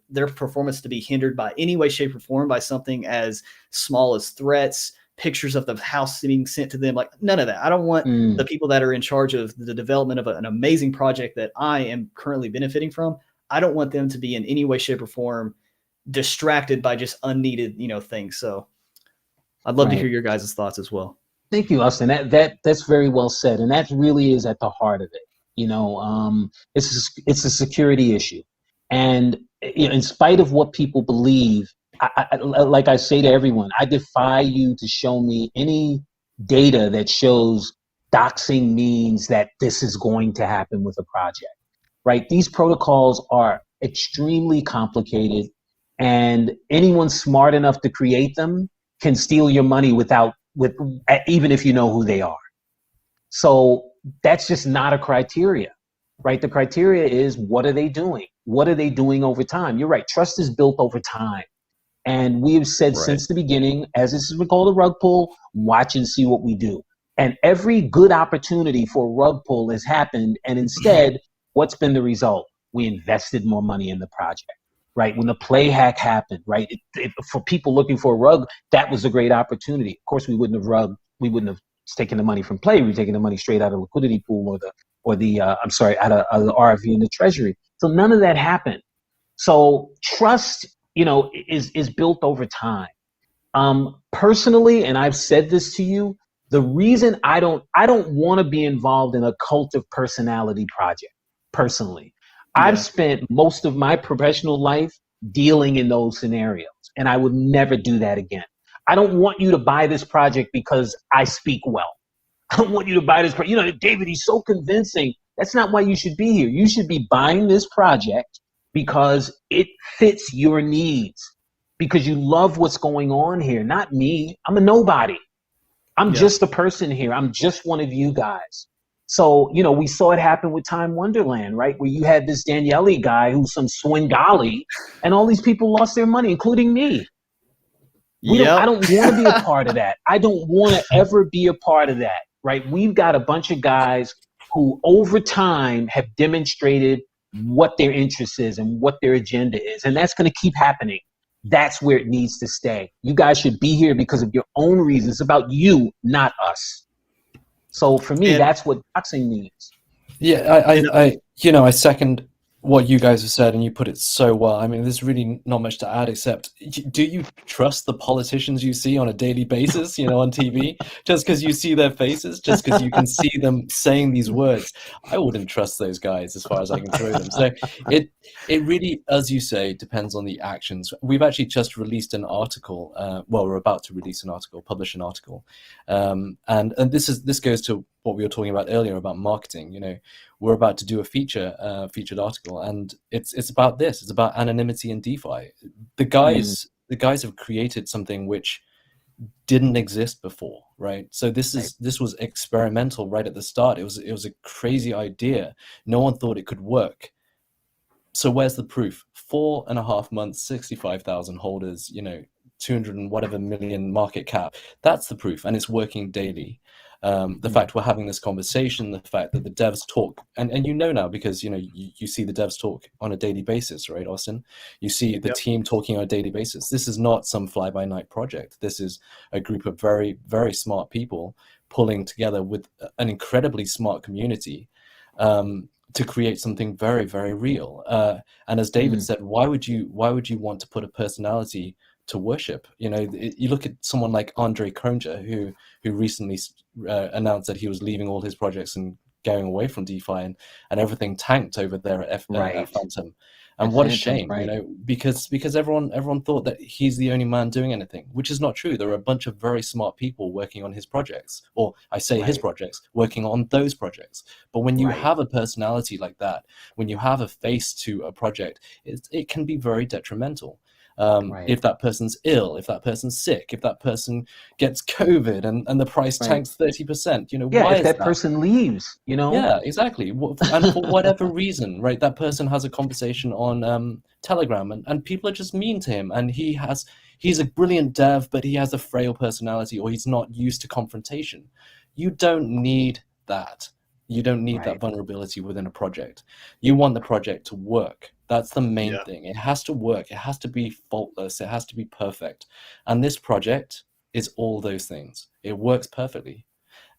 their performance to be hindered by any way, shape, or form by something as small as threats, pictures of the house being sent to them, like none of that. I don't want the people that are in charge of the development of an amazing project that I am currently benefiting from. I don't want them to be in any way, shape, or form distracted by just unneeded, things. So I'd love to hear your guys' thoughts as well. Thank you, Austin. That's very well said. And that really is at the heart of it. It's a security issue. And in spite of what people believe, I like I say to everyone, I defy you to show me any data that shows doxing means that this is going to happen with a project, right? These protocols are extremely complicated, and anyone smart enough to create them can steal your money even if you know who they are. So that's just not a criteria, right? The criteria is, what are they doing? What are they doing over time? You're right. Trust is built over time. And we have said since the beginning, as this has been called a rug pull, watch and see what we do. And every good opportunity for a rug pull has happened. And instead, what's been the result? We invested more money in the project, right? When the play hack happened, right? For people looking for a rug, that was a great opportunity. Of course, we wouldn't have we wouldn't have taken the money from Play. We were taking the money straight out of the liquidity pool out of the RV and the treasury. So none of that happened. So trust, is built over time. Personally, and I've said this to you, the reason I don't want to be involved in a cult of personality project. Personally, I've spent most of my professional life dealing in those scenarios, and I would never do that again. I don't want you to buy this project because I speak well. I don't want you to buy this project. David, he's so convincing. That's not why you should be here. You should be buying this project because it fits your needs, because you love what's going on here. Not me. I'm a nobody. I'm just a person here. I'm just one of you guys. So, we saw it happen with Time Wonderland, right? Where you had this Daniele guy who's some Swingali, and all these people lost their money, including me. I don't want to be a part of that. I don't want to ever be a part of that, right? We've got a bunch of guys who over time have demonstrated what their interest is and what their agenda is. And that's going to keep happening. That's where it needs to stay. You guys should be here because of your own reasons. It's about you, not us. So for me, that's what boxing means. Yeah, I second what you guys have said, and you put it so well. I mean, there's really not much to add except, do you trust the politicians you see on a daily basis, on TV, just because you see their faces, just because you can see them saying these words? I wouldn't trust those guys as far as I can throw them. So it really, as you say, depends on the actions. We've actually just released an article. We're about to publish an article. And this goes to what we were talking about earlier about marketing. We're about to do a featured article, and it's about this. It's about anonymity in DeFi. The guys have created something which didn't exist before, right? So this was experimental right at the start. It was a crazy idea. No one thought it could work. So where's the proof? 4.5 months, 65,000 holders, 200 and whatever million market cap. That's the proof, and it's working daily. The fact we're having this conversation, the fact that the devs talk, and now because you see the devs talk on a daily basis, right, Austin? You see the team talking on a daily basis. This is not some fly-by-night project. This is a group of very, very smart people pulling together with an incredibly smart community to create something very, very real. And as David said, why would you want to put a personality to worship? You look at someone like Andre Kronja, who recently announced that he was leaving all his projects and going away from DeFi, and everything tanked over there at Phantom. And what a shame, because everyone thought that he's the only man doing anything, which is not true. There are a bunch of very smart people working on his projects, or I say his projects, working on those projects. But when you have a personality like that, when you have a face to a project, it can be very detrimental. If that person's ill, if that person's sick, if that person gets COVID and the price tanks 30%, why if is that person leaves, Yeah, exactly. And for whatever reason, right, that person has a conversation on Telegram and people are just mean to him, and he's a brilliant dev, but he has a frail personality, or he's not used to confrontation. You don't need that. You don't need that vulnerability within a project. You want the project to work. That's the main thing. It has to work. It has to be faultless. It has to be perfect. And this project is all those things. It works perfectly.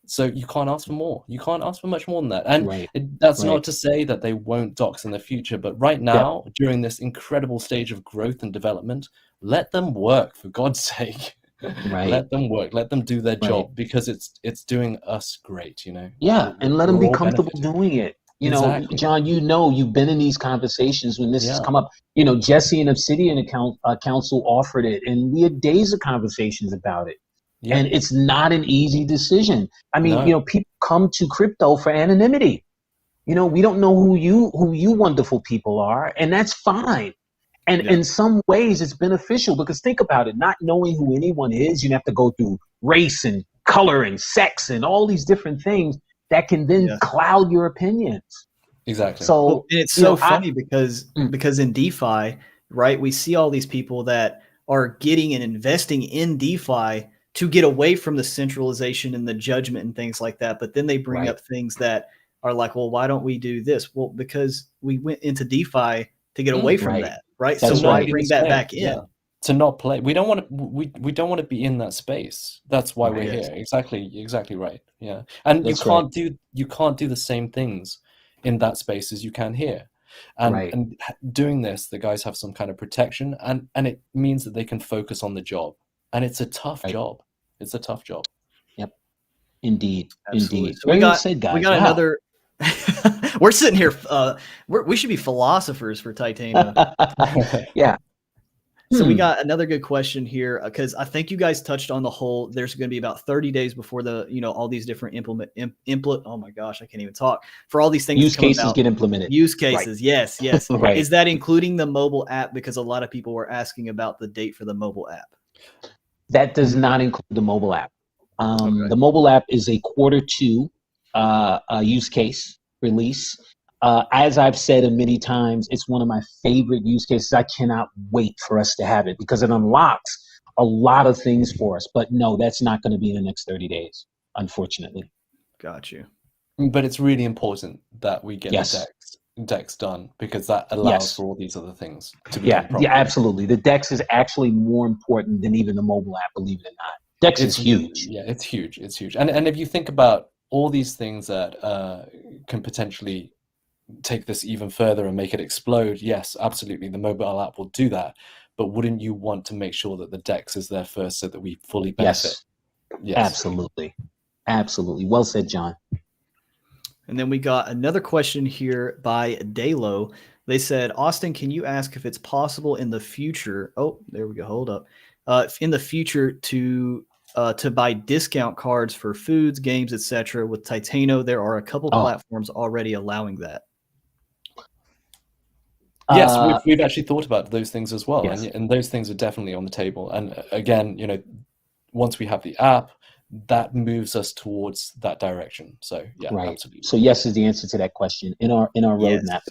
So you can't ask for more. You can't ask for much more than that. And that's not to say that they won't dox in the future. But right now, during this incredible stage of growth and development, let them work, for God's sake. Let them work. Let them do their job, because it's doing us great, Yeah, and let them be comfortable doing it. John, you've been in these conversations when this has come up. Jesse and Obsidian Council offered it, and we had days of conversations about it. Yeah. And it's not an easy decision. I mean, people come to crypto for anonymity. We don't know who you wonderful people are, and that's fine. And in some ways, it's beneficial, because think about it, not knowing who anyone is, you have to go through race and color and sex and all these different things that can then cloud your opinions. Exactly. So it's so funny because in DeFi, right, we see all these people that are getting and investing in DeFi to get away from the centralization and the judgment and things like that. But then they bring up things that are like, well, why don't we do this? Well, because we went into DeFi to get away from that. Right. That's so why bring that back in? to not play. We don't want to. We don't want to be in that space. That's why we're Yes. here. Exactly right. Yeah, and That's you can't do the same things in that space as you can here. And Right. and doing this, the guys have some kind of protection, and it means that they can focus on the job. And it's a tough Right. job. It's a tough job. Yep. Indeed. Absolutely. Indeed. So Very well said, guys. we got Wow. another. We're sitting here. We should be philosophers for Titano. Yeah. So we got another good question here, because I think you guys touched on the whole. There's going to be about 30 days before the all these different oh my gosh, I can't even talk, for all these things Use cases get implemented. Use cases, right. Yes. Right. Is that including the mobile app? Because a lot of people were asking about the date for the mobile app. That does not include the mobile app. Okay. The mobile app is a Q2 use case release. As I've said many times, it's one of my favorite use cases. I cannot wait for us to have it because it unlocks a lot of things for us. But no, that's not going to be in the next 30 days, unfortunately. Got you. But it's really important that we get Yes. the DEX done, because that allows for all these other things to be done properly. Yeah, absolutely. The DEX is actually more important than even the mobile app, believe it or not. DEX is huge. Yeah, it's huge. It's huge. And if you think about all these things that can potentially take this even further and make it explode, yes, absolutely, the mobile app will do that. But wouldn't you want to make sure that the DEX is there first so that we fully benefit? Yes. Absolutely. Absolutely. Well said, John. And then we got another question here by Dalo. They said, Austin, can you ask if it's possible in the future? Oh, there we go. Hold up. In the future to buy discount cards for foods, games, etc. with Titano. There are a couple platforms already allowing that. Yes, we've actually thought about those things as well. Yes. And those things are definitely on the table. And again, once we have the app, that moves us towards that direction. So yeah, right. Absolutely. So yes is the answer to that question in our roadmap.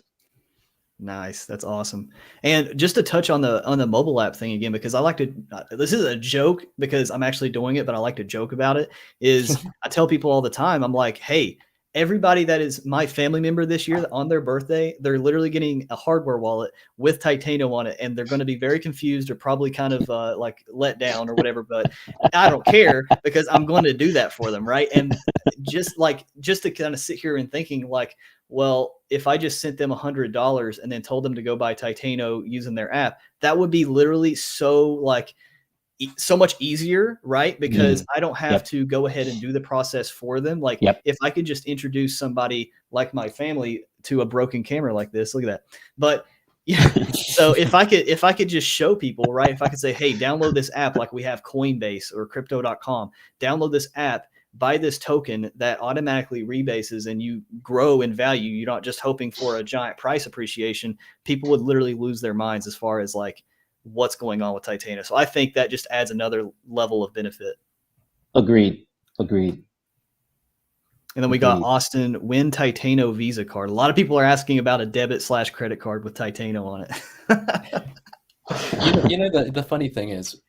Nice. That's awesome. And just to touch on the mobile app thing again, because I like to, this is a joke because I'm actually doing it, but I like to joke about it, is I tell people all the time, I'm like, hey, everybody that is my family member this year on their birthday, they're literally getting a hardware wallet with Titano on it. And they're going to be very confused or probably kind of like let down or whatever, but I don't care because I'm going to do that for them. Right. And just to kind of sit here and thinking like, well, if I just sent them $100 and then told them to go buy Titano using their app, that would be literally so much easier, right? Because I don't have to go ahead and do the process for them. Like if I could just introduce somebody like my family to a broken camera like this, look at that. But yeah, so if I could just show people, right? If I could say, hey, download this app like we have Coinbase or crypto.com, download this app, buy this token that automatically rebases and you grow in value. You're not just hoping for a giant price appreciation. People would literally lose their minds as far as like what's going on with Titano. So I think that just adds another level of benefit. Agreed. And then we got Austin, win Titano Visa card. A lot of people are asking about a debit/credit card with Titano on it. The funny thing is,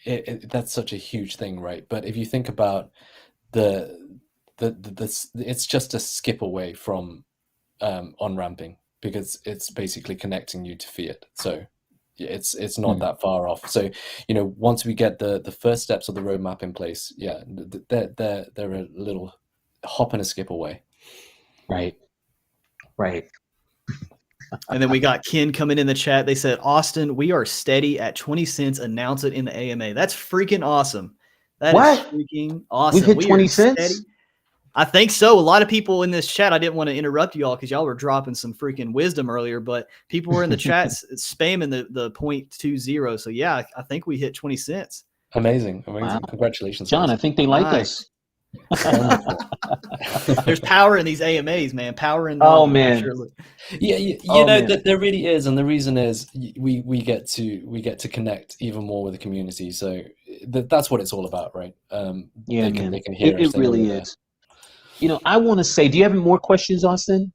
that's such a huge thing, right? But if you think about it's just a skip away from on-ramping, because it's basically connecting you to fiat. So it's not that far off. So once we get the first steps of the roadmap in place, they're a little hop and a skip away. Right. And then we got Ken coming in the chat. They said, Austin, we are steady at 20 cents. Announce it in the AMA. That's freaking awesome. That is freaking awesome. We've hit 20 cents? Steady. I think so. A lot of people in this chat, I didn't want to interrupt you all because y'all were dropping some freaking wisdom earlier, but people were in the chat spamming the 0.20. So yeah, I think we hit 20 cents. Amazing. Wow. Congratulations, John. I think they like us. There's power in these AMAs, man. Power in man. Sure. There really is, and the reason is we get to connect even more with the community. So that's what it's all about, right? They can hear us. It really is. I want to say, do you have any more questions, Austin?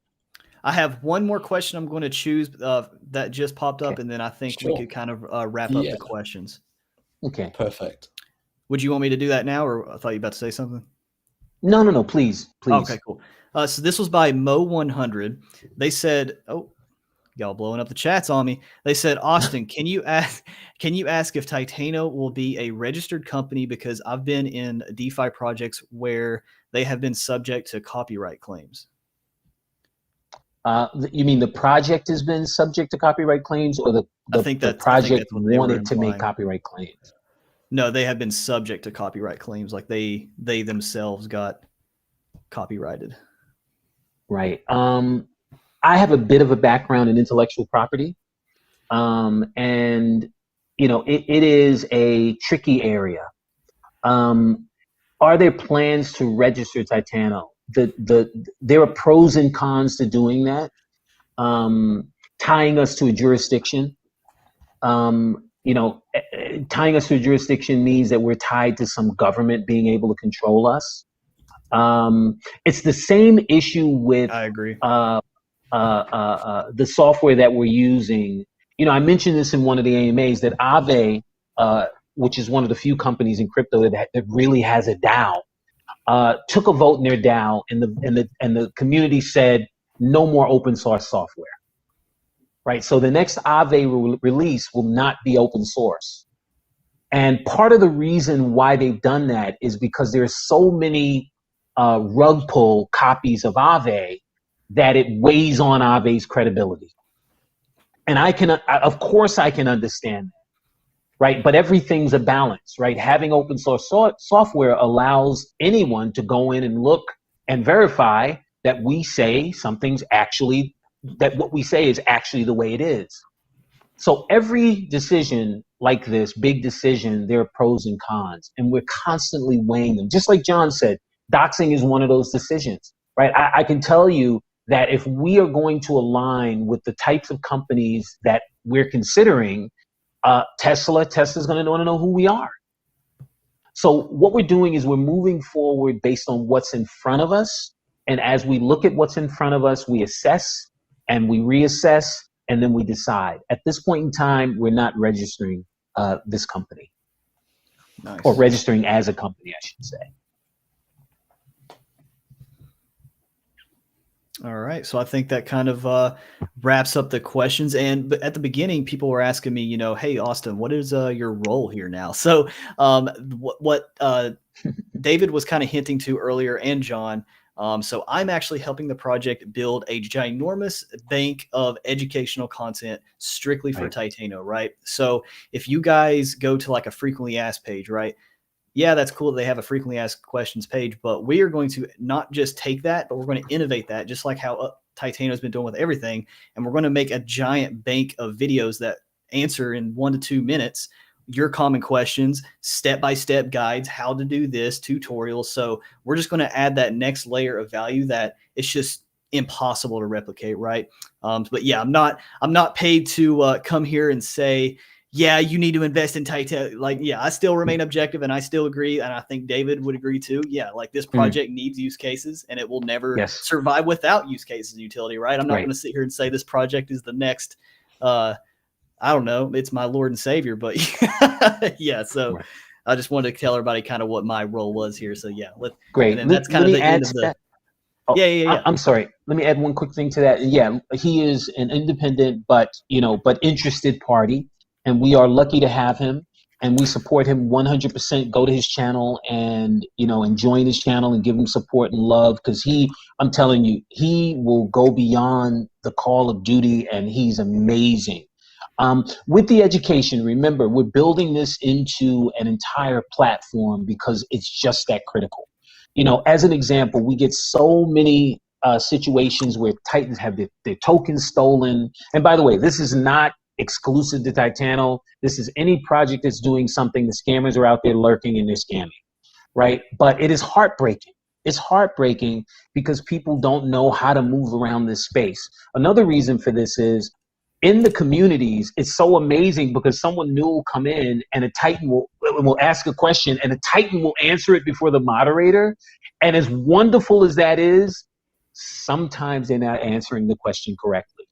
I have one more question I'm going to choose that just popped up, and then I think we could kind of wrap up the questions. Okay. Perfect. Would you want me to do that now, or I thought you were about to say something? No, please. Okay, cool. So this was by Mo100. They said, Y'all blowing up the chats on me. They said, Austin, can you ask if Titano will be a registered company, because I've been in DeFi projects where they have been subject to copyright claims. You mean the project has been subject to copyright claims, or the project wanted to make copyright claims? No, they have been subject to copyright claims. Like they themselves got copyrighted. Right. I have a bit of a background in intellectual property. And, it is a tricky area. Are there plans to register Titano? There are pros and cons to doing that. Tying us to a jurisdiction. Tying us to a jurisdiction means that we're tied to some government being able to control us. It's the same issue with, I agree. The software that we're using. I mentioned this in one of the AMAs that Aave, which is one of the few companies in crypto that really has a DAO, took a vote in their DAO, and the community said no more open source software. Right. So the next Aave release will not be open source. And part of the reason why they've done that is because there's so many rug pull copies of Aave that it weighs on Aave's credibility. And of course I can understand that, right? But everything's a balance, right? Having open source software allows anyone to go in and look and verify that what we say is actually the way it is. So every decision like this, big decision, there are pros and cons, and we're constantly weighing them. Just like John said, doxing is one of those decisions, right? I can tell you that if we are going to align with the types of companies that we're considering, Tesla's going to want to know who we are. So what we're doing is we're moving forward based on what's in front of us. And as we look at what's in front of us, we assess and we reassess, and then we decide. At this point in time, we're not registering this company. Nice. Or registering as a company, I should say. All right. So I think that kind of wraps up the questions. And at the beginning, people were asking me, hey, Austin, what is your role here now? So what David was kind of hinting to earlier, and John, so I'm actually helping the project build a ginormous bank of educational content strictly for Titano, right? So if you guys go to like a frequently asked page, right? Yeah, that's cool that they have a frequently asked questions page, but we are going to not just take that, but we're going to innovate that, just like how Titano has been doing with everything. And we're going to make a giant bank of videos that answer in 1 to 2 minutes your common questions, step-by-step guides, how to do this, tutorials. So we're just going to add that next layer of value that it's just impossible to replicate, right? But yeah, I'm not paid to come here and say, yeah, you need to invest in Titano. Like, yeah, I still remain objective, and I still agree, and I think David would agree too. Yeah, like this project needs use cases, and it will never survive without use cases and utility, right? I'm not going to sit here and say this project is the next, I don't know, it's my Lord and Savior, but yeah, so I just wanted to tell everybody kind of what my role was here. So yeah, great. And that's kind of the end of the. Oh, yeah. I'm sorry. Let me add one quick thing to that. Yeah, he is an independent, but interested party. And we are lucky to have him, and we support him 100%. Go to his channel and join his channel and give him support and love, because I'm telling you, he will go beyond the call of duty, and he's amazing. With the education, remember, we're building this into an entire platform because it's just that critical. As an example, we get so many situations where Titans have their tokens stolen. And by the way, this is not exclusive to Titano. This is any project that's doing something. The scammers are out there lurking and they're scamming, right? But it is heartbreaking. It's heartbreaking because people don't know how to move around this space. Another reason for this is in the communities, it's so amazing because someone new will come in and a Titan will ask a question and a Titan will answer it before the moderator. And as wonderful as that is, sometimes they're not answering the question correctly.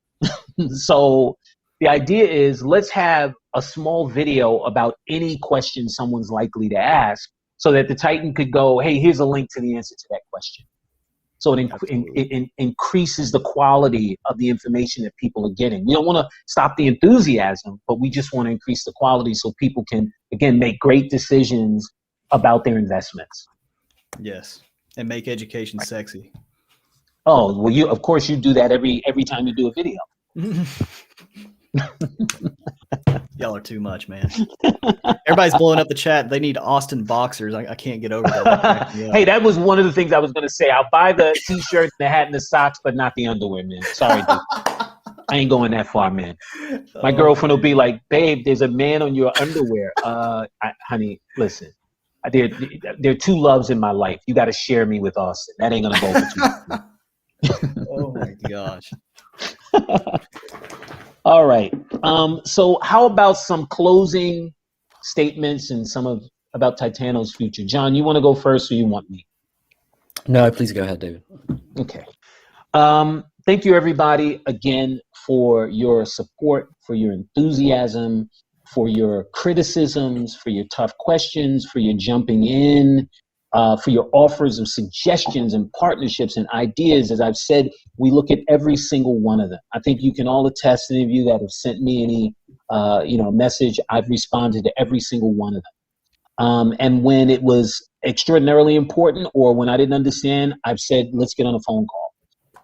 So the idea is, let's have a small video about any question someone's likely to ask so that the Titan could go, hey, here's a link to the answer to that question. So it increases the quality of the information that people are getting. We don't want to stop the enthusiasm, but we just want to increase the quality so people can, again, make great decisions about their investments. Yes, and make education sexy. Oh, well, of course you do that every time you do a video. Y'all are too much, man. Everybody's blowing up the chat. They need Austin boxers. I can't get over that. Hey, that was one of the things I was going to say. I'll buy the t-shirt, the hat, and the socks, but not the underwear, man. Sorry, dude. I ain't going that far, man. My girlfriend will be like, babe, there's a man on your underwear. Honey, listen. There are two loves in my life. You got to share me with Austin. That ain't going to go over too much. Oh, my gosh. All right. So how about some closing statements and about Titano's future? John, you want to go first or you want me? No, please go ahead, David. Okay. Thank you, everybody, again, for your support, for your enthusiasm, for your criticisms, for your tough questions, for your jumping in, for your offers of suggestions and partnerships and ideas. As I've said, we look at every single one of them. I think you can all attest, any of you that have sent me any message, I've responded to every single one of them. And when it was extraordinarily important or when I didn't understand, I've said, let's get on a phone call.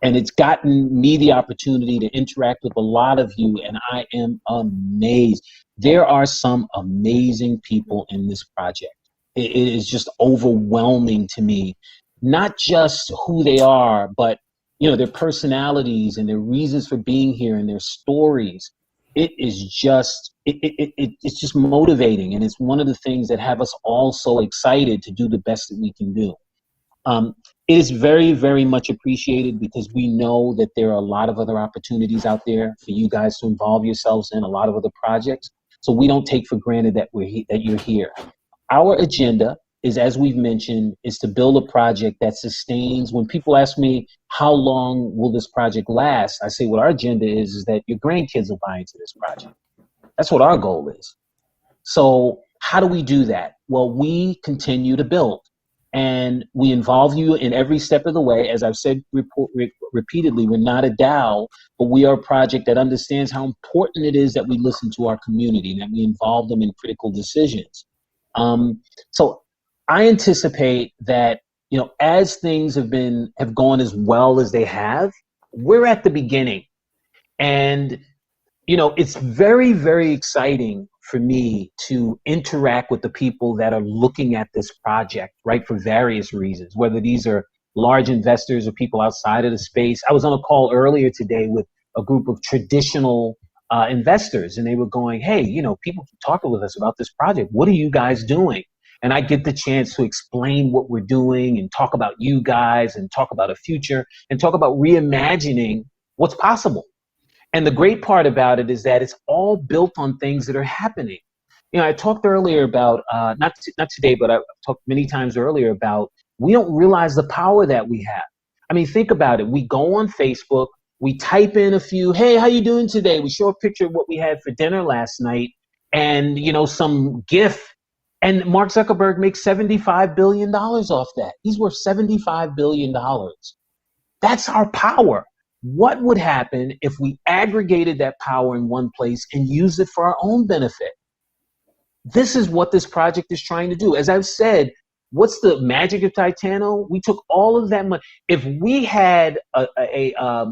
And it's gotten me the opportunity to interact with a lot of you, and I am amazed. There are some amazing people in this project. It is just overwhelming to me, not just who they are, but their personalities and their reasons for being here and their stories. It is just it's just motivating, and it's one of the things that have us all so excited to do the best that we can do. It is very, very much appreciated because we know that there are a lot of other opportunities out there for you guys to involve yourselves in, a lot of other projects. So we don't take for granted that you're here. Our agenda is, as we've mentioned, is to build a project that sustains. When people ask me, how long will this project last? I say, what our agenda is that your grandkids will buy into this project. That's what our goal is. So how do we do that? Well, we continue to build. And we involve you in every step of the way. As I've said repeatedly, we're not a DAO, but we are a project that understands how important it is that we listen to our community, that we involve them in critical decisions. So I anticipate that, as things have gone as well as they have, we're at the beginning. And, it's very, very exciting for me to interact with the people that are looking at this project, right, for various reasons, whether these are large investors or people outside of the space. I was on a call earlier today with a group of traditional investors, and they were going, hey, people keep talking with us about this project. What are you guys doing? And I get the chance to explain what we're doing and talk about you guys and talk about a future and talk about reimagining what's possible. And the great part about it is that it's all built on things that are happening. I talked earlier about, not today, but I've talked many times earlier about, we don't realize the power that we have. I mean, think about it. We go on Facebook, we type in a few, hey, how you doing today? We show a picture of what we had for dinner last night and, some GIF. And Mark Zuckerberg makes $75 billion off that. He's worth $75 billion. That's our power. What would happen if we aggregated that power in one place and used it for our own benefit? This is what this project is trying to do. As I've said, what's the magic of Titano? We took all of that money. If we had a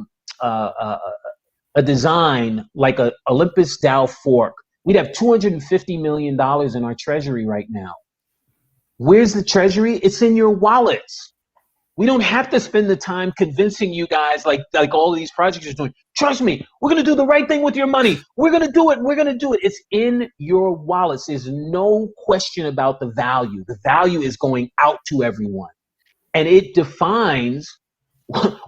design like a Olympus Dow fork, we'd have $250 million in our treasury right now. Where's the treasury? It's in your wallets. We don't have to spend the time convincing you guys like all of these projects are doing. Trust me, we're going to do the right thing with your money. We're going to do it. We're going to do it. It's in your wallets. There's no question about the value. The value is going out to everyone. And it defines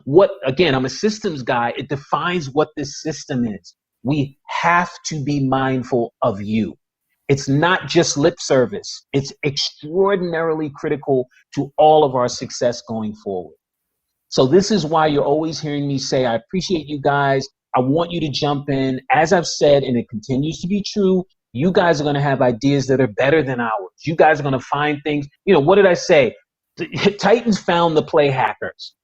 what, again, I'm a systems guy. It defines what this system is. We have to be mindful of you. It's not just lip service. It's extraordinarily critical to all of our success going forward. So this is why you're always hearing me say, I appreciate you guys. I want you to jump in. As I've said, and it continues to be true, you guys are going to have ideas that are better than ours. You guys are going to find things. What did I say? Titans found the play hackers.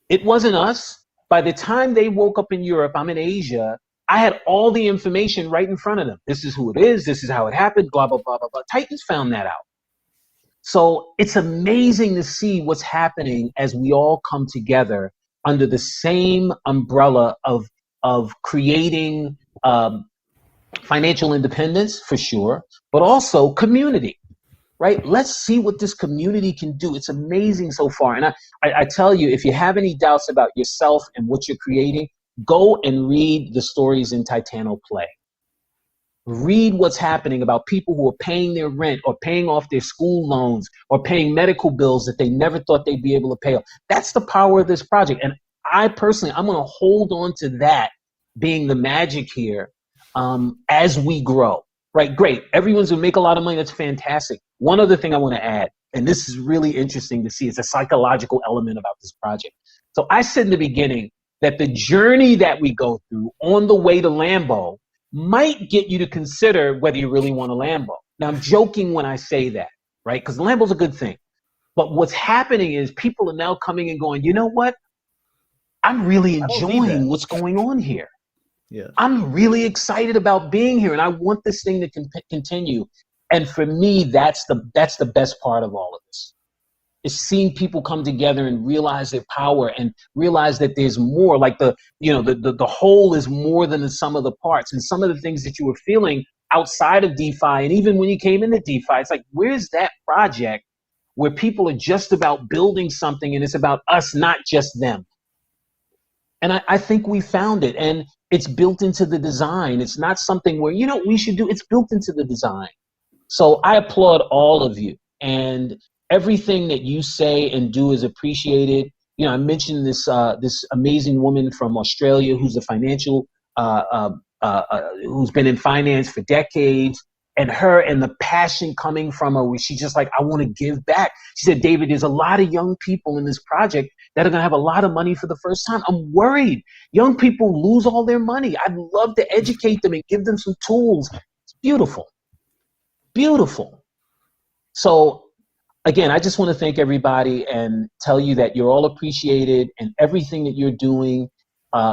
It wasn't us. By the time they woke up in Europe, I'm in Asia, I had all the information right in front of them. This is who it is. This is how it happened, blah, blah, blah, blah, blah. Titans found that out. So it's amazing to see what's happening as we all come together under the same umbrella of creating financial independence, for sure, but also community. Right? Let's see what this community can do. It's amazing so far. And I tell you, if you have any doubts about yourself and what you're creating, go and read the stories in Titano Play. Read what's happening about people who are paying their rent or paying off their school loans or paying medical bills that they never thought they'd be able to pay off. That's the power of this project. And I personally, I'm going to hold on to that being the magic here as we grow. Right, great. Everyone's gonna make a lot of money. That's fantastic. One other thing I want to add, and this is really interesting to see, it's a psychological element about this project. So I said in the beginning that the journey that we go through on the way to Lambo might get you to consider whether you really want a Lambo. Now, I'm joking when I say that, right? Because the Lambo's a good thing. But what's happening is people are now coming and going, you know what? I'm really enjoying what's going on here. Yeah, I'm really excited about being here, and I want this thing to continue. And for me, that's the best part of all of this. Is seeing people come together and realize their power and realize that there's more. Like the whole is more than the sum of the parts. And some of the things that you were feeling outside of DeFi, and even when you came into DeFi, it's like, where's that project where people are just about building something and it's about us, not just them? And I think we found it, and it's built into the design. It's not something where, we should do, it's built into the design. So I applaud all of you, and everything that you say and do is appreciated. I mentioned this amazing woman from Australia who's a financial, who's been in finance for decades, and her and the passion coming from her, where she's just like, I want to give back. She said, David, there's a lot of young people in this project that are going to have a lot of money for the first time. I'm worried. Young people lose all their money. I'd love to educate them and give them some tools. It's beautiful. Beautiful. So again, I just want to thank everybody and tell you that you're all appreciated, and everything that you're doing,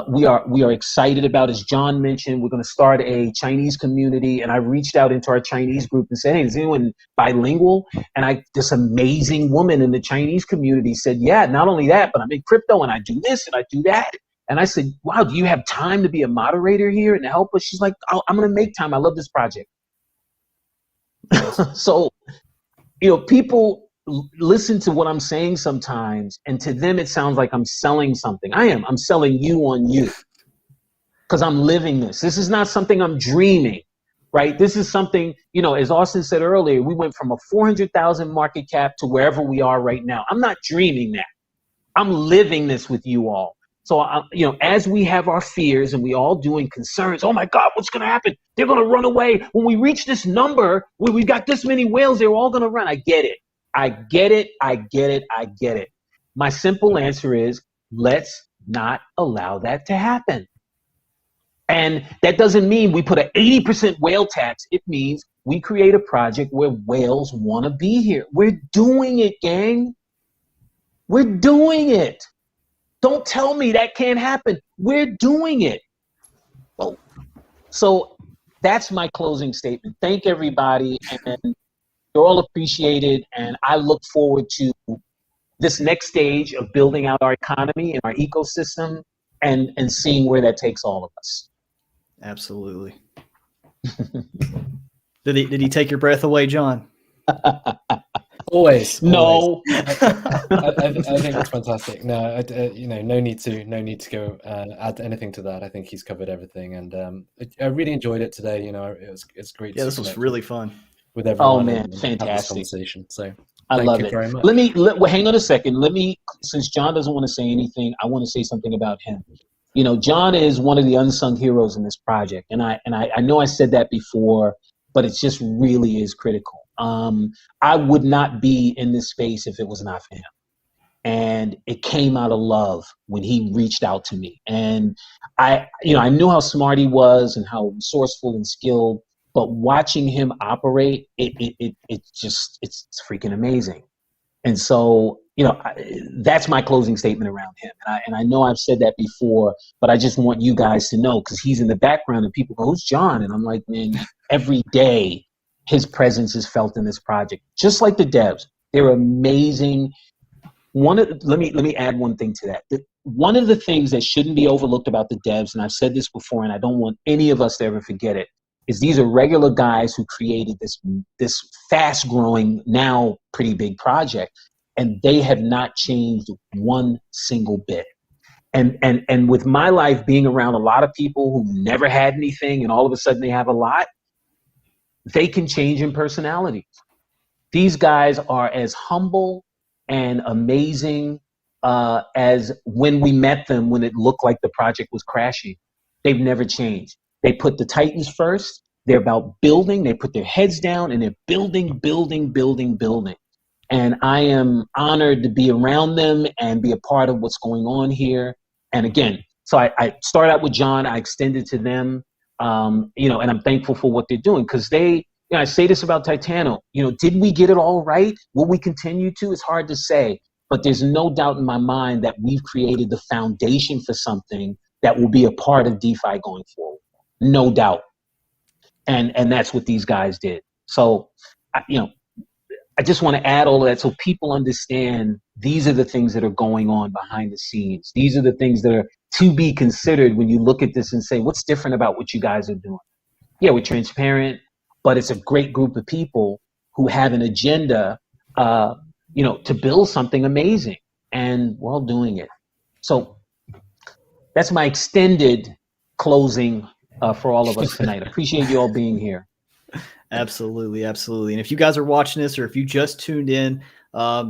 we are excited about. As John mentioned, we're going to start a Chinese community, and I reached out into our Chinese group and said, hey, is anyone bilingual? And this amazing woman in the Chinese community said, yeah, not only that, but I'm in crypto and I do this and I do that. And I said, wow, do you have time to be a moderator here and to help us? She's like, I'm going to make time. I love this project. So, people listen to what I'm saying sometimes, and to them it sounds like I'm selling something. I'm selling you on you, because I'm living this. This is not something I'm dreaming, right? This is something, as Austin said earlier, we went from a 400,000 market cap to wherever we are right now. I'm not dreaming that. I'm living this with you all. So, as we have our fears and we all doing concerns, oh my God, what's going to happen? They're going to run away. When we reach this number, where we got this many whales, they're all going to run. I get it. I get it. My simple answer is, let's not allow that to happen. And that doesn't mean we put an 80% whale tax. It means we create a project where whales want to be here. We're doing it, gang. We're doing it. Don't tell me that can't happen. We're doing it. Well, so that's my closing statement. Thank everybody, and you're all appreciated, and I look forward to this next stage of building out our economy and our ecosystem, and seeing where that takes all of us. Absolutely. Did he take your breath away, John? Always. No. I think it's fantastic. No, no need to go add anything to that. I think he's covered everything, and I really enjoyed it today. It's great. Yeah, this was really fun with everyone. Oh man, fantastic conversation. So I love it. Very much. Well, hang on a second. Since John doesn't want to say anything, I want to say something about him. John is one of the unsung heroes in this project, and I know I said that before, but it just really is critical. I would not be in this space if it was not for him. And it came out of love when he reached out to me. And I knew how smart he was and how resourceful and skilled, but watching him operate, it's freaking amazing. And so, that's my closing statement around him. And I know I've said that before, but I just want you guys to know, because he's in the background and people go, who's John? And I'm like, man, every day his presence is felt in this project, just like the devs. They're amazing. Let me add one thing to that. One of the things that shouldn't be overlooked about the devs, and I've said this before, and I don't want any of us to ever forget it, is these are regular guys who created this fast-growing, now pretty big project, and they have not changed one single bit. And with my life being around a lot of people who never had anything, and all of a sudden they have a lot, they can change in personality. These guys are as humble and amazing as when we met them, when it looked like the project was crashing. They've never changed. They put the Titans first. They're about building. They put their heads down and they're building, building, building, building. And I am honored to be around them and be a part of what's going on here. And again, so I started out with John. I extended to them, and I'm thankful for what they're doing, because I say this about Titano. Did we get it all right? Will we continue to? It's hard to say, but there's no doubt in my mind that we've created the foundation for something that will be a part of DeFi going forward. No doubt. And that's what these guys did. So, I just want to add all of that so people understand these are the things that are going on behind the scenes. These are the things that are to be considered when you look at this and say, what's different about what you guys are doing? Yeah, we're transparent, but it's a great group of people who have an agenda, to build something amazing, and we're all doing it. So that's my extended closing for all of us tonight. Appreciate you all being here. Absolutely. And if you guys are watching this, or if you just tuned in,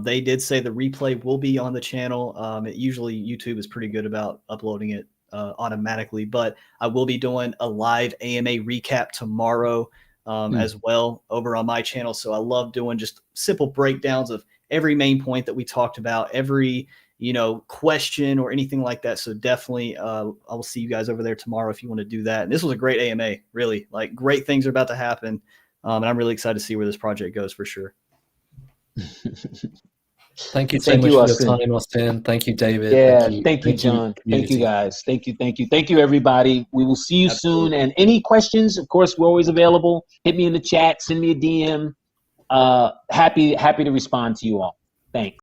they did say the replay will be on the channel. Usually YouTube is pretty good about uploading it automatically, but I will be doing a live AMA recap tomorrow as well over on my channel. So I love doing just simple breakdowns of every main point that we talked about, every question or anything like that. So definitely I will see you guys over there tomorrow if you want to do that. And this was a great AMA, really, like great things are about to happen. And I'm really excited to see where this project goes for sure. Thank you so much for your time, Austin. Thank you, David. Yeah, thank you, John. Thank you, guys. Thank you, everybody. We will see you soon. And any questions, of course, we're always available. Hit me in the chat, send me a DM. Happy to respond to you all. Thanks.